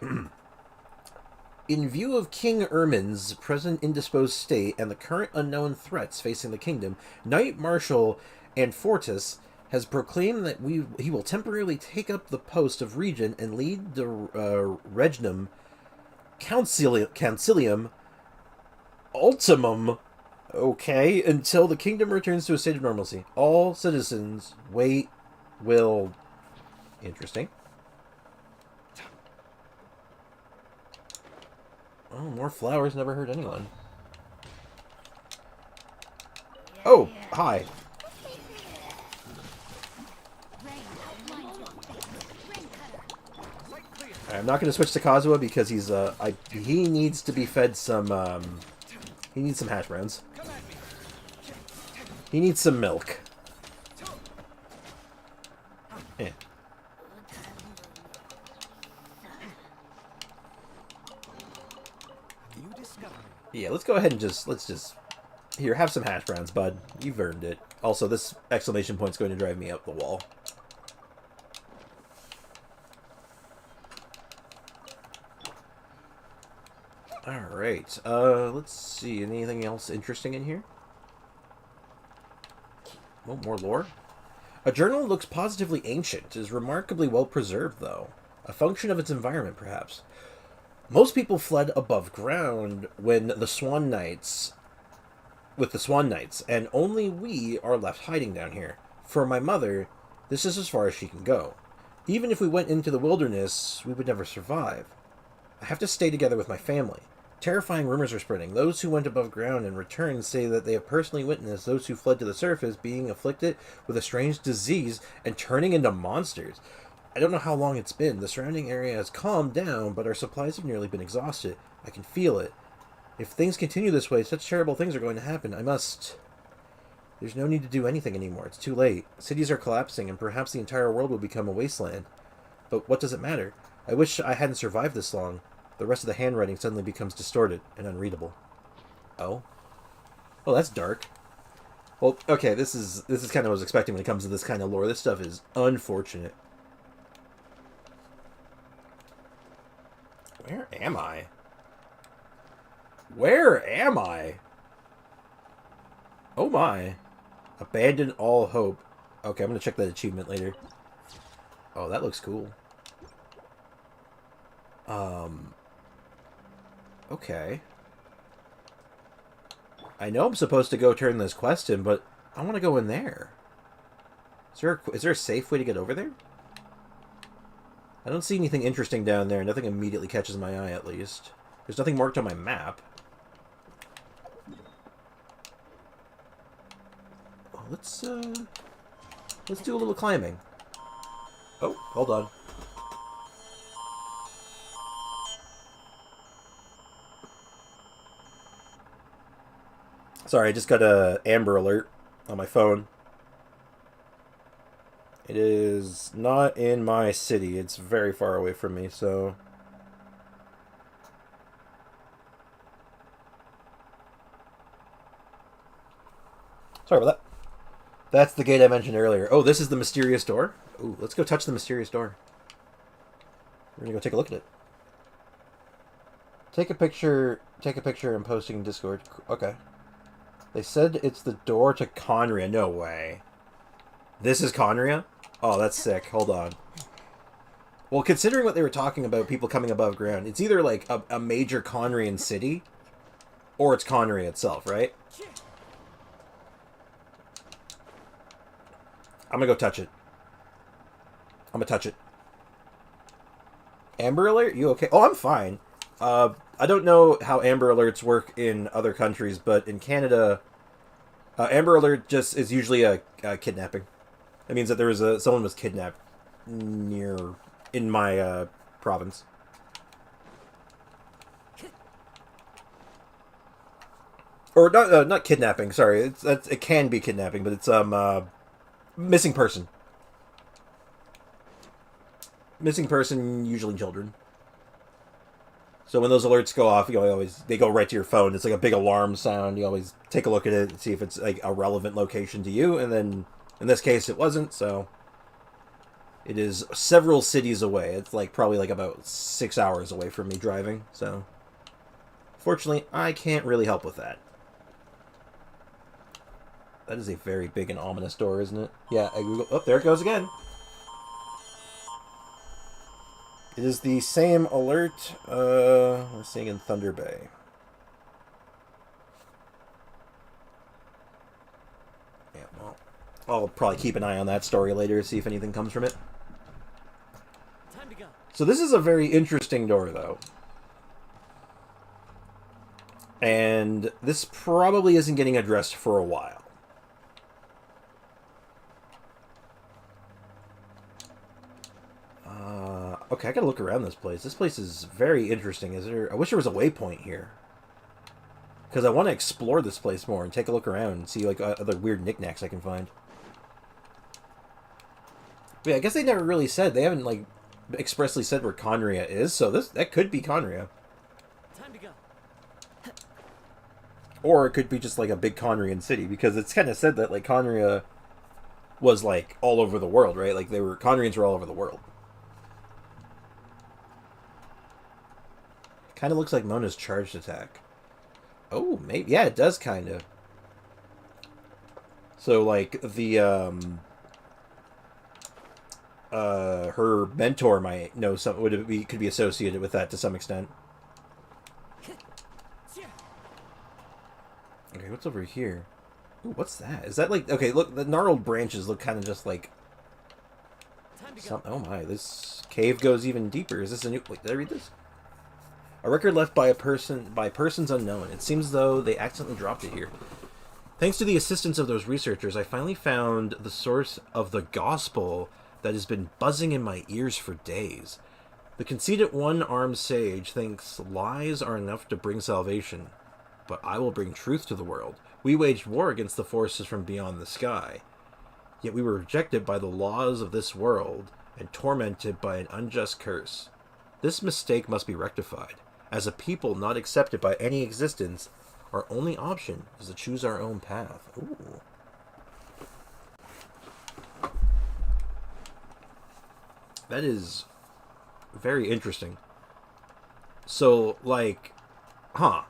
In view of King Ermin's present indisposed state and the current unknown threats facing the kingdom, Knight Marshal Anfortis has proclaimed that he will temporarily take up the post of regent and lead the Regnum Concilium Ultimum, okay, until the kingdom returns to a state of normalcy. All citizens will... Interesting. Oh, more flowers never hurt anyone. Oh, hi. I'm not going to switch to Kazuha because he's he needs to be fed some he needs some hash browns. He needs some milk. Eh. Yeah, let's go ahead and let's just here, have some hash browns, bud. You've earned it. Also, this exclamation point's going to drive me up the wall. Alright, let's see. Anything else interesting in here? Oh, more lore? A journal looks positively ancient. Is remarkably well preserved, though. A function of its environment, perhaps. Most people fled above ground with the Swan Knights, and only we are left hiding down here. For my mother, this is as far as she can go. Even if we went into the wilderness, we would never survive. I have to stay together with my family. Terrifying rumors are spreading. Those who went above ground and returned say that they have personally witnessed those who fled to the surface being afflicted with a strange disease and turning into monsters. I don't know how long it's been. The surrounding area has calmed down, but our supplies have nearly been exhausted. I can feel it. If things continue this way, such terrible things are going to happen. I must... There's no need to do anything anymore. It's too late. Cities are collapsing, and perhaps the entire world will become a wasteland. But what does it matter? I wish I hadn't survived this long. The rest of the handwriting suddenly becomes distorted and unreadable. Oh? Oh, that's dark. Well, okay, this is kind of what I was expecting when it comes to this kind of lore. This stuff is unfortunate. Where am I? Where am I? Oh my. Abandon all hope. Okay, I'm going to check that achievement later. Oh, that looks cool. Okay. I know I'm supposed to go turn this quest in, but I want to go in there. Is there a safe way to get over there? I don't see anything interesting down there. Nothing immediately catches my eye, at least. There's nothing marked on my map. Oh, let's do a little climbing. Oh, hold on. Sorry, I just got a Amber Alert on my phone. It is not in my city. It's very far away from me, so... Sorry about that. That's the gate I mentioned earlier. Oh, this is the mysterious door? Ooh, let's go touch the mysterious door. We're gonna go take a look at it. Take a picture and posting in Discord. Okay. They said it's the door to Conria. No way. This is Conria? Oh, that's sick. Hold on. Well, considering what they were talking about, people coming above ground, it's either like a major Conrian city, or it's Conria itself, right? I'm gonna go touch it. I'm gonna touch it. Amber Alert? You okay? Oh, I'm fine. I don't know how Amber Alerts work in other countries, but in Canada, Amber Alert just is usually a kidnapping. That means that there was someone was kidnapped in my province. Or not kidnapping. Sorry, it can be kidnapping, but it's missing person. Missing person, usually children. So when those alerts go off, they go right to your phone. It's like a big alarm sound. You always take a look at it and see if it's like a relevant location to you. And then in this case, it wasn't. So it is several cities away. It's like probably like about 6 hours away from me driving. So fortunately, I can't really help with that. That is a very big and ominous door, isn't it? Yeah. Oh, there it goes again. It is the same alert we're seeing in Thunder Bay. Yeah, well, I'll probably keep an eye on that story later, see if anything comes from it.
Time to go.
So this is a very interesting door, though. And this probably isn't getting addressed for a while. Okay, I gotta look around this place. This place is very interesting. I wish there was a waypoint here. Because I want to explore this place more and take a look around and see like other weird knickknacks I can find. But yeah, I guess they never really said. They haven't like expressly said where Conria is, so that could be Conria.
Time to go.
Or it could be just like a big Conrian city, because it's kind of said that like Conria was like all over the world, right? Like Conrians were all over the world. Kind of looks like Mona's charged attack. Oh, maybe. Yeah, it does kind of. So, like, her mentor might know something, could be associated with that to some extent. Okay, what's over here? Ooh, what's that? Is that like, okay, look, the gnarled branches look kind of just like oh my, this cave goes even deeper. Is this a new, wait, did I read this? A record left by persons unknown. It seems as though they accidentally dropped it here. Thanks to the assistance of those researchers, I finally found the source of the gospel that has been buzzing in my ears for days. The conceited one-armed sage thinks lies are enough to bring salvation, but I will bring truth to the world. We waged war against the forces from beyond the sky, yet we were rejected by the laws of this world and tormented by an unjust curse. This mistake must be rectified. As a people not accepted by any existence, our only option is to choose our own path. Ooh. That is very interesting. So, like, huh.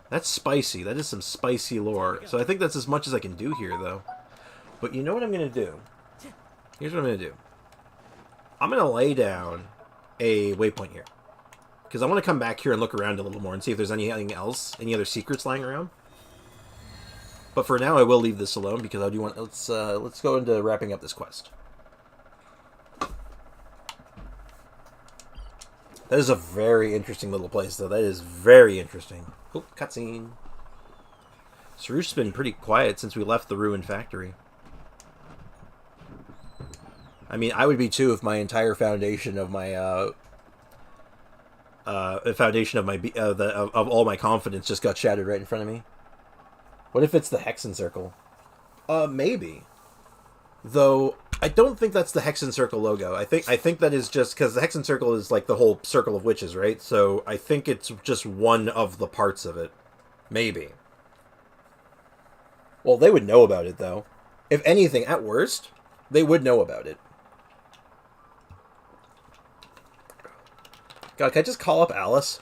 That's spicy. That is some spicy lore. So I think that's as much as I can do here, though. But you know what I'm going to do? Here's what I'm going to do. I'm going to lay down a waypoint here. Because I want to come back here and look around a little more and see if there's anything else, any other secrets lying around. But for now, I will leave this alone because I do want. Let's go into wrapping up this quest. That is a very interesting little place, though. That is very interesting. Oh, cutscene. Sarush's been pretty quiet since we left the ruined factory. I mean, I would be too if my entire foundation of my of all my confidence just got shattered right in front of me. What if it's the Hexen Circle? Maybe. Though I don't think that's the Hexen Circle logo. I think that is just because the Hexen Circle is like the whole circle of witches, right? So I think it's just one of the parts of it. Maybe. Well, they would know about it though. If anything, at worst, they would know about it. God, can I just call up Alice?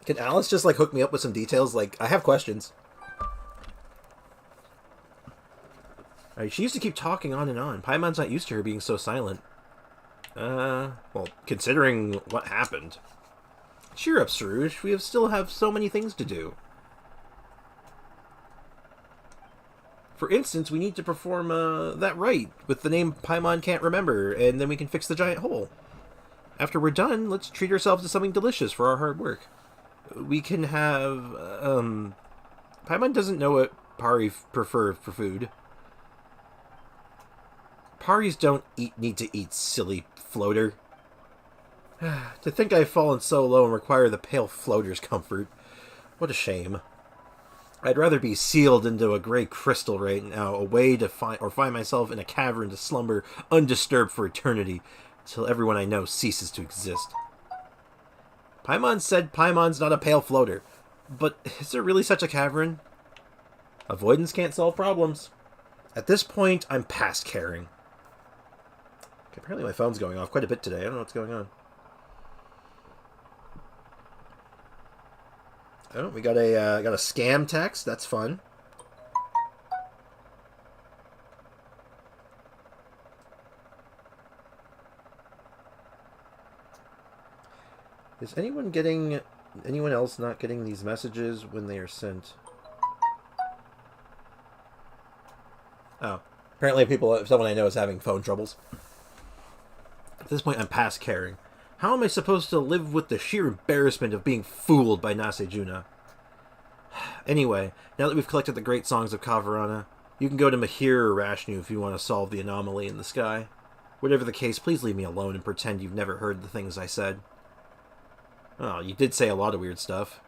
Can Alice just, like, hook me up with some details? Like, I have questions. Alright, she used to keep talking on and on. Paimon's not used to her being so silent. Well, considering what happened. Cheer up, Sarush. We still have so many things to do. For instance, we need to perform, that rite with the name Paimon can't remember, and then we can fix the giant hole. After we're done, let's treat ourselves to something delicious for our hard work. We can have, Paimon doesn't know what Pari prefer for food. Paris don't need to eat, silly floater. To think I've fallen so low and require the pale floater's comfort. What a shame. I'd rather be sealed into a gray crystal right now, away to find myself in a cavern to slumber undisturbed for eternity, till everyone I know ceases to exist. Paimon said Paimon's not a pale floater. But is there really such a cavern? Avoidance can't solve problems. At this point, I'm past caring. Okay, apparently my phone's going off quite a bit today. I don't know what's going on. Oh, we got a scam text. That's fun. Is anyone else not getting these messages when they are sent? Oh. Apparently someone I know is having phone troubles. At this point, I'm past caring. How am I supposed to live with the sheer embarrassment of being fooled by Nasejuna? Anyway, now that we've collected the great songs of Kavarana, you can go to Mahir or Rashnu if you want to solve the anomaly in the sky. Whatever the case, please leave me alone and pretend you've never heard the things I said. Oh, you did say a lot of weird stuff.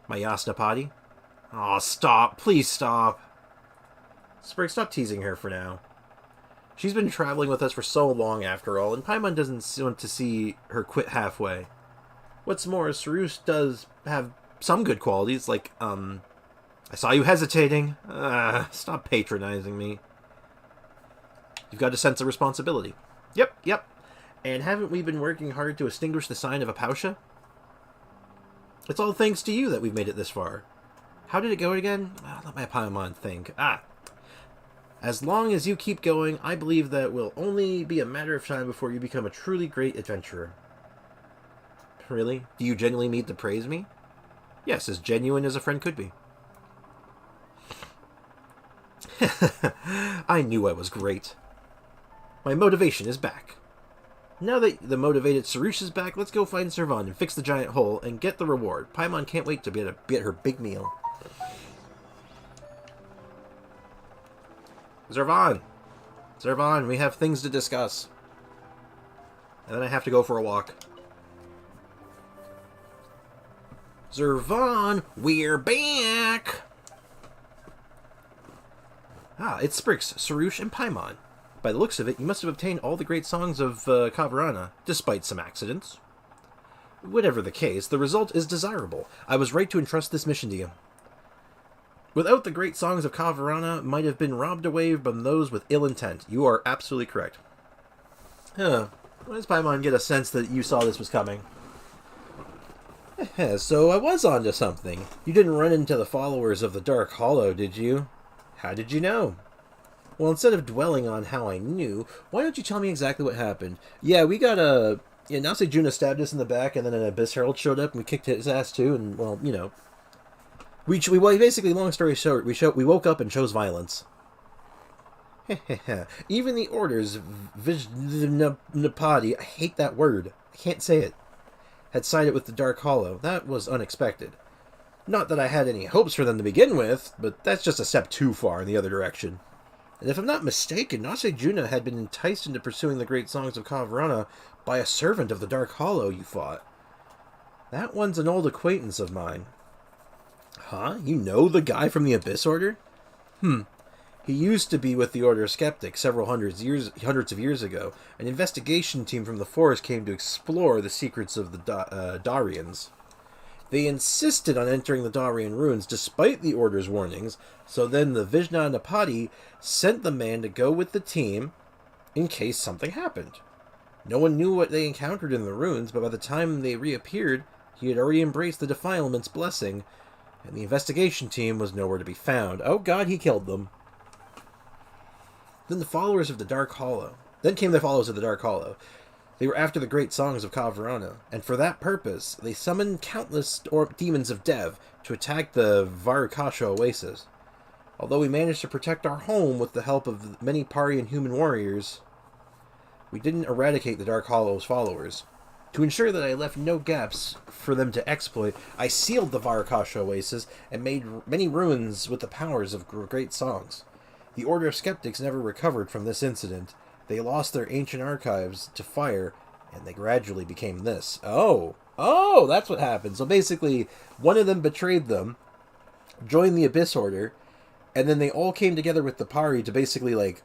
My Yasnapati? Oh, stop. Please stop. Sprig, stop teasing her for now. She's been traveling with us for so long, after all, and Paimon doesn't want to see her quit halfway. What's more, Sarush does have some good qualities, like, I saw you hesitating. Stop patronizing me. You've got a sense of responsibility. Yep. And haven't we been working hard to extinguish the sign of Apausha? It's all thanks to you that we've made it this far. How did it go again? Let my Paimon think. As long as you keep going, I believe that it will only be a matter of time before you become a truly great adventurer. Really? Do you genuinely mean to praise me? Yes, as genuine as a friend could be. I knew I was great. My motivation is back. Now that the motivated Sarush is back, let's go find Servan and fix the giant hole and get the reward. Paimon can't wait to get her big meal. Servan! Servan, we have things to discuss. And then I have to go for a walk. Servan, we're back! Ah, it's Sprix, Sarush, and Paimon. By the looks of it, you must have obtained all the great songs of Kaveh, despite some accidents. Whatever the case, the result is desirable. I was right to entrust this mission to you. Without the great songs of Kaveh, might have been robbed away from those with ill intent. You are absolutely correct. Huh. When does Paimon get a sense that you saw this was coming? So I was onto something. You didn't run into the followers of the Dark Hollow, did you? How did you know? Well, instead of dwelling on how I knew, why don't you tell me exactly what happened? Yeah, we got a... Yeah, Nase Juna stabbed us in the back, and then an Abyss Herald showed up, and we kicked his ass too, and, well, you know. We basically, long story short, we woke up and chose violence. Even the orders, Vijnapadi, I hate that word, I can't say it, had sided with the Dark Hollow. That was unexpected. Not that I had any hopes for them to begin with, but that's just a step too far in the other direction. And if I'm not mistaken, Nase Juna had been enticed into pursuing the great songs of Kaveh by a servant of the Dark Hollow you fought. That one's an old acquaintance of mine. Huh? You know the guy from the Abyss Order? He used to be with the Order of Skeptics several hundreds of years ago. An investigation team from the forest came to explore the secrets of the Darians. They insisted on entering the Darian ruins despite the Order's warnings, so then the Vijnapadi sent the man to go with the team in case something happened. No one knew what they encountered in the ruins, but by the time they reappeared, he had already embraced the Defilement's blessing, and the investigation team was nowhere to be found. Oh god, he killed them. Then came the followers of the Dark Hollow. They were after the great songs of Kaveh, and for that purpose, they summoned countless demons of Dev to attack the Varukasha Oasis. Although we managed to protect our home with the help of many Pari and human warriors, we didn't eradicate the Dark Hollow's followers. To ensure that I left no gaps for them to exploit, I sealed the Varukasha Oasis and made many ruins with the powers of great songs. The Order of Skeptics never recovered from this incident. They lost their ancient archives to fire, and they gradually became this. Oh, that's what happened. So basically, one of them betrayed them, joined the Abyss Order, and then they all came together with the Pari to basically, like,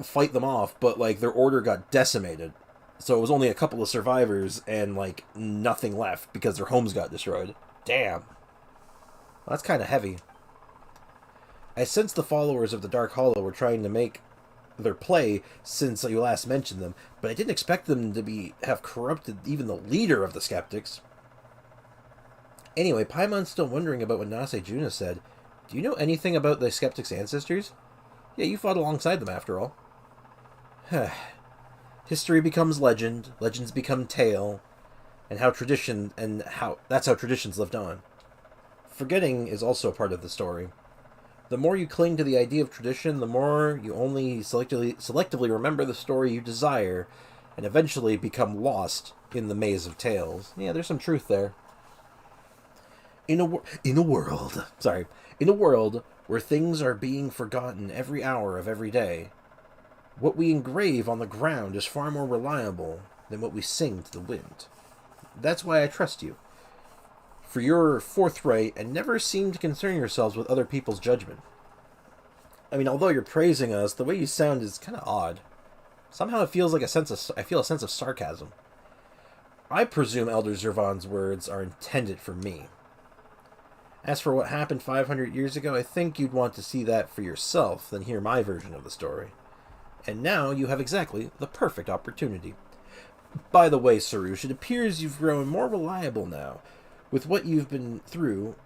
fight them off, but, like, their order got decimated. So it was only a couple of survivors, and, like, nothing left, because their homes got destroyed. Damn. Well, that's kind of heavy. I sensed the followers of the Dark Hollow were trying to make their play since you last mentioned them, but I didn't expect them to have corrupted even the leader of the Skeptics. Anyway, Paimon's still wondering about what Nase Juna said. Do you know anything about the Skeptics' ancestors? Yeah, you fought alongside them after all. History becomes legend, legends become tale, and that's how traditions lived on. Forgetting is also part of the story. The more you cling to the idea of tradition, the more you only selectively remember the story you desire, and eventually become lost in the maze of tales. Yeah, there's some truth there. In a world where things are being forgotten every hour of every day, what we engrave on the ground is far more reliable than what we sing to the wind. That's why I trust you. For you're forthright and never seem to concern yourselves with other people's judgment. I mean, although you're praising us, the way you sound is kind of odd. Somehow it feels like I feel a sense of sarcasm. I presume Elder Zervan's words are intended for me. As for what happened 500 years ago, I think you'd want to see that for yourself than hear my version of the story. And now you have exactly the perfect opportunity. By the way, Sarush, it appears you've grown more reliable now. With what you've been through,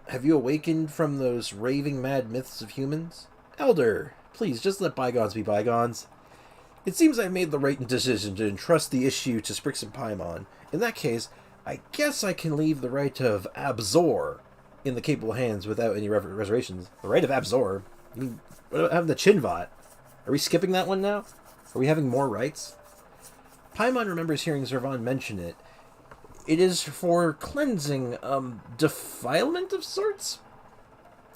have you awakened from those raving mad myths of humans? Elder, please just let bygones be bygones. It seems I made the right decision to entrust the issue to Sprix and Paimon. In that case, I guess I can leave the right of Absor in the capable hands without any reservations. The right of Absor? I mean, what about having the Chinvat? Are we skipping that one now? Are we having more rites? Paimon remembers hearing Zervan mention it. It is for cleansing, defilement of sorts?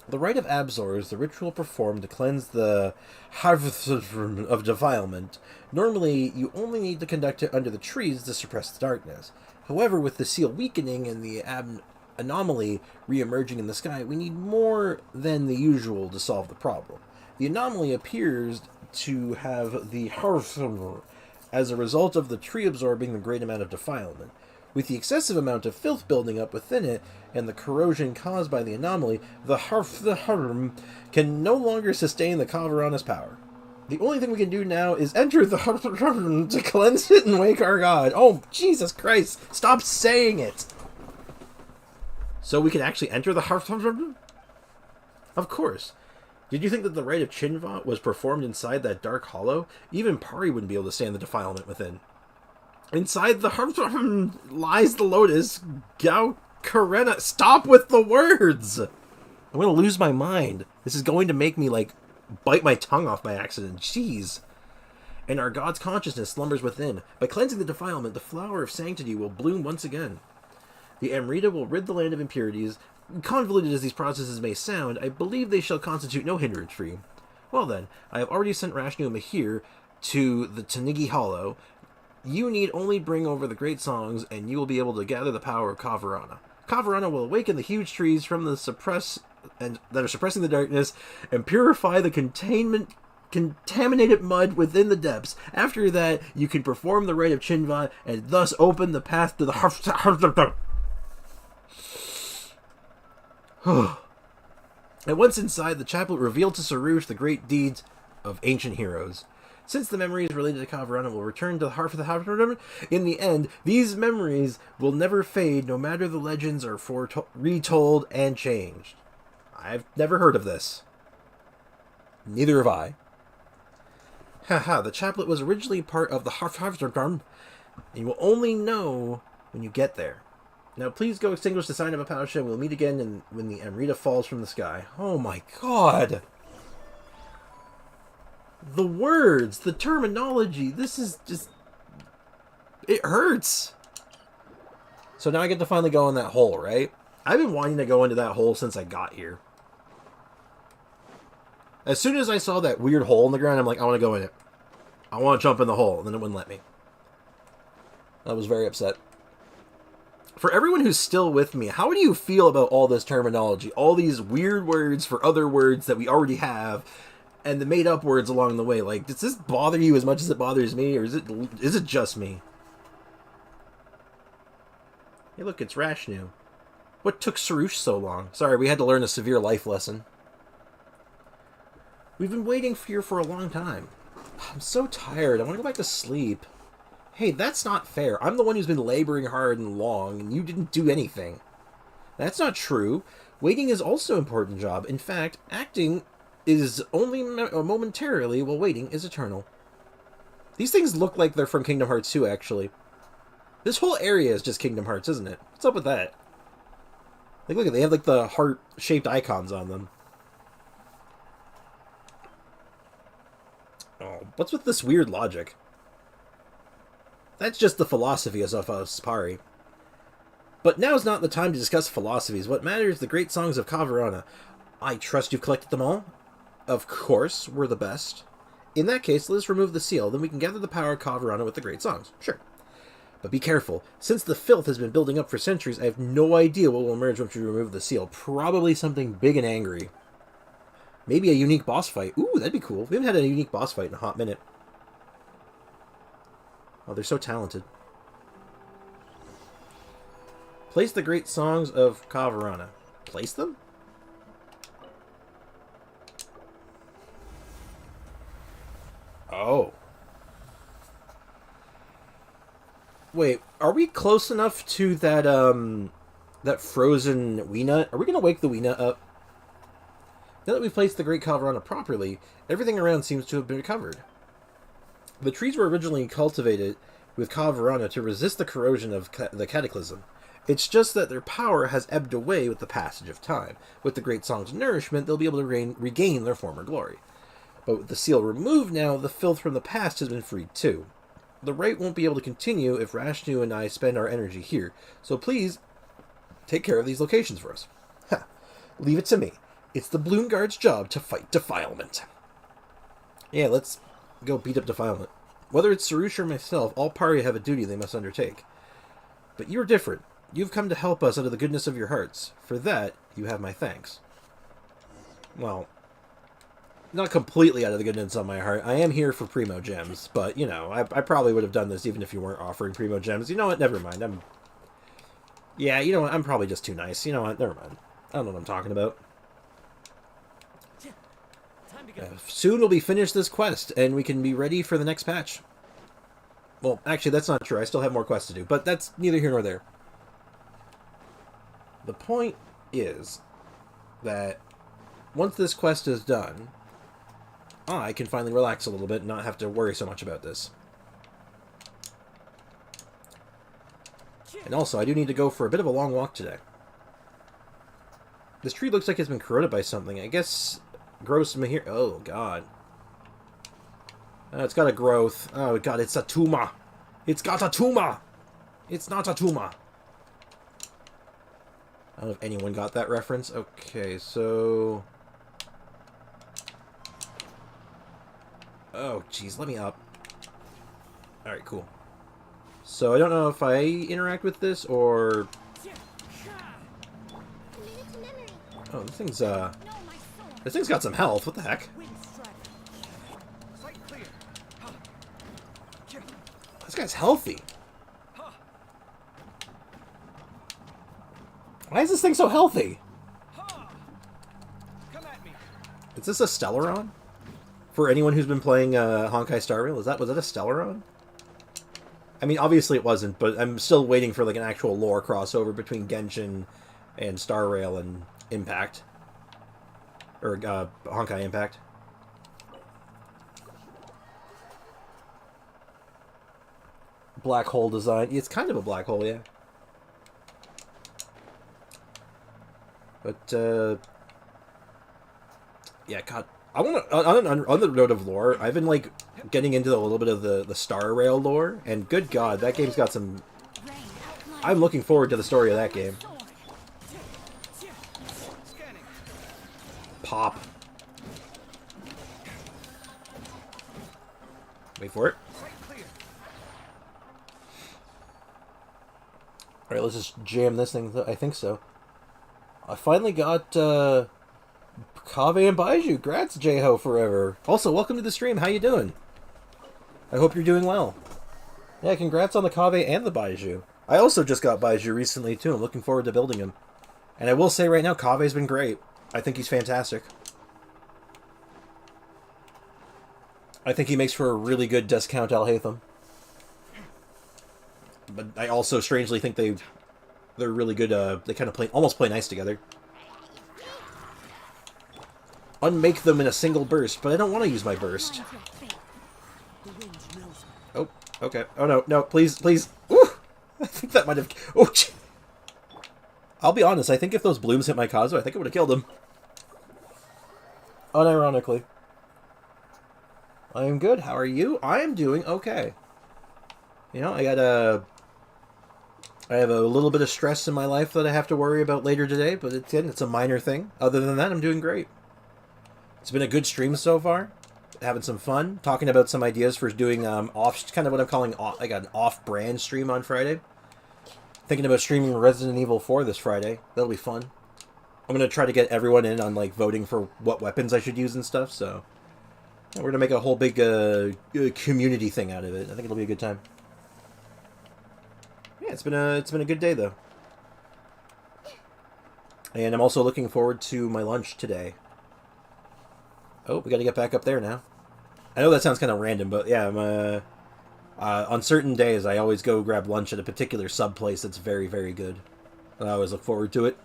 The rite of Absor is the ritual performed to cleanse the harvest of defilement. Normally, you only need to conduct it under the trees to suppress the darkness. However, with the seal weakening and the anomaly re-emerging in the sky, we need more than the usual to solve the problem. The anomaly appears to have the harvest as a result of the tree absorbing the great amount of defilement. With the excessive amount of filth building up within it, and the corrosion caused by the anomaly, the Harm can no longer sustain the Kavarana's power. The only thing we can do now is enter the Harm to cleanse it and wake our god. Oh, Jesus Christ! Stop saying it! So we can actually enter the Harm? Of course. Did you think that the rite of Chinva was performed inside that dark hollow? Even Pari wouldn't be able to stand the defilement within. Inside the Harm lies the lotus, Gao Karena. Stop with the words! I'm going to lose my mind. This is going to make me, like, bite my tongue off by accident. Jeez. And our god's consciousness slumbers within. By cleansing the defilement, the flower of sanctity will bloom once again. The Amrita will rid the land of impurities. Convoluted as these processes may sound, I believe they shall constitute no hindrance for you. Well then, I have already sent Rashnu and Mahir to the Tanigi Hollow. You need only bring over the great songs, and you will be able to gather the power of Kavarana. Kavarana will awaken the huge trees from the that are suppressing the darkness, and purify the contaminated mud within the depths. After that, you can perform the rite of Chinva, and thus open the path to the And once inside, the chaplet revealed to Sarush the great deeds of ancient heroes. Since the memories related to Kavarana will return to the heart of the house, in the end, these memories will never fade, no matter the legends are retold and changed. I've never heard of this. Neither have I. Haha, the chaplet was originally part of the Harfhardarm, and you will only know when you get there. Now please go extinguish the sign of Apasha, and we'll meet again when the Amrita falls from the sky. Oh my god! The words, the terminology, this is just... it hurts! So now I get to finally go in that hole, right? I've been wanting to go into that hole since I got here. As soon as I saw that weird hole in the ground, I'm like, I want to go in it. I want to jump in the hole, and then it wouldn't let me. I was very upset. For everyone who's still with me, how do you feel about all this terminology? All these weird words for other words that we already have, and the made-up words along the way. Like, does this bother you as much as it bothers me, or is it just me? Hey, look, it's Rashnu. What took Sarush so long? Sorry, we had to learn a severe life lesson. We've been waiting here for a long time. I'm so tired. I want to go back to sleep. Hey, that's not fair. I'm the one who's been laboring hard and long, and you didn't do anything. That's not true. Waiting is also an important job. In fact, acting is only momentarily, while waiting is eternal. These things look like they're from Kingdom Hearts 2, actually. This whole area is just Kingdom Hearts, isn't it? What's up with that? Like, look at they have like the heart-shaped icons on them. Oh, what's with this weird logic? That's just the philosophy of Spari. But now's not the time to discuss philosophies. What matters is the great songs of Kavarana. I trust you've collected them all? Of course, we're the best. In that case, let us remove the seal, then we can gather the power of Kavarana with the great songs. Sure. But be careful. Since the filth has been building up for centuries, I have no idea what will emerge once we remove the seal. Probably something big and angry. Maybe a unique boss fight. Ooh, that'd be cool. We haven't had a unique boss fight in a hot minute. Oh, they're so talented. Place the great songs of Kavarana. Place them? Oh. Wait, are we close enough to that, that frozen Weenut? Are we going to wake the Weenut up? Now that we've placed the Great Kavarana properly, everything around seems to have been recovered. The trees were originally cultivated with Kavarana to resist the corrosion of the Cataclysm. It's just that their power has ebbed away with the passage of time. With the Great Song's nourishment, they'll be able to regain their former glory. But with the seal removed now, the filth from the past has been freed too. The rite won't be able to continue if Rashnu and I spend our energy here, so please take care of these locations for us. Ha! Leave it to me. It's the Bloom Guard's job to fight defilement. Yeah, let's go beat up defilement. Whether it's Sarush or myself, all party have a duty they must undertake. But you're different. You've come to help us out of the goodness of your hearts. For that, you have my thanks. Well, not completely out of the goodness of my heart. I am here for Primo Gems, but, you know, I probably would have done this even if you weren't offering Primo Gems. You know what? Never mind. Yeah, you know what? I'm probably just too nice. You know what? Never mind. I don't know what I'm talking about. Soon we'll be finished this quest, and we can be ready for the next patch. Well, actually, that's not true. I still have more quests to do, but that's neither here nor there. The point is that once this quest is done, I can finally relax a little bit and not have to worry so much about this. And also, I do need to go for a bit of a long walk today. This tree looks like it's been corroded by something. I guess gross mahir... Oh, God. It's got a growth. Oh, God, it's a tumor. It's got a tumor. It's not a tumor. I don't know if anyone got that reference. Okay, so... Oh, jeez, let me up. Alright, cool. So I don't know if I interact with this or... Oh, this thing's got some health. What the heck? This guy's healthy. Why is this thing so healthy? Is this a Stellaron? For anyone who's been playing Honkai Star Rail, was that a Stellaron? I mean, obviously it wasn't, but I'm still waiting for like an actual lore crossover between Genshin and Star Rail and Impact. Or Honkai Impact. Black hole design. It's kind of a black hole, yeah. But, yeah, God. I want to, on the note of lore, I've been, like, getting into a little bit of the Star Rail lore, and good God, that game's got some... I'm looking forward to the story of that game. Pop. Wait for it. Alright, let's just jam this thing. I think so. I finally got, Kaveh and Baiju. Grats, J-Ho forever. Also, welcome to the stream. How you doing? I hope you're doing well. Yeah, congrats on the Kaveh and the Baiju. I also just got Baiju recently, too. I'm looking forward to building him. And I will say right now, Kaveh's been great. I think he's fantastic. I think he makes for a really good Discount Alhaitham. But I also strangely think they're really good, they kind of almost play nice together. Unmake them in a single burst, but I don't want to use my burst. Oh, okay. Oh no, no, please, please. Ooh! I think that might have... Oh, I'll be honest, I think if those blooms hit my Kazu, I think it would have killed him. Unironically. I am good. How are you? I am doing okay. You know, I have a little bit of stress in my life that I have to worry about later today, but it's a minor thing. Other than that, I'm doing great. It's been a good stream so far. Having some fun. Talking about some ideas for doing kind of what I'm calling like an off-brand stream on Friday. Thinking about streaming Resident Evil 4 this Friday. That'll be fun. I'm going to try to get everyone in on like voting for what weapons I should use and stuff, so... Yeah, we're going to make a whole big community thing out of it. I think it'll be a good time. Yeah, it's been a good day, though. And I'm also looking forward to my lunch today. Oh, we got to get back up there now. I know that sounds kind of random, but yeah, I'm, on certain days, I always go grab lunch at a particular sub place that's very, very good. And I always look forward to it.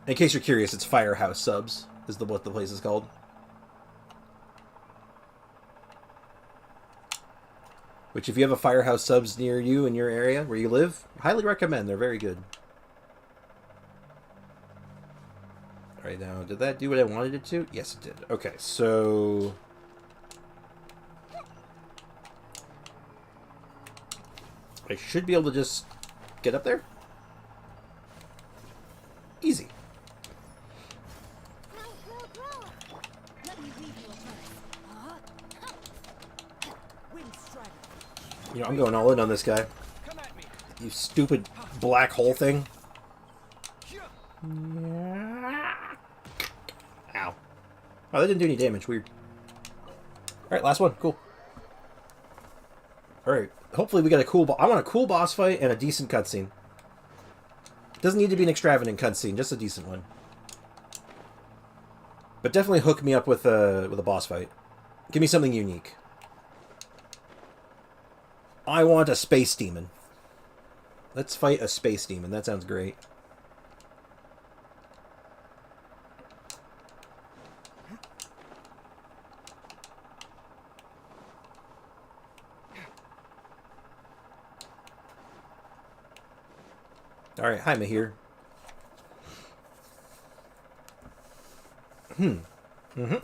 In case you're curious, it's Firehouse Subs, is what the place is called. Which, if you have a Firehouse Subs near you in your area, where you live, highly recommend. They're very good. Alright, now, did that do what I wanted it to? Yes, it did. Okay, so... I should be able to just get up there. Easy.
Let me read you a verse.
Wind strider.
You know, I'm going all in on this guy.
Come at me.
You stupid black hole thing. Ow. Oh, that didn't do any damage. Weird. Alright, last one. Cool. Alright. Hopefully we get a cool... I want a cool boss fight and a decent cutscene. Doesn't need to be an extravagant cutscene, just a decent one. But definitely hook me up with a boss fight. Give me something unique. I want a space demon. Let's fight a space demon. That sounds great. Alright, hi Mahir.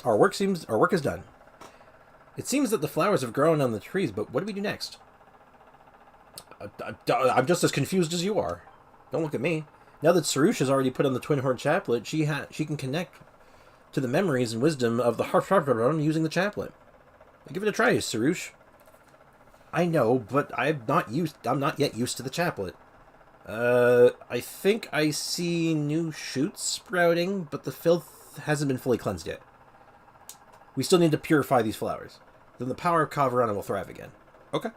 Our work is done. It seems that the flowers have grown on the trees, but what do we do next? I'm just as confused as you are. Don't look at me. Now that Sarush has already put on the Twin Horde Chaplet, she can connect to the memories and wisdom of the Harfarbron using the chaplet. Give it a try, Sarush. I know, but I'm not yet used to the chaplet. I think I see new shoots sprouting, but the filth hasn't been fully cleansed yet. We still need to purify these flowers. Then the power of Kaveh will thrive again. Okay.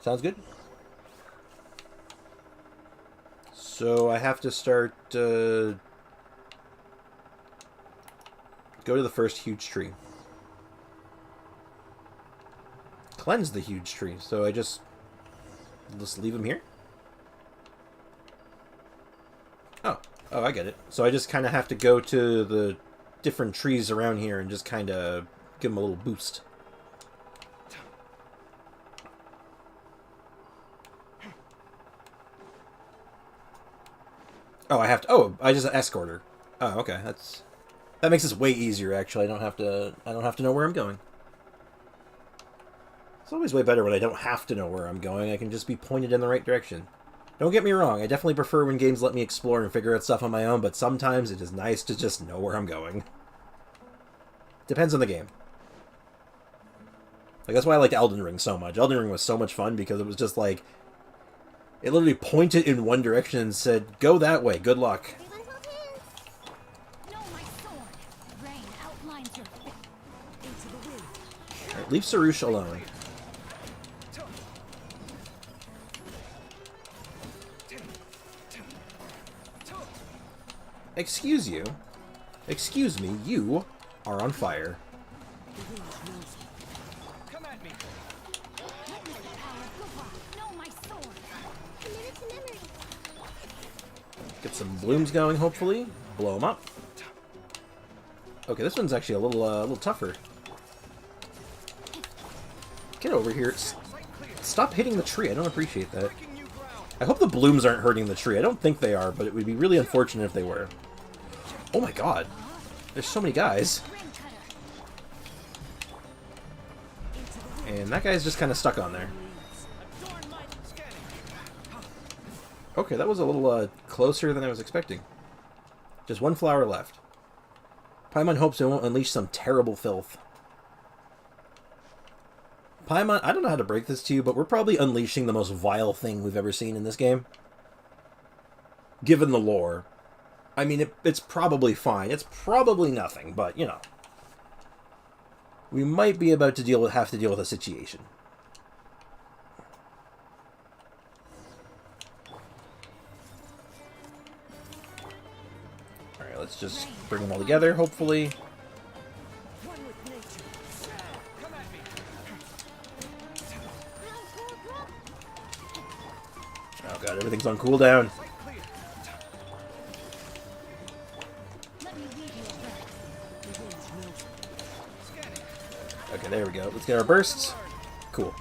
Sounds good. So I have to start, go to the first huge tree. Cleanse the huge tree. So I just leave him here? Oh, I get it. So I just kind of have to go to the different trees around here and just kind of give them a little boost. Oh, I have to... Oh, I just escort her. Oh, okay. That makes this way easier, actually. I don't have to know where I'm going. It's always way better when I don't have to know where I'm going. I can just be pointed in the right direction. Don't get me wrong, I definitely prefer when games let me explore and figure out stuff on my own, but sometimes it is nice to just know where I'm going. Depends on the game. Like, that's why I liked Elden Ring so much. Elden Ring was so much fun because it was just like... It literally pointed in one direction and said, go that way, good luck.
Everyone hold hands.
Know my sword. Rain outlines your fate.
Into the wind.
Alright, leave Sarush alone. Excuse you. Excuse me, you are on fire.
Come at me.
Witness the power of Kaveh. Know my sword.
Committed to memory.
Get some blooms going, hopefully. Blow them up. Okay, this one's actually a little tougher. Get over here. Stop hitting the tree. I don't appreciate that. I hope the blooms aren't hurting the tree. I don't think they are, but it would be really unfortunate if they were. Oh my god. There's so many guys. And that guy's just kind of stuck on there. Okay, that was a little closer than I was expecting. Just one flower left. Paimon hopes it won't unleash some terrible filth. Paimon, I don't know how to break this to you, but we're probably unleashing the most vile thing we've ever seen in this game. Given the lore. I mean, it's probably fine. It's probably nothing, but, you know. We might be about to have to deal with a situation. Alright, let's just bring them all together, hopefully.
One with nature. Come at me.
Oh god, everything's on cooldown.
Sight clear.
Let me read you a verse.
The wind's melting. Scanning.
Okay, there we go. Let's get our bursts. Cool.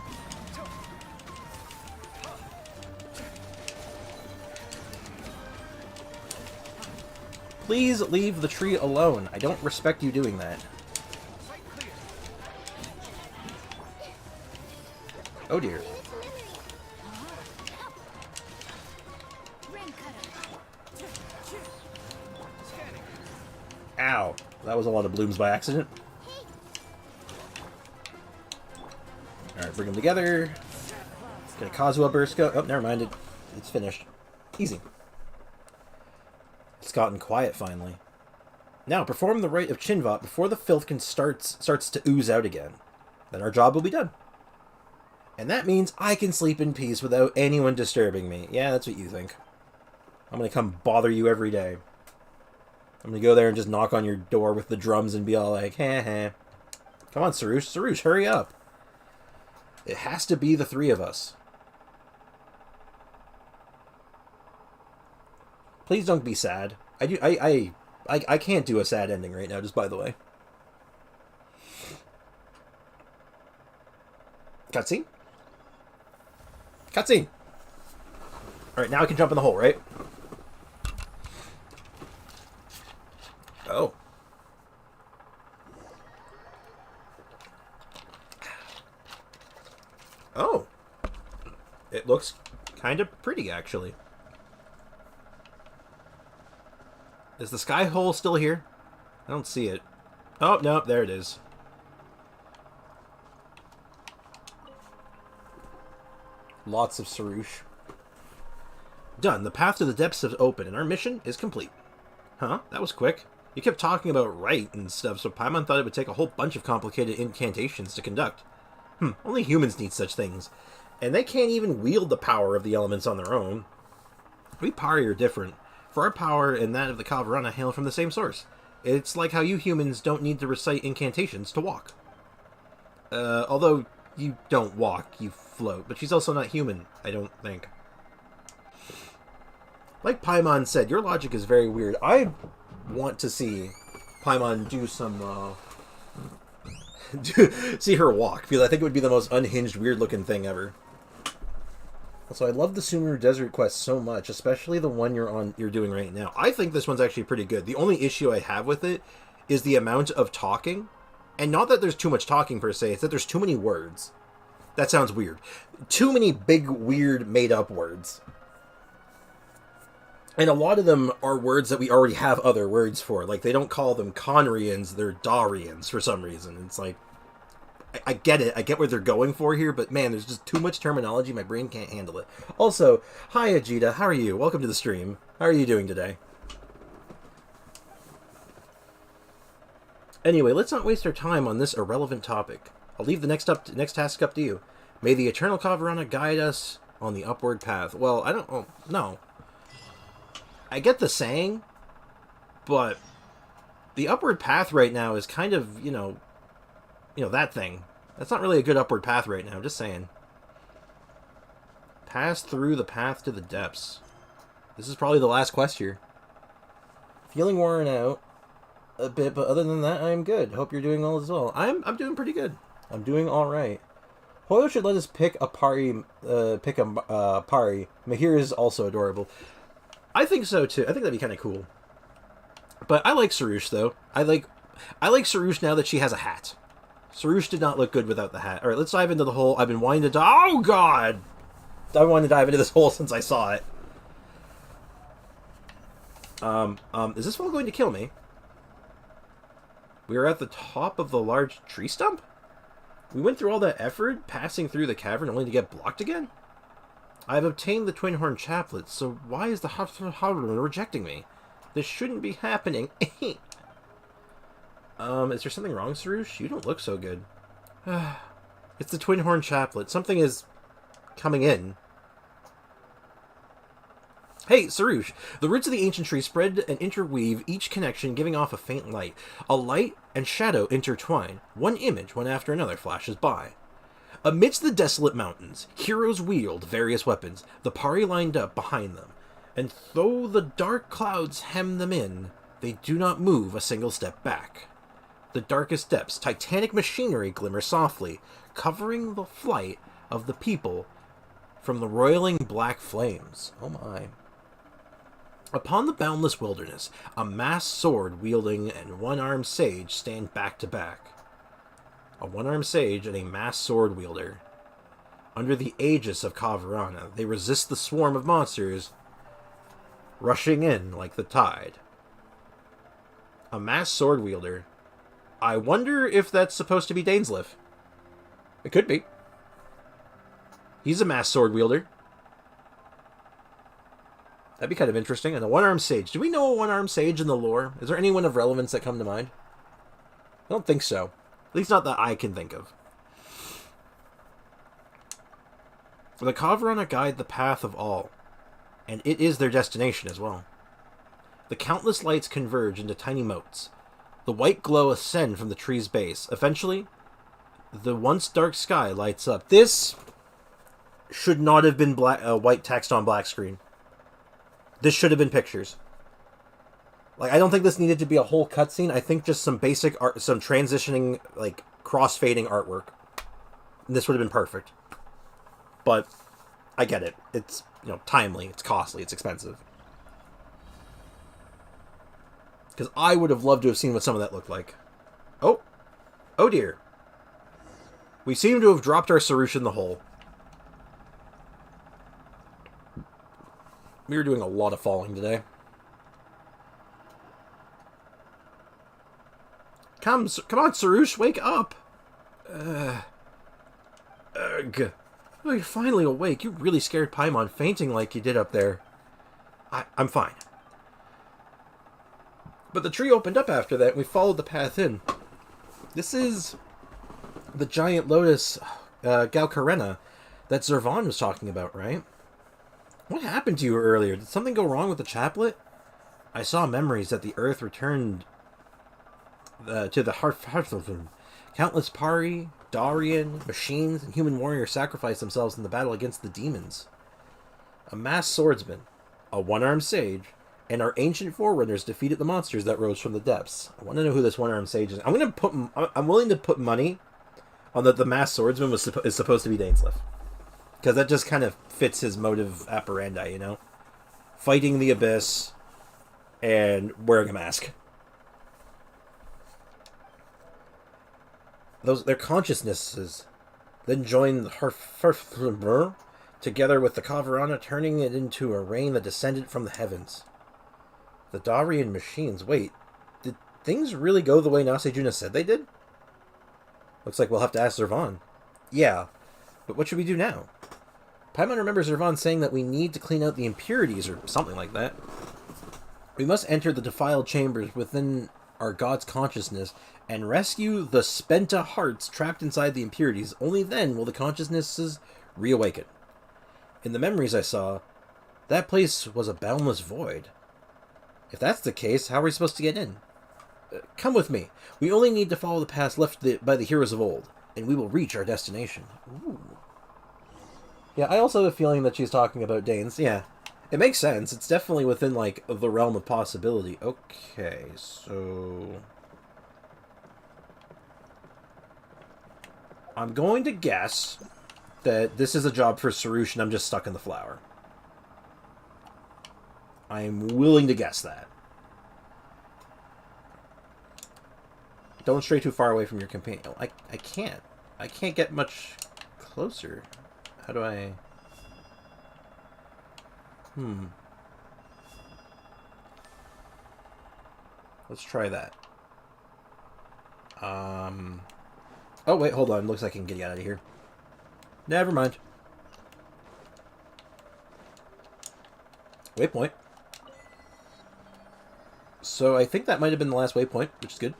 Please leave the tree alone. I don't respect you doing that.
Site clear.
Oh dear.
Rain cutter.
Scanning.
Ow. That was a lot of blooms by accident. Alright, bring them together. Get a Kazuha burst go. Oh, never mind. It's finished. Easy. It's gotten quiet finally. Now, perform the rite of Chinvat before the filth starts to ooze out again. Then our job will be done. And that means I can sleep in peace without anyone disturbing me. Yeah, that's what you think. I'm gonna come bother you every day. I'm gonna go there and just knock on your door with the drums and be all like, heh heh. Come on, Sarush. Sarush, hurry up. It has to be the three of us. Please don't be sad. I can't do a sad ending right now, just by the way. Cutscene? Cutscene! Alright, now I can jump in the hole, right? Oh. Oh. It looks kind of pretty, actually. Is the sky hole still here? I don't see it. Oh, no, there it is. Lots of Sarush. Done. The path to the depths is open, and our mission is complete. Huh? That was quick. You kept talking about right and stuff, so Paimon thought it would take a whole bunch of complicated incantations to conduct. Only humans need such things. And they can't even wield the power of the elements on their own. We Pari are different. For our power and that of the Calvarana hail from the same source. It's like how you humans don't need to recite incantations to walk. Although you don't walk, you float. But she's also not human, I don't think. Like Paimon said, your logic is very weird. I want to see Paimon do some, see her walk, because I think it would be the most unhinged, weird-looking thing ever. Also, I love the Sumeru Desert quest so much, especially the one you're doing right now. I think this one's actually pretty good. The only issue I have with it is the amount of talking. And not that there's too much talking per se, it's that there's too many words. That sounds weird. Too many big, weird, made-up words. And a lot of them are words that we already have other words for. Like, they don't call them Conrians, they're Darians for some reason. It's like, I get it. I get what they're going for here, but man, there's just too much terminology. My brain can't handle it. Also, hi Ajita, how are you? Welcome to the stream. How are you doing today? Anyway, let's not waste our time on this irrelevant topic. I'll leave the next task up to you. May the Eternal Kavarana guide us on the upward path. Well, I don't... Oh, no. I get the saying, but the upward path right now is kind of, you know, that thing. That's not really a good upward path right now, just saying. Pass through the path to the depths. This is probably the last quest here. Feeling worn out a bit, but other than that, I'm good. Hope you're doing well as well. I'm doing pretty good. I'm doing alright. Hoyo should let us pick a Pari, Pari. Mahir is also adorable. I think so, too. I think that'd be kind of cool. But I like Sarush, though. I like Sarush now that she has a hat. Sarush did not look good without the hat. Alright, let's dive into the hole. I've been wanting to oh god! I've wanted to dive into this hole since I saw it. Is this one going to kill me? We are at the top of the large tree stump? We went through all that effort, passing through the cavern only to get blocked again? I have obtained the Twin Horn Chaplet, so why is the Hobgoblin rejecting me? This shouldn't be happening. Is there something wrong, Sarush? You don't look so good. It's the Twin Horn Chaplet. Something is coming in. Hey, Sarush! The roots of the ancient tree spread and interweave each connection, giving off a faint light. A light and shadow intertwine. One image, one after another, flashes by. Amidst the desolate mountains, heroes wield various weapons, the Pari lined up behind them. And though the dark clouds hem them in, they do not move a single step back. The darkest depths, titanic machinery glimmer softly, covering the flight of the people from the roiling black flames. Oh my. Upon the boundless wilderness, a masked sword-wielding and one-armed sage stand back to back. A one-armed sage and a masked sword-wielder. Under the aegis of Kaveh, they resist the swarm of monsters rushing in like the tide. A masked sword-wielder. I wonder if that's supposed to be Dainsleif. It could be. He's a masked sword-wielder. That'd be kind of interesting. And a one-armed sage. Do we know a one-armed sage in the lore? Is there anyone of relevance that come to mind? I don't think so. At least not that I can think of. The Kaveh guide the path of all, and it is their destination as well. The countless lights converge into tiny motes. The white glow ascend from the tree's base. Eventually, the once dark sky lights up. This should not have been white text on black screen. This should have been pictures. Like, I don't think this needed to be a whole cutscene. I think just some basic art, some transitioning, like, cross-fading artwork. And this would have been perfect. But I get it. It's, you know, timely, it's costly, it's expensive. Because I would have loved to have seen what some of that looked like. Oh. Oh dear. We seem to have dropped our Sarush in the hole. We were doing a lot of falling today. Come on, Sarush, wake up! Ugh. Oh, you're finally awake. You really scared Paimon fainting like you did up there. I'm fine. But the tree opened up after that, and we followed the path in. This is the giant lotus, Galcarena, that Zervan was talking about, right? What happened to you earlier? Did something go wrong with the chaplet? I saw memories that the earth returned to the Hearthstone. Countless Pari, Darian, machines, and human warriors sacrificed themselves in the battle against the demons. A masked swordsman, a one-armed sage, and our ancient forerunners defeated the monsters that rose from the depths. I want to know who this one-armed sage is. I'm willing to put money on that the masked swordsman is supposed to be Dainsleif. Because that just kind of fits his motive operandi, you know? Fighting the abyss and wearing a mask. Their consciousnesses then join the Hearthstone together with the Kaveh, turning it into a rain that descended from the heavens. The Darian machines. Wait, did things really go the way Nasejuna said they did? Looks like we'll have to ask Zervan. Yeah, but what should we do now? Paimon remembers Zervan saying that we need to clean out the impurities or something like that. We must enter the defiled chambers within our god's consciousness and rescue the spenta hearts trapped inside the impurities. Only then will the consciousnesses reawaken. In the memories I saw, that place was a boundless void. If that's the case, how are we supposed to get in? Come with me. We only need to follow the path left by the heroes of old, and we will reach our destination. Ooh. Yeah, I also have a feeling that she's talking about Danes. Yeah, it makes sense. It's definitely within, like, the realm of possibility. Okay, so... I'm going to guess that this is a job for Sarush and I'm just stuck in the flower. I'm willing to guess that. Don't stray too far away from your companion. Oh, I can't. I can't get much closer. How do I... Let's try that. Oh, wait, hold on. Looks like I can get you out of here. Never mind. Waypoint. So I think that might have been the last waypoint, which is good.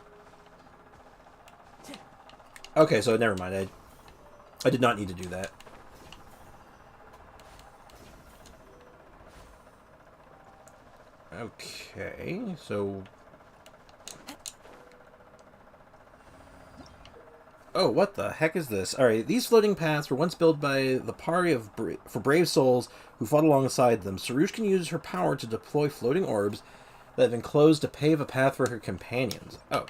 Okay, so never mind. I did not need to do that. Okay, so... Oh, what the heck is this? Alright, these floating paths were once built by the party for brave souls who fought alongside them. Sarush can use her power to deploy floating orbs that have been closed to pave a path for her companions. Oh.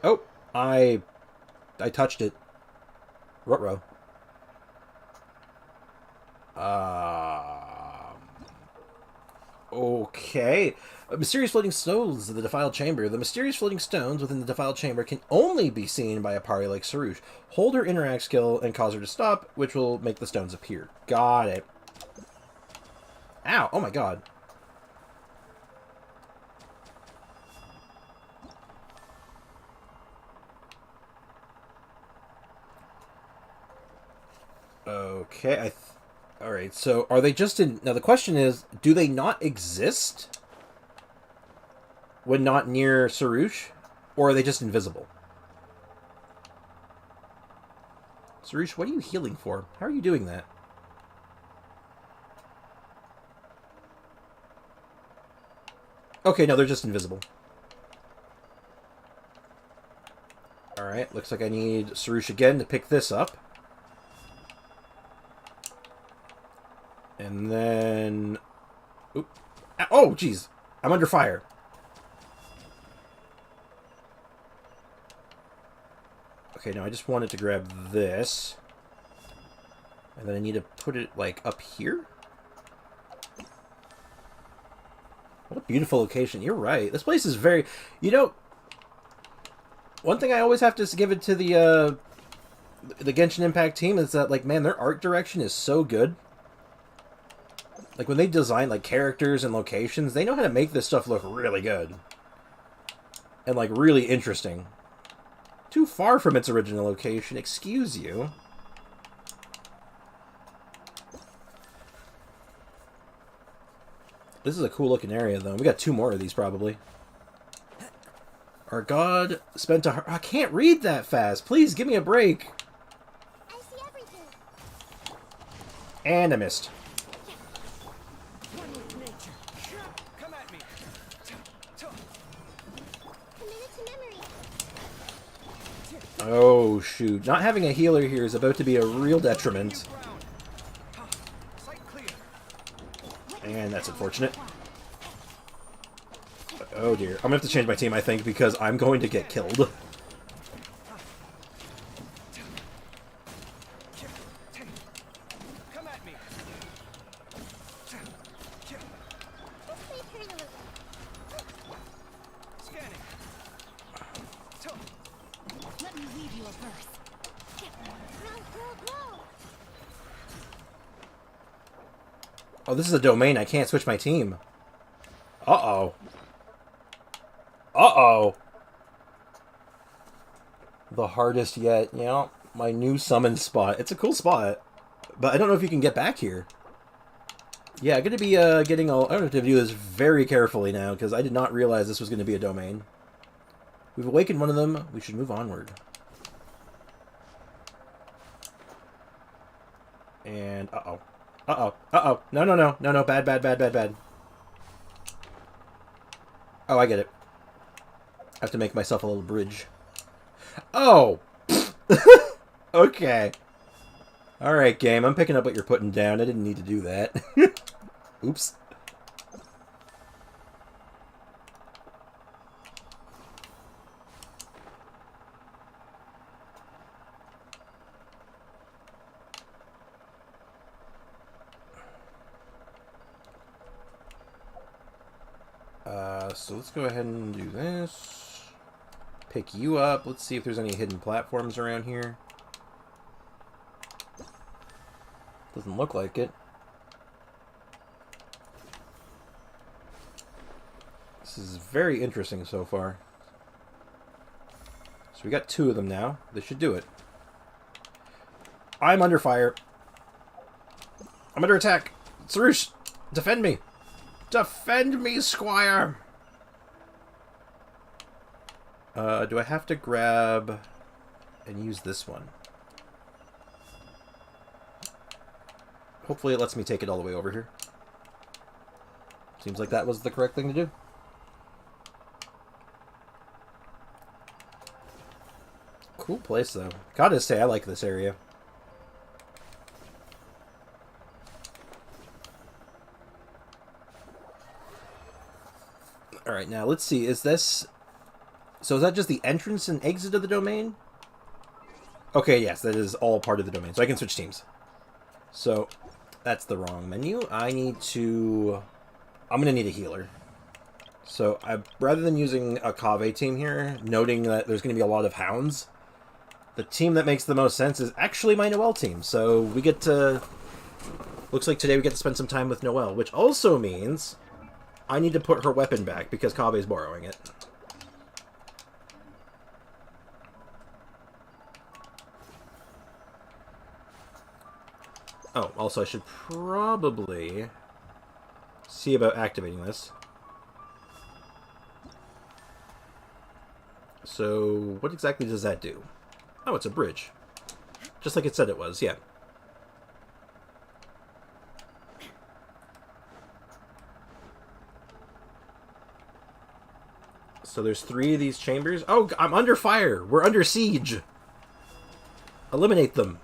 Oh, I touched it. Ruh-roh. Okay. Mysterious floating stones in the defiled chamber. The mysterious floating stones within the defiled chamber can only be seen by a party like Sarush. Hold her interact skill and cause her to stop, which will make the stones appear. Got it. Ow! Oh my god. Okay, alright, so are they just in... Now the question is, do they not exist when not near Sarush? Or are they just invisible? Sarush, what are you healing for? How are you doing that? Okay, no, they're just invisible. Alright, looks like I need Sarush again to pick this up. And then... Oop. Oh, jeez. I'm under fire. Okay, now I just wanted to grab this. And then I need to put it, like, up here? What a beautiful location. You're right. This place is very... You know... One thing I always have to give it to the Genshin Impact team is that, like, man, their art direction is so good. Like, when they design, like, characters and locations, they know how to make this stuff look really good. And, like, really interesting. Too far from its original location, excuse you. This is a cool looking area, though. We got 2 more of these, probably. Our god spent a... I can't read that fast. Please, give me a break.
I see everything.
And I missed.
One with nature. Come at me.
Committed to memory.
Oh, shoot. Not having a healer here is about to be a real detriment.
Ground. Sight clear.
And that's unfortunate. Oh, dear. I'm going to have to change my team, I think, because I'm going to get killed.
Come at me.
Let's play turn a little.
Scanning.
Let me weave you a verse.
Grow.
Oh, this is a domain. I can't switch my team. Uh-oh. Uh-oh. The hardest yet. You know, my new summon spot. It's a cool spot. But I don't know if you can get back here. Yeah, I'm going to be getting all... I'm going to have to do this very carefully now, because I did not realize this was going to be a domain. We've awakened one of them. We should move onward. And... Uh-oh. Uh-oh. Uh-oh. No, no, no. No, no. Bad, bad, bad, bad, bad. Oh, I get it. I have to make myself a little bridge. Oh! Okay. Alright, game. I'm picking up what you're putting down. I didn't need to do that. Oops. So let's go ahead and do this. Pick you up. Let's see if there's any hidden platforms around here. Doesn't look like it. This is very interesting so far. So we got 2 of them now. This should do it. I'm under fire. I'm under attack. Sarush, defend me. Defend me, Squire. Do I have to grab and use this one? Hopefully it lets me take it all the way over here. Seems like that was the correct thing to do. Cool place, though. Gotta say, I like this area. Alright, now let's see. Is this... So is that just the entrance and exit of the domain? Okay, yes, that is all part of the domain. So I can switch teams. So, that's the wrong menu. I need to I'm gonna need a healer. So rather than using a Kaveh team here, noting that there's gonna be a lot of hounds, the team that makes the most sense is actually my Noelle team. So we get to... Looks like today we get to spend some time with Noelle, which also means I need to put her weapon back because Kaveh's borrowing it. Oh, also I should probably see about activating this. So, what exactly does that do? Oh, it's a bridge. Just like it said it was, yeah. So there's 3 of these chambers. Oh, I'm under fire! We're under siege! Eliminate them!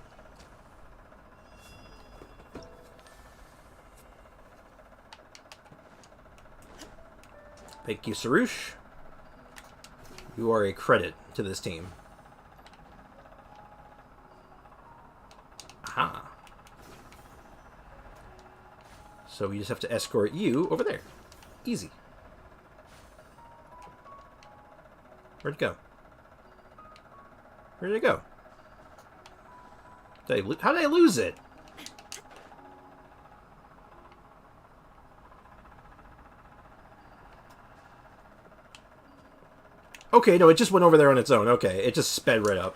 Thank you, Sarush. You are a credit to this team. Aha. So we just have to escort you over there. Easy. Where'd it go? Where did it go? How did I lose it? Okay, no, it just went over there on its own. Okay, it just sped right up.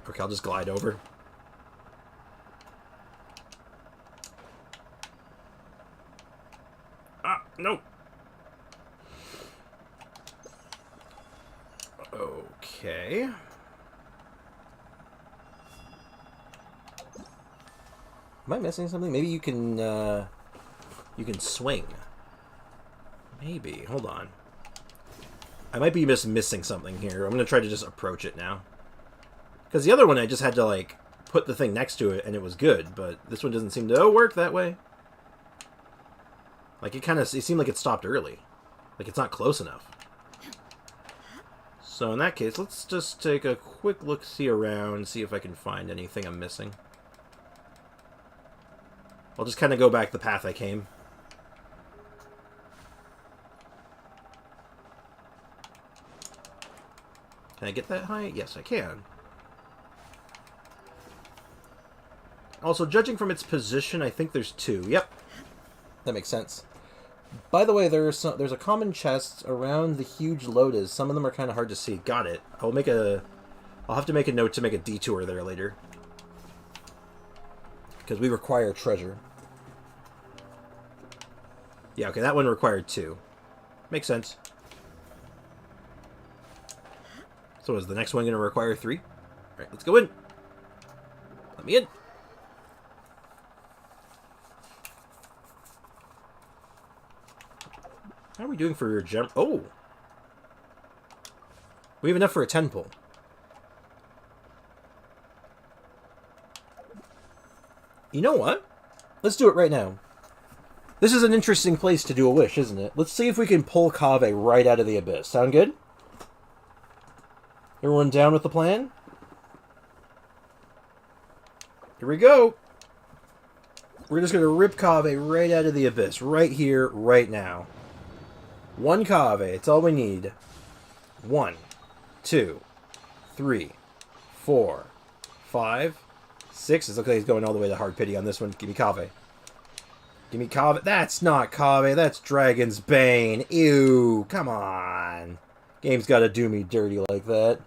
Okay, I'll just glide over. Ah, no. Okay. Am I missing something? Maybe you can swing. Maybe. Hold on. I might be missing something here. I'm going to try to just approach it now. Because the other one, I just had to, like, put the thing next to it, and it was good. But this one doesn't seem to work that way. Like, it seemed like it stopped early. Like, it's not close enough. So, in that case, let's just take a quick look-see around, see if I can find anything I'm missing. I'll just kind of go back the path I came. Can I get that high? Yes, I can. Also, judging from its position, I think there's 2. Yep. That makes sense. By the way, there's a common chest around the huge lotus. Some of them are kind of hard to see. Got it. I'll have to make a note to make a detour there later. Because we require treasure. Yeah, okay, that one required 2. Makes sense. So is the next one going to require 3? Alright, let's go in. Let me in. How are we doing for your gem? Oh! We have enough for a 10 pull. You know what? Let's do it right now. This is an interesting place to do a wish, isn't it? Let's see if we can pull Kaveh right out of the abyss. Sound good? Everyone down with the plan? Here we go. We're just going to rip Kaveh right out of the abyss. Right here, right now. 1 Kaveh. It's all we need. 1, 2, 3, 4, 5, 6. It's okay, he's going all the way to hard pity on this one. Give me Kaveh. Give me Kaveh. That's not Kaveh. That's Dragon's Bane. Ew. Come on. Game's got to do me dirty like that.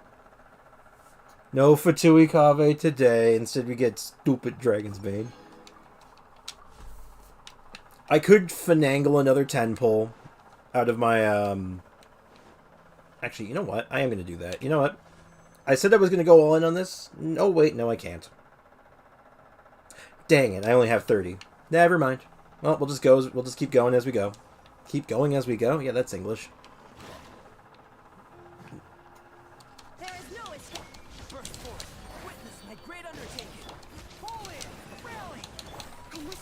No Fatui Kaveh today. Instead we get stupid Dragon's Bane. I could finagle another 10 pull out of my... Actually, you know what? I am going to do that. You know what? I said I was going to go all in on this. No, wait. No, I can't. Dang it. I only have 30. Never mind. Well, we'll just keep going as we go. Keep going as we go? Yeah, that's English.
There is no escape. Burst forth. Witness my great undertaking. Fall in. Rally.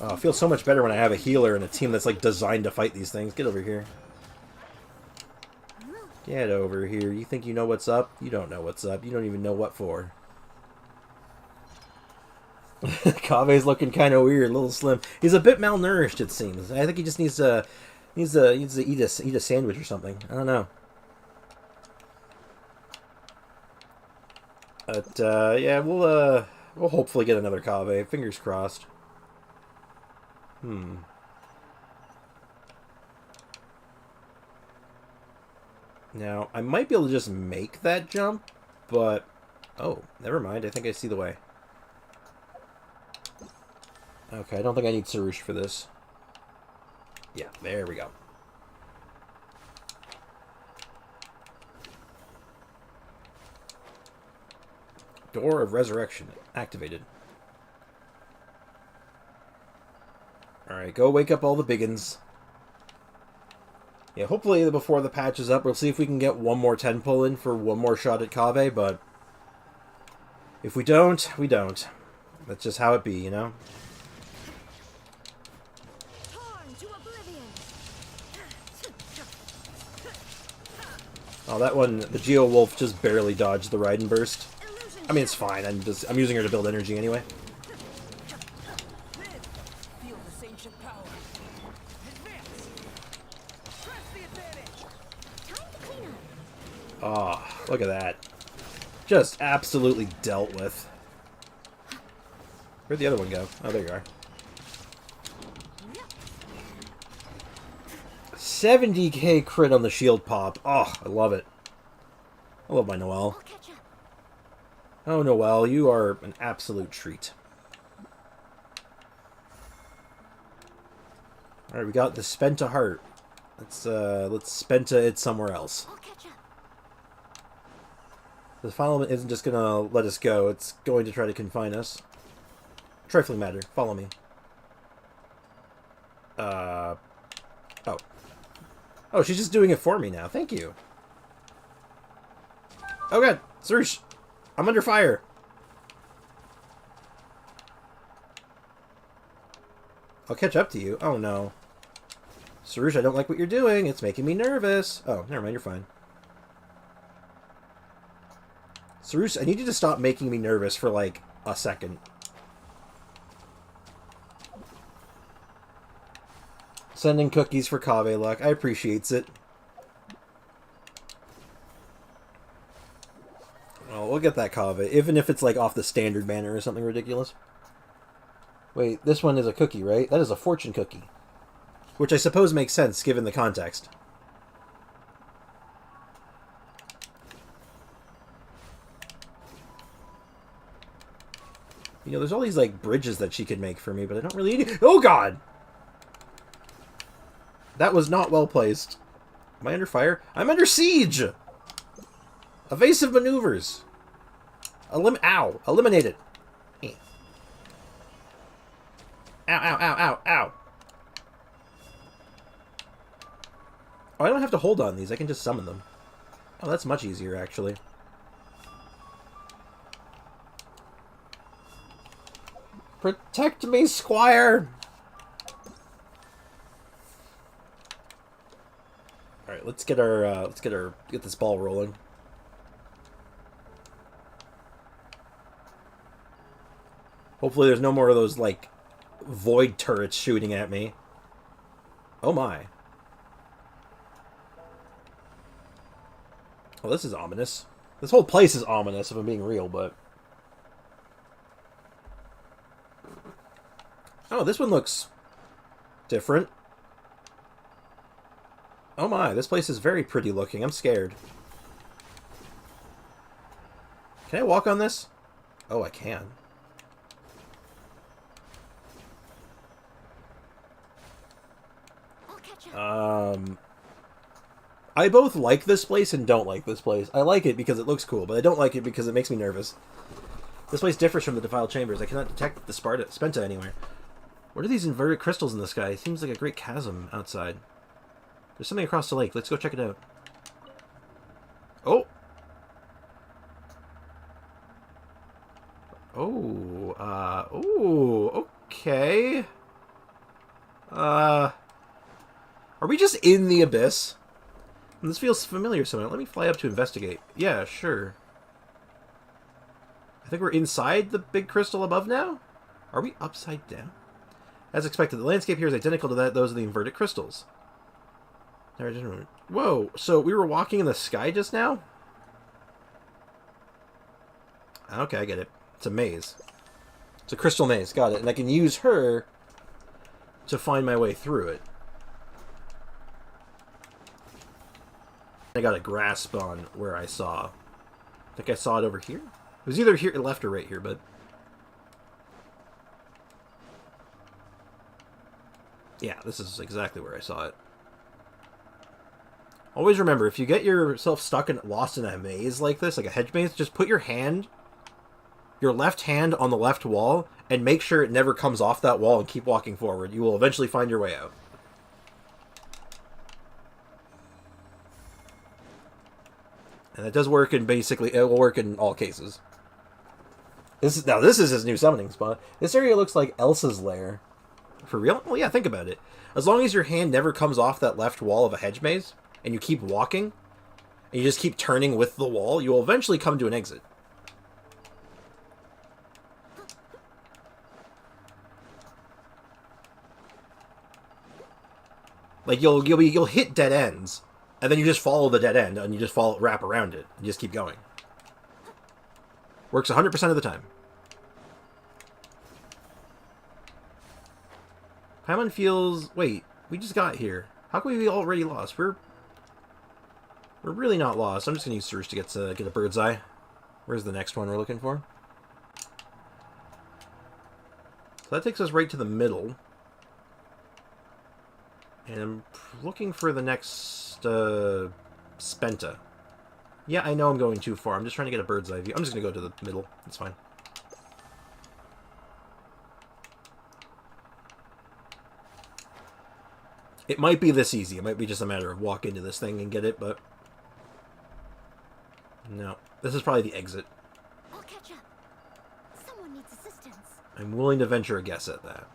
Oh, it feels so much better when I have a healer and a team that's like designed to fight these things. Get over here. Get over here. You think you know what's up? You don't know what's up. You don't even know what for. Kave's looking kind of weird, a little slim. He's a bit malnourished, it seems. I think he just needs to eat a sandwich or something. I don't know. But yeah, we'll hopefully get another Kaveh. Fingers crossed. Now, I might be able to just make that jump, but... Oh, never mind. I think I see the way. Okay, I don't think I need Sarush for this. Yeah, there we go. Door of Resurrection activated. Alright, go wake up all the biggins. Yeah, hopefully before the patch is up, we'll see if we can get one more 10 pull in for one more shot at Kaveh, but if we don't, we don't. That's just how it be, you know? Oh, that one, the Geo Wolf just barely dodged the Raiden burst. I mean, it's fine. I'm using her to build energy anyway.
Feel this ancient power. Advance. Press the advantage.
Time to clean up.
Oh, look at that. Just absolutely dealt with. Where'd the other one go? Oh, there you are. 70k crit on the shield pop. Oh, I love it. I love my Noelle.
I'll catch up.
Oh, Noelle, you are an absolute treat. Alright, we got the Spenta heart. Let's Spenta it somewhere else.
I'll catch up.
The final isn't just gonna let us go, it's going to try to confine us. Trifling matter. Follow me. Oh. Oh, she's just doing it for me now. Thank you. Oh god, Sarush! I'm under fire! I'll catch up to you. Oh no. Sarush, I don't like what you're doing. It's making me nervous. Oh, never mind, you're fine. Sarush, I need you to stop making me nervous for like a second. Sending cookies for Kaveh luck. I appreciates it. Well, we'll get that Kaveh, even if it's like off the standard banner or something ridiculous. Wait, this one is a cookie, right? That is a fortune cookie. Which I suppose makes sense, given the context. You know, there's all these, like, bridges that she could make for me, but I don't really need it. Oh, God! That was not well placed. Am I under fire? I'm under siege! Evasive maneuvers. Ow! Eliminate it. Eh. Ow. Oh, I don't have to hold on these. I can just summon them. Oh, that's much easier, actually. Protect me, Squire! Alright, let's get this ball rolling. Hopefully there's no more of those, like, void turrets shooting at me. Oh my. Oh, this is ominous. This whole place is ominous, if I'm being real, but... Oh, this one looks different. Oh my, this place is very pretty looking. I'm scared. Can I walk on this? Oh, I can.
I'll catch up.
I both like this place and don't like this place. I like it because it looks cool, but I don't like it because it makes me nervous. This place differs from the defiled chambers. I cannot detect the Spenta anywhere. What are these inverted crystals in the sky? It seems like a great chasm outside. There's something across the lake. Let's go check it out. Oh! Oh, okay. Are we just in the abyss? This feels familiar somehow. Let me fly up to investigate. Yeah, sure. I think we're inside the big crystal above now? Are we upside down? As expected, the landscape here is identical to those of the inverted crystals. Whoa, so we were walking in the sky just now? Okay, I get it. It's a maze. It's a crystal maze, got it. And I can use her to find my way through it. I got a grasp on where I saw. I think I saw it over here. It was either here, left or right here, but... yeah, this is exactly where I saw it. Always remember, if you get yourself stuck and lost in a maze like this, like a hedge maze, just put your left hand on the left wall, and make sure it never comes off that wall and keep walking forward. You will eventually find your way out. And that does work in basically, it will work in all cases. This is his new summoning spot. This area looks like Elsa's lair. For real? Well, yeah, think about it. As long as your hand never comes off that left wall of a hedge maze, and you keep walking, and you just keep turning with the wall, you will eventually come to an exit. Like, you'll hit dead ends, and then you just follow the dead end, and you just wrap around it, and you just keep going. Works 100% of the time. Paimon feels... wait, we just got here. How can we be already lost? We're really not lost. I'm just going to use Surge to get a bird's eye. Where's the next one we're looking for? So that takes us right to the middle. And I'm looking for the next Spenta. Yeah, I know I'm going too far. I'm just trying to get a bird's eye view. I'm just going to go to the middle. It's fine. It might be this easy. It might be just a matter of walk into this thing and get it, but... no. This is probably the exit.
I'll catch up. Someone needs assistance.
I'm willing to venture a guess at that.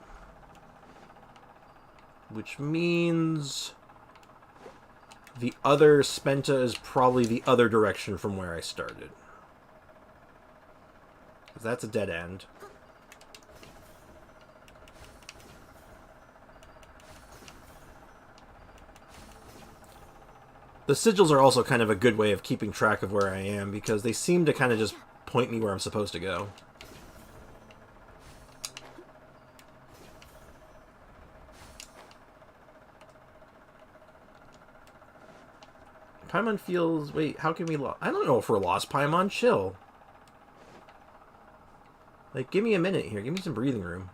Which means... the other Spenta is probably the other direction from where I started. Because that's a dead end. The sigils are also kind of a good way of keeping track of where I am, because they seem to kind of just point me where I'm supposed to go. Paimon feels... wait, how can we lost? I don't know if we're lost, Paimon. Chill. Like, give me a minute here. Give me some breathing room.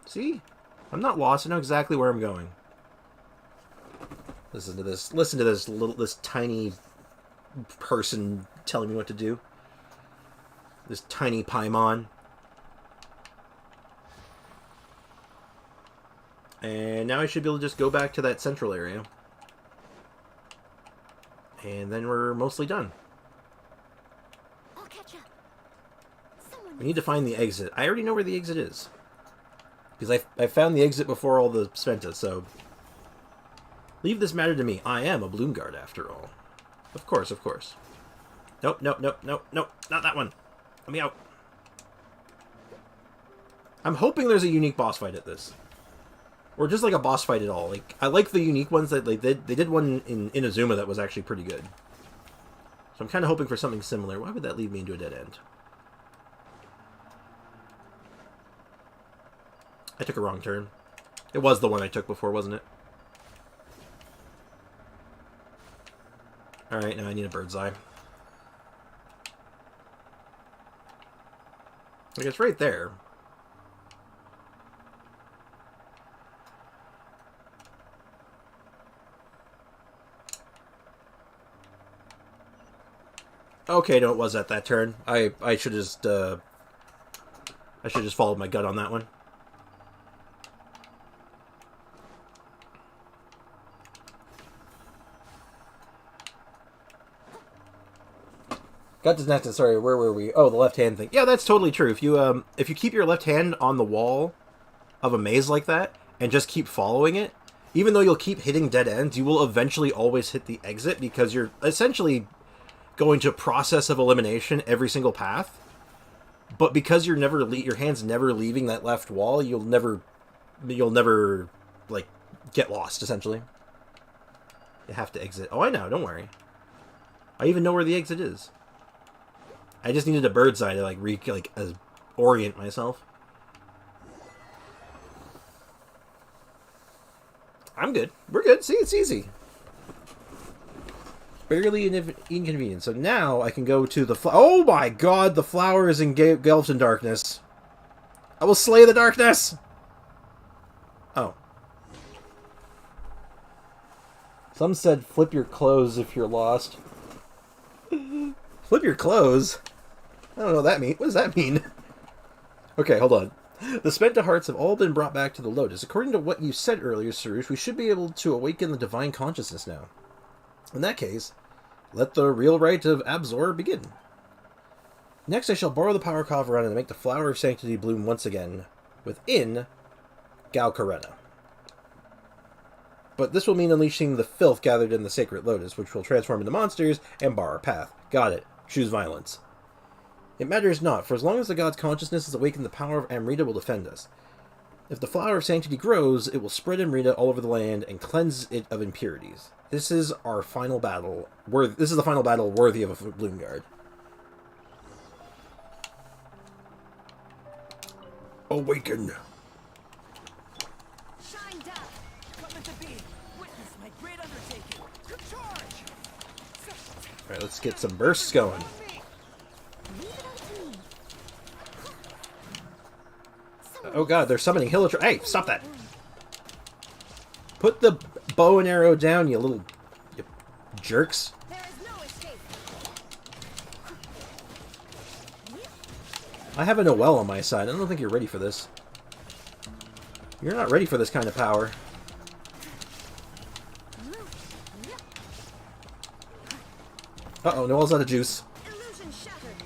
See? I'm not lost. I know exactly where I'm going. Listen to this. Listen to this tiny person telling me what to do. This tiny Paimon. And now I should be able to just go back to that central area. And then we're mostly done.
I'll catch up. Someone
We need to find the exit. I already know where the exit is. Because I found the exit before all the Spenta, so... leave this matter to me. I am a Bloomguard, after all. Of course, of course. Nope, nope, nope, nope, nope. Not that one. Let me out. I'm hoping there's a unique boss fight at this. Or just like a boss fight at all. Like, I like the unique ones that they did one in Inazuma that was actually pretty good. So I'm kind of hoping for something similar. Why would that lead me into a dead end? I took a wrong turn. It was the one I took before, wasn't it? Alright, now I need a bird's eye. Like, it's right there. Okay, no, it was at that turn. I should just followed my gut on that one. Got disconnected. Sorry, where were we? Oh, the left hand thing. Yeah, that's totally true. If you keep your left hand on the wall of a maze like that and just keep following it, even though you'll keep hitting dead ends, you will eventually always hit the exit because you're essentially going to process of elimination every single path. But because you're never your hand's never leaving that left wall, you'll never like get lost. Essentially, you have to exit. Oh, I know. Don't worry. I even know where the exit is. I just needed a bird's eye to orient myself. I'm good. We're good. See, it's easy. Barely inconvenient. So now I can go to the... Oh my god, the flower is engulfed in darkness. I will slay the darkness! Oh. Some said flip your clothes if you're lost. Flip your clothes? I don't know what that means. What does that mean? Okay, hold on. The Spenta hearts have all been brought back to the Lotus. According to what you said earlier, Sarush, we should be able to awaken the divine consciousness now. In that case, let the real rite of Abzor begin. Next, I shall borrow the power Kavarana to make the flower of sanctity bloom once again within Galkarena. But this will mean unleashing the filth gathered in the sacred lotus, which will transform into monsters and bar our path. Got it. Choose violence. It matters not, for as long as the god's consciousness is awakened, the power of Amrita will defend us. If the flower of sanctity grows, it will spread Amrita all over the land and cleanse it of impurities. This is our final battle. This is the final battle worthy of a Bloomguard. Awaken.
Shine down. Come into being. Witness my great undertaking. Charge.
Alright, let's get some bursts going.
Leave it up to me.
Oh god, they're summoning Hilichurl. Hey, stop that! Put the bow and arrow down, you little jerks.
There is no escape.
I have a Noelle on my side. I don't think you're ready for this. You're not ready for this kind of power. Uh-oh, Noelle's out of juice.
Illusion shattered.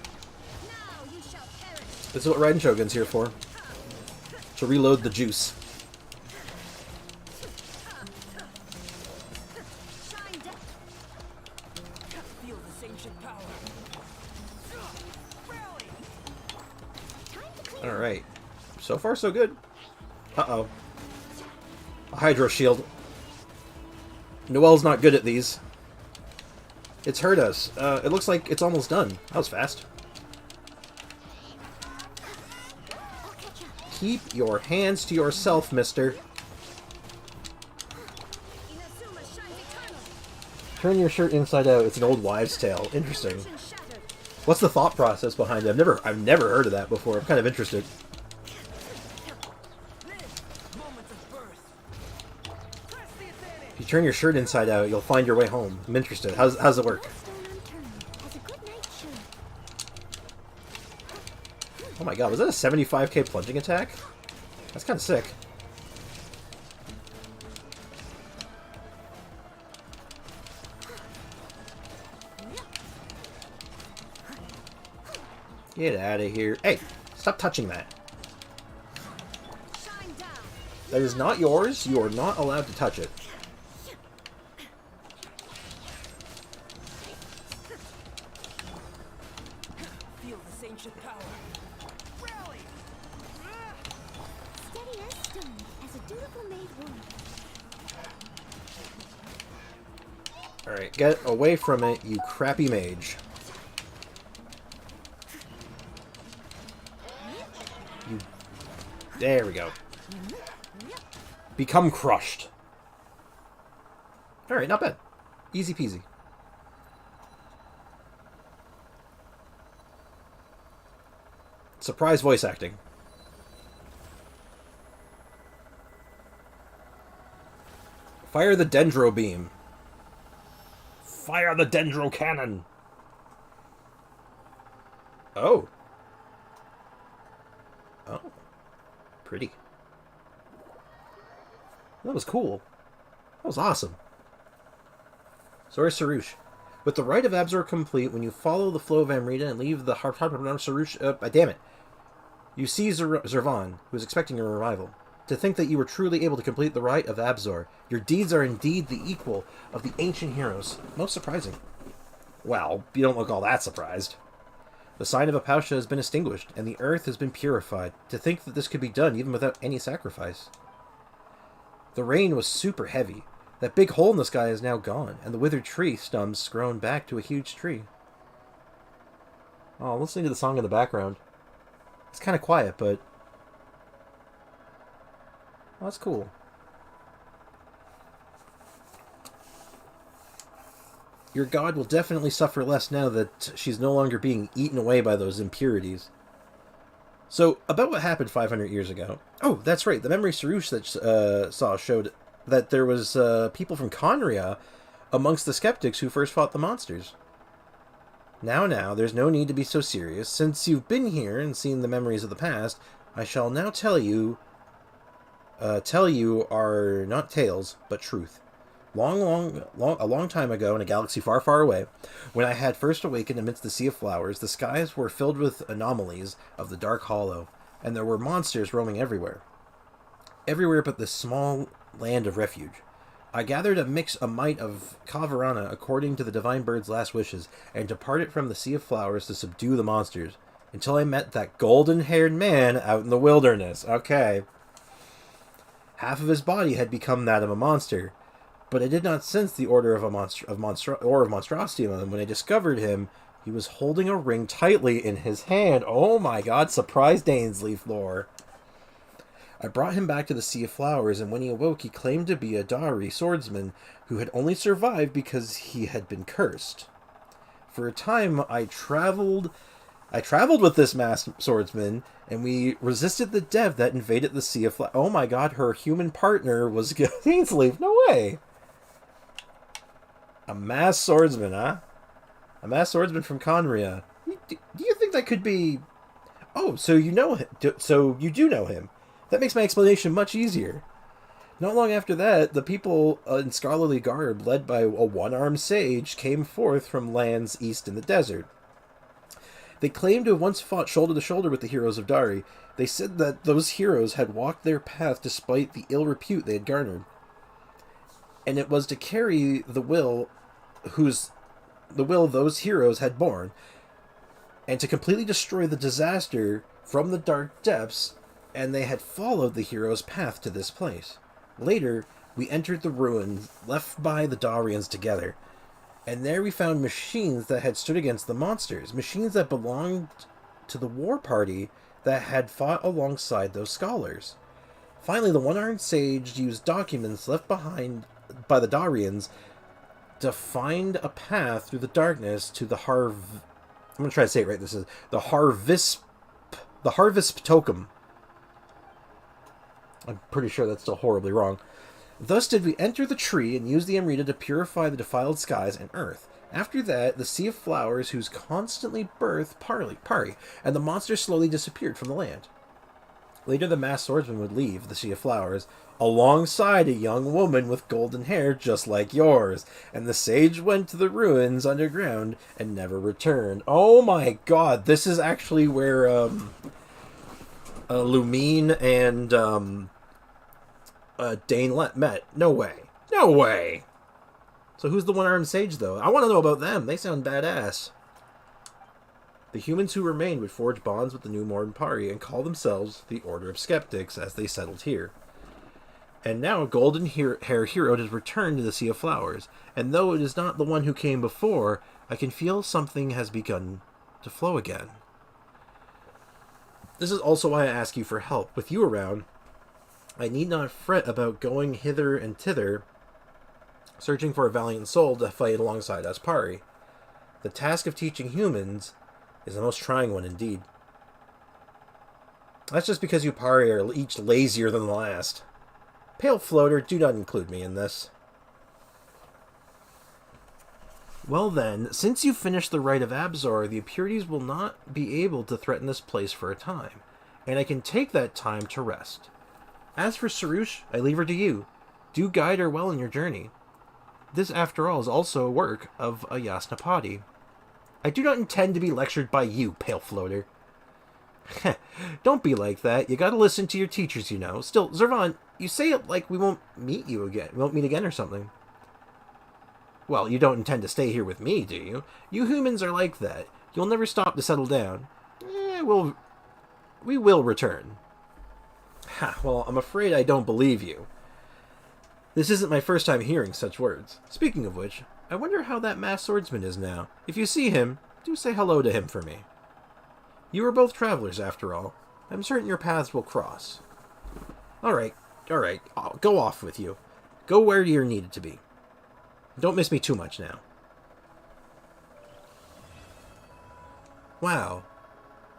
Now you shall perish.
This is what Raiden Shogun's here for. To reload the juice.
Shine down.
Feel this ancient power. Rally.
Time to clear.
Alright. So far, so good. Uh-oh. A Hydro Shield. Noelle's not good at these. It's hurt us. It looks like it's almost done. That was fast.
I'll catch up.
Keep your hands to yourself, mister.
Inazuma shines eternal.
Turn your shirt inside out. It's an old wives' tale. Interesting.
Illusion shattered.
What's the thought process behind it? I've never heard of that before. I'm kind of interested.
Moment of birth. Press the advantage.
If you turn your shirt inside out, you'll find your way home. I'm interested. How's it work?
No stone unturned. As a good knight should.
Oh my god, was that a 75k plunging attack? That's kind of sick. Get out of here. Hey, stop touching that.
Shine down.
That is not yours. You are not allowed to touch it.
Feel this ancient power. Rally.
Steady as stone, as a dutiful maid would.
Alright, get away from it, you crappy mage. You... There we go. Become crushed. Alright, not bad. Easy peasy. Surprise voice acting. Fire the Dendro Beam. Fire the Dendro Cannon. Oh. Oh. Pretty. That was cool. That was awesome. Sorry, Sarush. With the rite of Abzor complete, when you follow the flow of Amrita and leave the Sarush... damn it. You see Zervan, who is expecting a revival. To think that you were truly able to complete the rite of Abzor. Your deeds are indeed the equal of the ancient heroes. Most surprising. Well, you don't look all that surprised. The sign of Apausha has been extinguished, and the earth has been purified. To think that this could be done even without any sacrifice. The rain was super heavy. That big hole in the sky is now gone, and the withered tree stumps grown back to a huge tree. Oh, listening to the song in the background. It's kind of quiet, but... oh, that's cool. Your god will definitely suffer less now that she's no longer being eaten away by those impurities. So, about what happened 500 years ago. Oh, that's right. The memory Sarush that saw showed that there was people from Conria amongst the skeptics who first fought the monsters. Now, there's no need to be so serious. Since you've been here and seen the memories of the past, I shall now tell you are not tales, but truth. A long time ago, in a galaxy far, far away, when I had first awakened amidst the sea of flowers, the skies were filled with anomalies of the Dark Hollow, and there were monsters roaming everywhere. Everywhere but this small land of refuge. I gathered a might of Kavarana according to the Divine Bird's last wishes, and departed from the Sea of Flowers to subdue the monsters, until I met that golden-haired man out in the wilderness. Okay. Half of his body had become that of a monster, but I did not sense the order of monstrosity on him. When I discovered him, he was holding a ring tightly in his hand. Oh my god, surprise Dainsleif lore. I brought him back to the Sea of Flowers, and when he awoke, he claimed to be a Dari swordsman who had only survived because he had been cursed. For a time, I traveled with this masked swordsman, and we resisted the dev that invaded the Sea of Flowers. Oh my god, her human partner was Dainsleif. No way! A masked swordsman, huh? A masked swordsman from Conria. Do you think that could be... oh, so you know him. So you do know him. That makes my explanation much easier. Not long after that, the people in scholarly garb, led by a one-armed sage, came forth from lands east in the desert. They claimed to have once fought shoulder to shoulder with the heroes of Dari. They said that those heroes had walked their path despite the ill repute they had garnered. And it was to carry the will those heroes had borne, and to completely destroy the disaster from the dark depths, and they had followed the hero's path to this place. Later, we entered the ruins left by the Darians together, and there we found machines that had stood against the monsters, machines that belonged to the war party that had fought alongside those scholars. Finally, the one-armed sage used documents left behind by the Darians to find a path through the darkness to the I'm going to try to say it right. This is the Harvest Tokum. I'm pretty sure that's still horribly wrong. Thus did we enter the tree and use the Amrita to purify the defiled skies and earth. After that, the Sea of Flowers, whose constantly birth Pari, and the monsters slowly disappeared from the land. Later, the masked swordsman would leave the Sea of Flowers, alongside a young woman with golden hair just like yours, and the sage went to the ruins underground and never returned. Oh my god, this is actually where Lumine and Dane met. No way. So who's the one-armed sage, though? I want to know about them. They sound badass. The humans who remained would forge bonds with the new Morden Pari and call themselves the Order of Skeptics as they settled here. And now a golden hair hero has returned to the Sea of Flowers, and though it is not the one who came before, I can feel something has begun to flow again. This is also why I ask you for help. With you around, I need not fret about going hither and thither, searching for a valiant soul to fight alongside us Pari. The task of teaching humans is the most trying one indeed. That's just because you Pari are each lazier than the last. Pale Floater, do not include me in this. Well then, since you've finished the rite of Abzor, the impurities will not be able to threaten this place for a time, and I can take that time to rest. As for Sarush, I leave her to you. Do guide her well in your journey. This, after all, is also a work of a Yasnapati. I do not intend to be lectured by you, Pale Floater. Don't be like that. You gotta listen to your teachers, you know. Still, Zervan, you say it like we won't meet you again. We won't meet again or something. Well, you don't intend to stay here with me, do you? You humans are like that. You'll never stop to settle down. We will return. Ha, well, I'm afraid I don't believe you. This isn't my first time hearing such words. Speaking of which, I wonder how that masked swordsman is now. If you see him, do say hello to him for me. You are both travelers, after all. I'm certain your paths will cross. All right. I'll go off with you. Go where you're needed to be. Don't miss me too much now. Wow.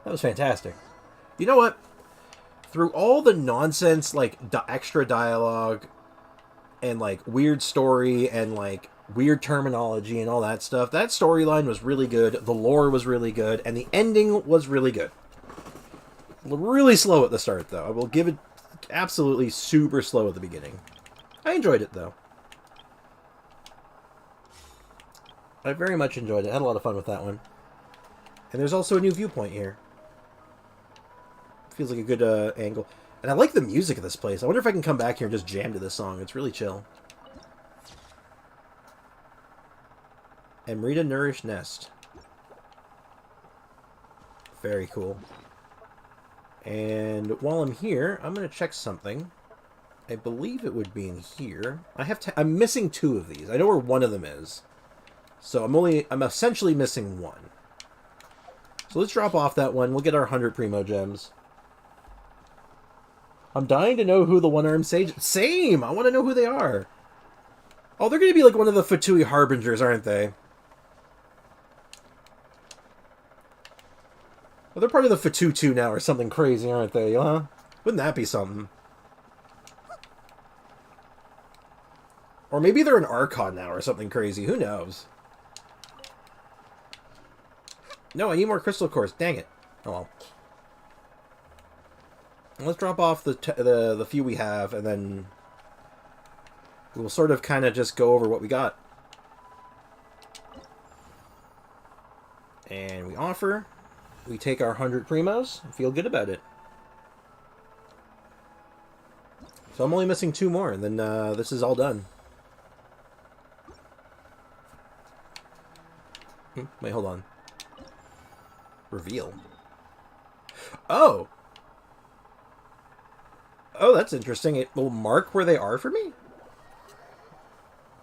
That was fantastic. You know what? Through all the nonsense, like, extra dialogue, and, like, weird story, and, like, weird terminology and all that stuff, that storyline was really good, the lore was really good, and the ending was really good. Really slow at the start, though. I will give it absolutely super slow at the beginning. I enjoyed it, though. I very much enjoyed it. I had a lot of fun with that one. And there's also a new viewpoint here. Feels like a good angle. And I like the music of this place. I wonder if I can come back here and just jam to this song. It's really chill. Amrita Nourish Nest. Very cool. And while I'm here, I'm going to check something. I believe it would be in here. I'm missing 2 of these. I know where one of them is. So I'm essentially missing 1. So let's drop off that one. We'll get our 100 Primo Gems. I'm dying to know who the one-armed sage... Same! I want to know who they are. Oh, they're going to be like one of the Fatui Harbingers, aren't they? Well, they're part of the Fatutu now or something crazy, aren't they? Huh? Wouldn't that be something? Or maybe they're an Archon now or something crazy. Who knows? No, I need more crystal cores. Dang it. Oh well. Let's drop off the few we have, and then we'll sort of kind of just go over what we got. And we offer. We take our 100 Primos and feel good about it. So I'm only missing 2 more, and then this is all done. Wait, hold on. Reveal. Oh! Oh, that's interesting. It will mark where they are for me?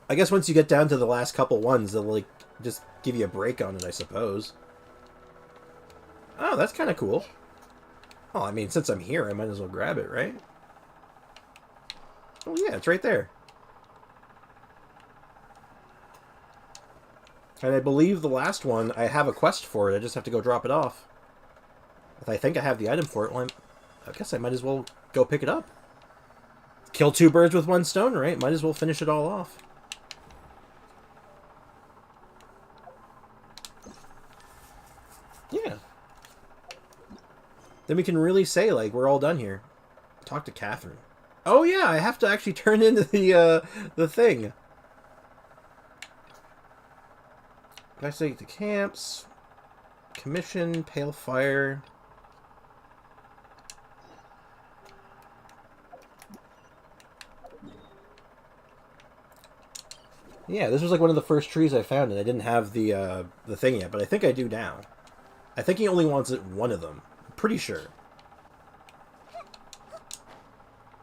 I guess once you get down to the last couple ones, they'll, like, just give you a break on it, I suppose. Oh, that's kind of cool. Oh, I mean, since I'm here, I might as well grab it, right? Oh, yeah, it's right there. And I believe the last one, I have a quest for it. I just have to go drop it off. If I think I have the item for it, well, I guess I might as well go pick it up. Kill 2 birds with 1 stone, right? Might as well finish it all off. Yeah. Then we can really say, like, we're all done here. Talk to Catherine. Oh, yeah, I have to actually turn into the thing. I say the camps, commission, pale fire. Yeah, this was like one of the first trees I found, and I didn't have the thing yet, but I think I do now. I think he only wants it 1 of them. I'm pretty sure.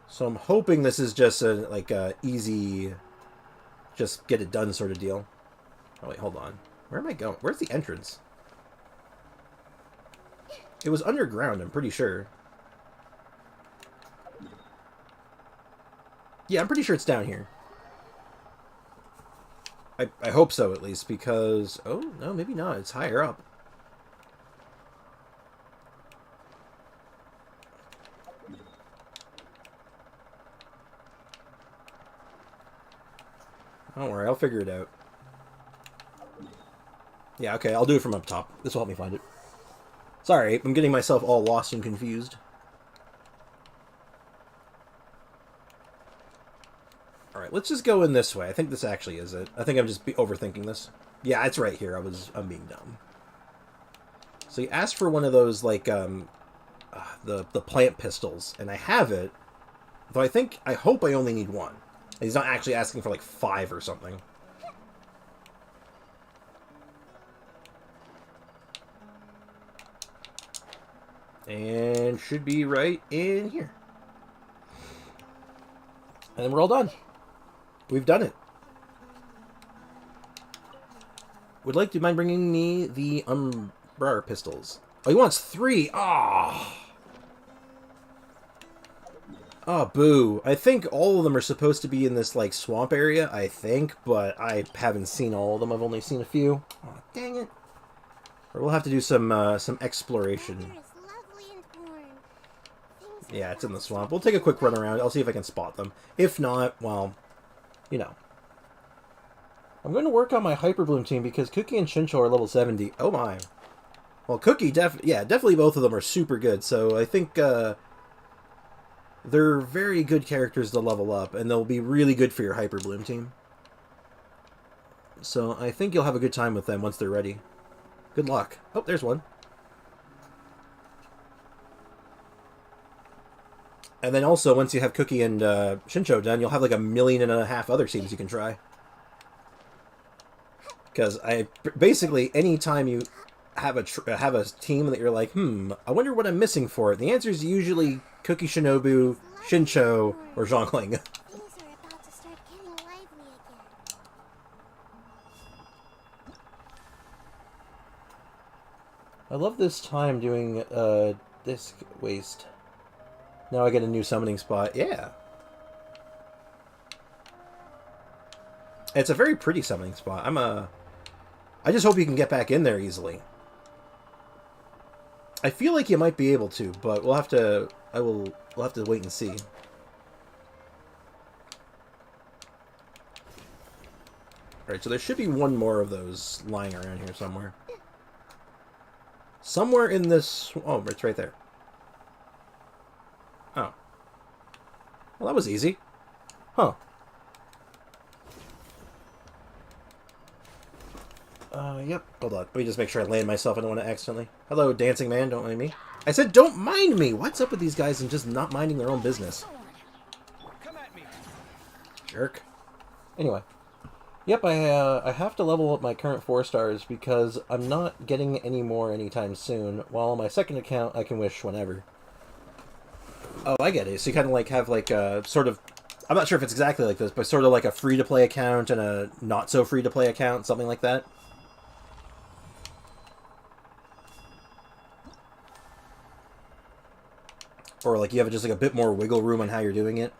So I'm hoping this is just a like a easy, just get it done sort of deal. Oh wait, hold on. Where am I going? Where's the entrance? It was underground, I'm pretty sure. Yeah, I'm pretty sure it's down here. I hope so, at least, because... Oh, no, maybe not. It's higher up. Don't worry, I'll figure it out. Yeah, okay, I'll do it from up top. This will help me find it. Sorry, I'm getting myself all lost and confused. Alright, let's just go in this way. I think this actually is it. I think I'm just overthinking this. Yeah, it's right here. I'm being dumb. So you asked for one of those, like, the plant pistols, and I have it. Though I hope I only need one. He's not actually asking for like 5 or something. And should be right in here. And then we're all done. We've done it. Would like to mind bringing me the umbrella pistols. Oh, he wants 3. Ah. Oh, boo. I think all of them are supposed to be in this, like, swamp area, I think, but I haven't seen all of them. I've only seen a few. Oh, dang it. Or we'll have to do some exploration.
Weather is lovely and warm. Things are
Yeah, it's in the
about
swamp. We'll take a quick run around. I'll see if I can spot them. If not, well, you know. I'm going to work on my Hyperbloom team because Cookie and Shincho are level 70. Oh my. Well, Cookie, definitely both of them are super good. So I think they're very good characters to level up, and they'll be really good for your Hyperbloom team. So I think you'll have a good time with them once they're ready. Good luck. Oh, there's one. And then also, once you have Cookie and Shincho done, you'll have like 1.5 million other teams you can try. Because basically, any time you have a team that you're like, I wonder what I'm missing for it. The answer is usually Cookie Shinobu, Shincho, or Zhongling.
things are about to start getting lively again.
I love this time doing disc waste. Now I get a new summoning spot. Yeah. It's a very pretty summoning spot. I just hope you can get back in there easily. I feel like you might be able to, but we'll have to wait and see. Alright, so there should be one more of those lying around here somewhere. Somewhere in this... Oh, it's right there. Oh. Well, that was easy. Huh. Yep. Hold on. Let me just make sure I land myself. I don't want to accidentally... Hello, dancing man. Don't mind me. I said don't mind me! What's up with these guys and just not minding their own business?
Come at me.
Jerk. Anyway. Yep, I have to level up my current 4 stars because I'm not getting any more anytime soon, while on my second account I can wish whenever. Oh, I get it. So you kind of like have like a sort of... I'm not sure if it's exactly like this, but sort of like a free-to-play account and a not-so-free-to-play account, something like that. Or like you have just like a bit more wiggle room on how you're doing it.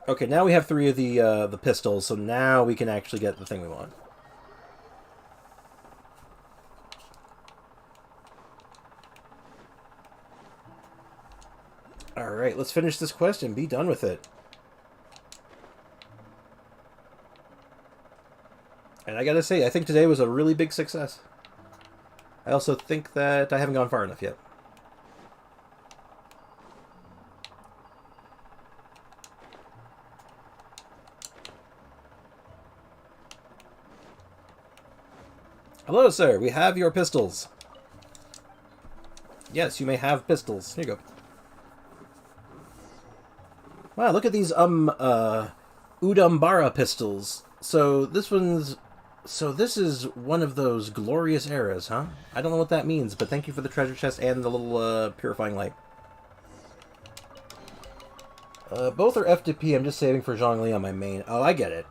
Okay, now we have 3 of the pistols, so now we can actually get the thing we want. Alright, let's finish this quest and be done with it. And I gotta say, I think today was a really big success. I also think that I haven't gone far enough yet. Hello, sir. We have your pistols. Yes, you may have pistols. Here you go. Wow, look at these, Udambara pistols. So this is one of those glorious eras, huh? I don't know what that means, but thank you for the treasure chest and the little, purifying light. Both are FTP. I'm just saving for Zhongli on my main. Oh, I get it.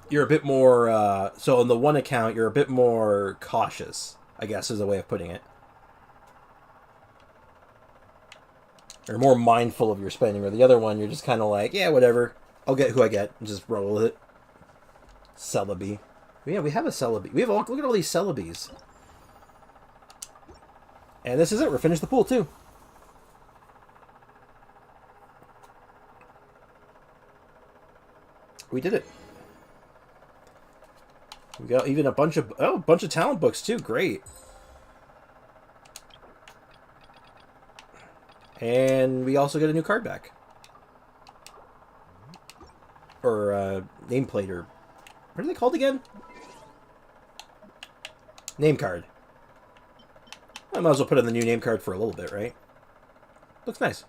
You're a bit more, so on the one account, you're a bit more cautious, I guess is a way of putting it. Or more mindful of your spending, or the other one, you're just kind of like, yeah, whatever. I'll get who I get, and just roll with it. Celebi. Yeah, we have a Celebi. We have look at all these Celebis. And this is it. We're finished the pool, too. We did it. We got even a bunch of talent books too. Great. And we also get a new card back. Or nameplate, or what are they called again? Name card. I might as well put in the new name card for a little bit, right? Looks nice.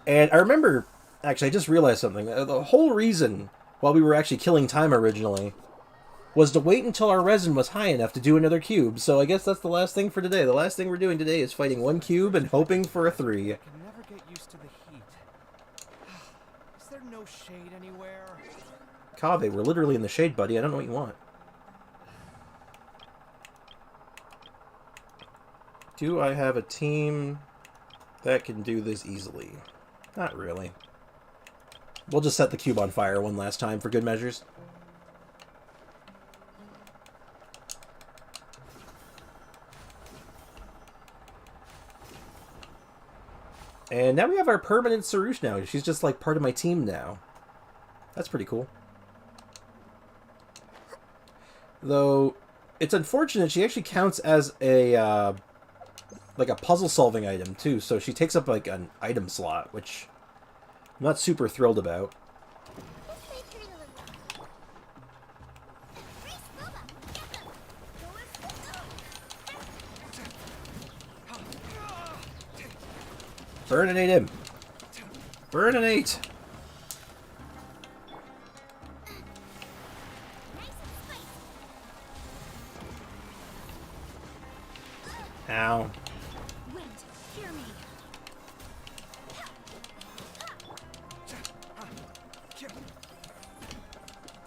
And I remember, actually, I just realized something. The whole reason while we were actually killing time originally was to wait until our resin was high enough to do another cube. So I guess that's the last thing for today. The last thing we're doing today is fighting 1 cube and hoping for a 3.
I can never get used to the heat. Is there no shade anywhere?
Kaveh, we're literally in the shade, buddy. I don't know what you want. Do I have a team that can do this easily? Not really. We'll just set the cube on fire one last time for good measures. And now we have our permanent Sarush now. She's just like part of my team now. That's pretty cool. Though, it's unfortunate she actually counts as a, like a puzzle-solving item, too. So she takes up, like, an item slot, which I'm not super thrilled about. Burninate him! Burninate! Ow.
Wind, hear me.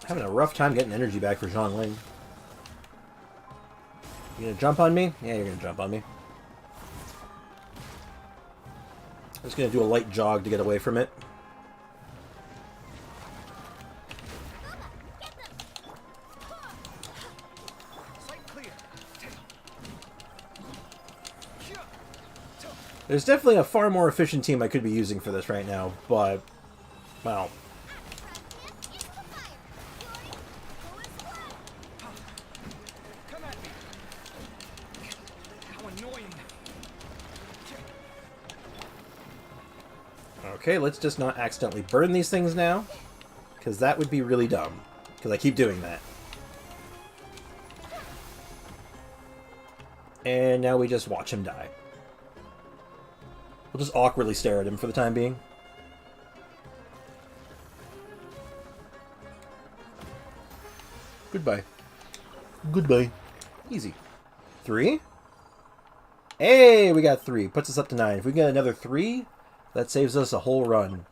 Having a rough time getting energy back for Zhongling. You gonna jump on me? Yeah, you're gonna jump on me. I'm just gonna do a light jog to get away from it. There's definitely a far more efficient team I could be using for this right now, but, well.
Come at me. How annoying.
Okay, let's just not accidentally burn these things now, because that would be really dumb, because I keep doing that. And now we just watch him die. We'll just awkwardly stare at him for the time being. Goodbye. Goodbye. Easy. 3? Hey, we got 3. Puts us up to 9. If we get another 3, that saves us a whole run.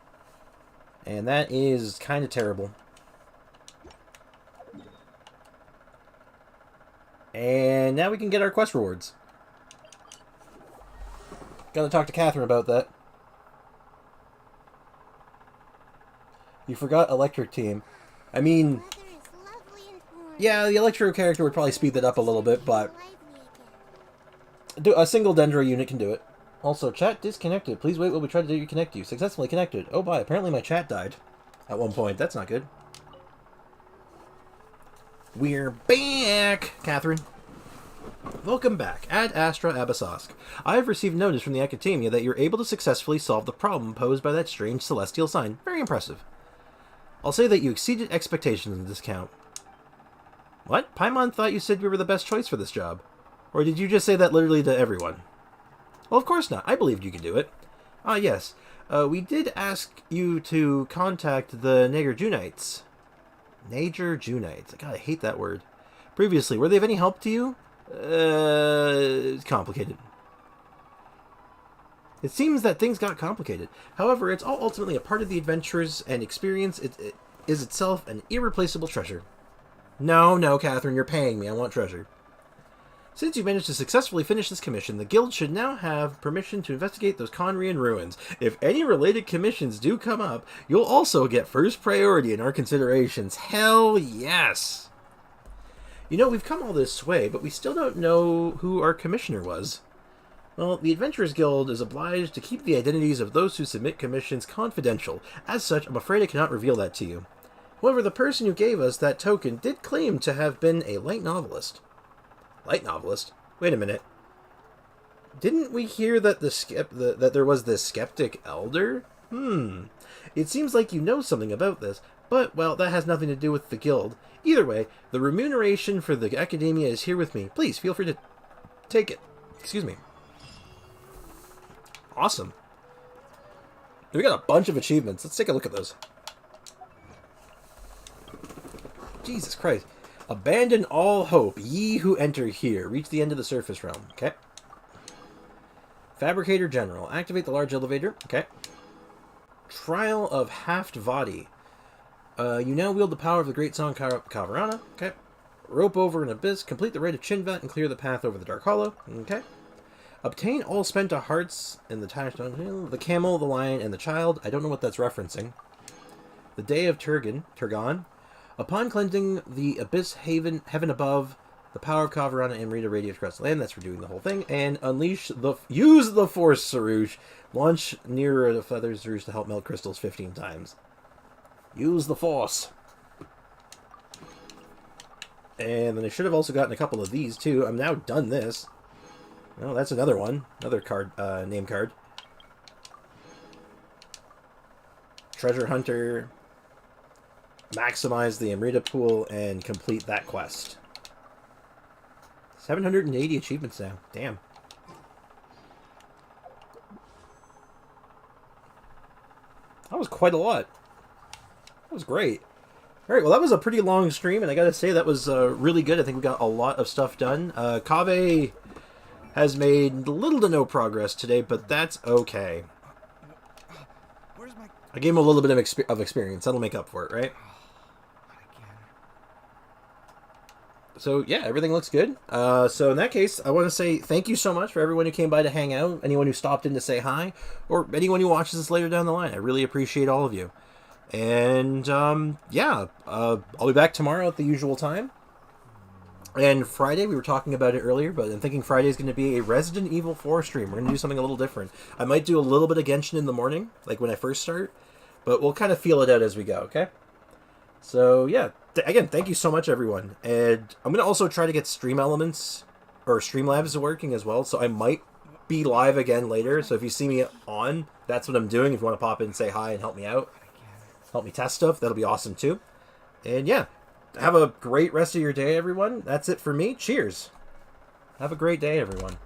And that is kind of terrible. And now we can get our quest rewards. Gotta talk to Catherine about that. You forgot Electric Team. I mean, yeah, the Electro character would probably speed that up a little bit, but a single Dendro unit can do it. Also, chat disconnected. Please wait while we try to reconnect you. Successfully connected. Oh, bye. Apparently my chat died at one point. That's not good. We're back, Catherine. Welcome back. Ad Astra Abasosk. I have received notice from the Academia that you're able to successfully solve the problem posed by that strange celestial sign. Very impressive. I'll say that you exceeded expectations in this count. What? Paimon thought you said we were the best choice for this job. Or did you just say that literally to everyone? Well, of course not. I believed you could do it. Ah, yes. We did ask you to contact the Nager-Junites. Nager-Junites. God, I hate that word. Previously, were they of any help to you? It's complicated. It seems that things got complicated. However, it's all ultimately a part of the adventures and experience. It is itself an irreplaceable treasure. No, Catherine, you're paying me. I want treasure. Since you managed to successfully finish this commission, the guild should now have permission to investigate those Conrian ruins. If any related commissions do come up, you'll also get first priority in our considerations. Hell yes! You know, we've come all this way, but we still don't know who our commissioner was. Well, the Adventurers Guild is obliged to keep the identities of those who submit commissions confidential. As such, I'm afraid I cannot reveal that to you. However, the person who gave us that token did claim to have been a light novelist. Light novelist? Wait a minute. Didn't we hear that that there was this skeptic elder? It seems like you know something about this, but, well, that has nothing to do with the guild. Either way, the remuneration for the academia is here with me. Please, feel free to take it. Excuse me. Awesome. We got a bunch of achievements. Let's take a look at those. Jesus Christ. Abandon all hope, ye who enter here. Reach the end of the surface realm. Okay. Fabricator General. Activate the large elevator. Okay. Trial of Haft Vadi. You now wield the power of the Great Song Kavarana. Okay. Rope over an abyss. Complete the Rite of Chinvat and clear the path over the Dark Hollow. Okay. Obtain all Spenta hearts in the Tashdown, the camel, the lion, and the child. I don't know what that's referencing. The Day of Turgon. Upon cleansing the abyss heaven above, the power of Kavarana and Rita radiates across the land. That's for doing the whole thing. And use the Force, Sarouche. Launch nearer the feathers, Sarouche, to help melt crystals 15 times. Use the Force. And then I should have also gotten a couple of these too. I'm now done this. Oh, that's another one. Another card, name card. Treasure Hunter. Maximize the Amrita pool and complete that quest. 780 achievements now. Damn. That was quite a lot. That was great. Alright, well that was a pretty long stream, and I gotta say that was really good. I think we got a lot of stuff done. Kaveh has made little to no progress today, but that's okay.
Where's my...
I gave him a little bit of experience. That'll make up for it, right?
Not again.
So, yeah, everything looks good. So, in that case, I want to say thank you so much for everyone who came by to hang out, anyone who stopped in to say hi, or anyone who watches this later down the line. I really appreciate all of you. And, yeah, I'll be back tomorrow at the usual time. And Friday, we were talking about it earlier, but I'm thinking Friday is going to be a Resident Evil 4 stream. We're going to do something a little different. I might do a little bit of Genshin in the morning, like when I first start, but we'll kind of feel it out as we go, okay? So, yeah. Again, thank you so much, everyone. And I'm going to also try to get Stream Elements, or Streamlabs working as well, so I might be live again later. So if you see me on, that's what I'm doing. If you want to pop in and say hi and help me out, help me test stuff, that'll be awesome too. And yeah. Have a great rest of your day, everyone. That's it for me. Cheers. Have a great day, everyone.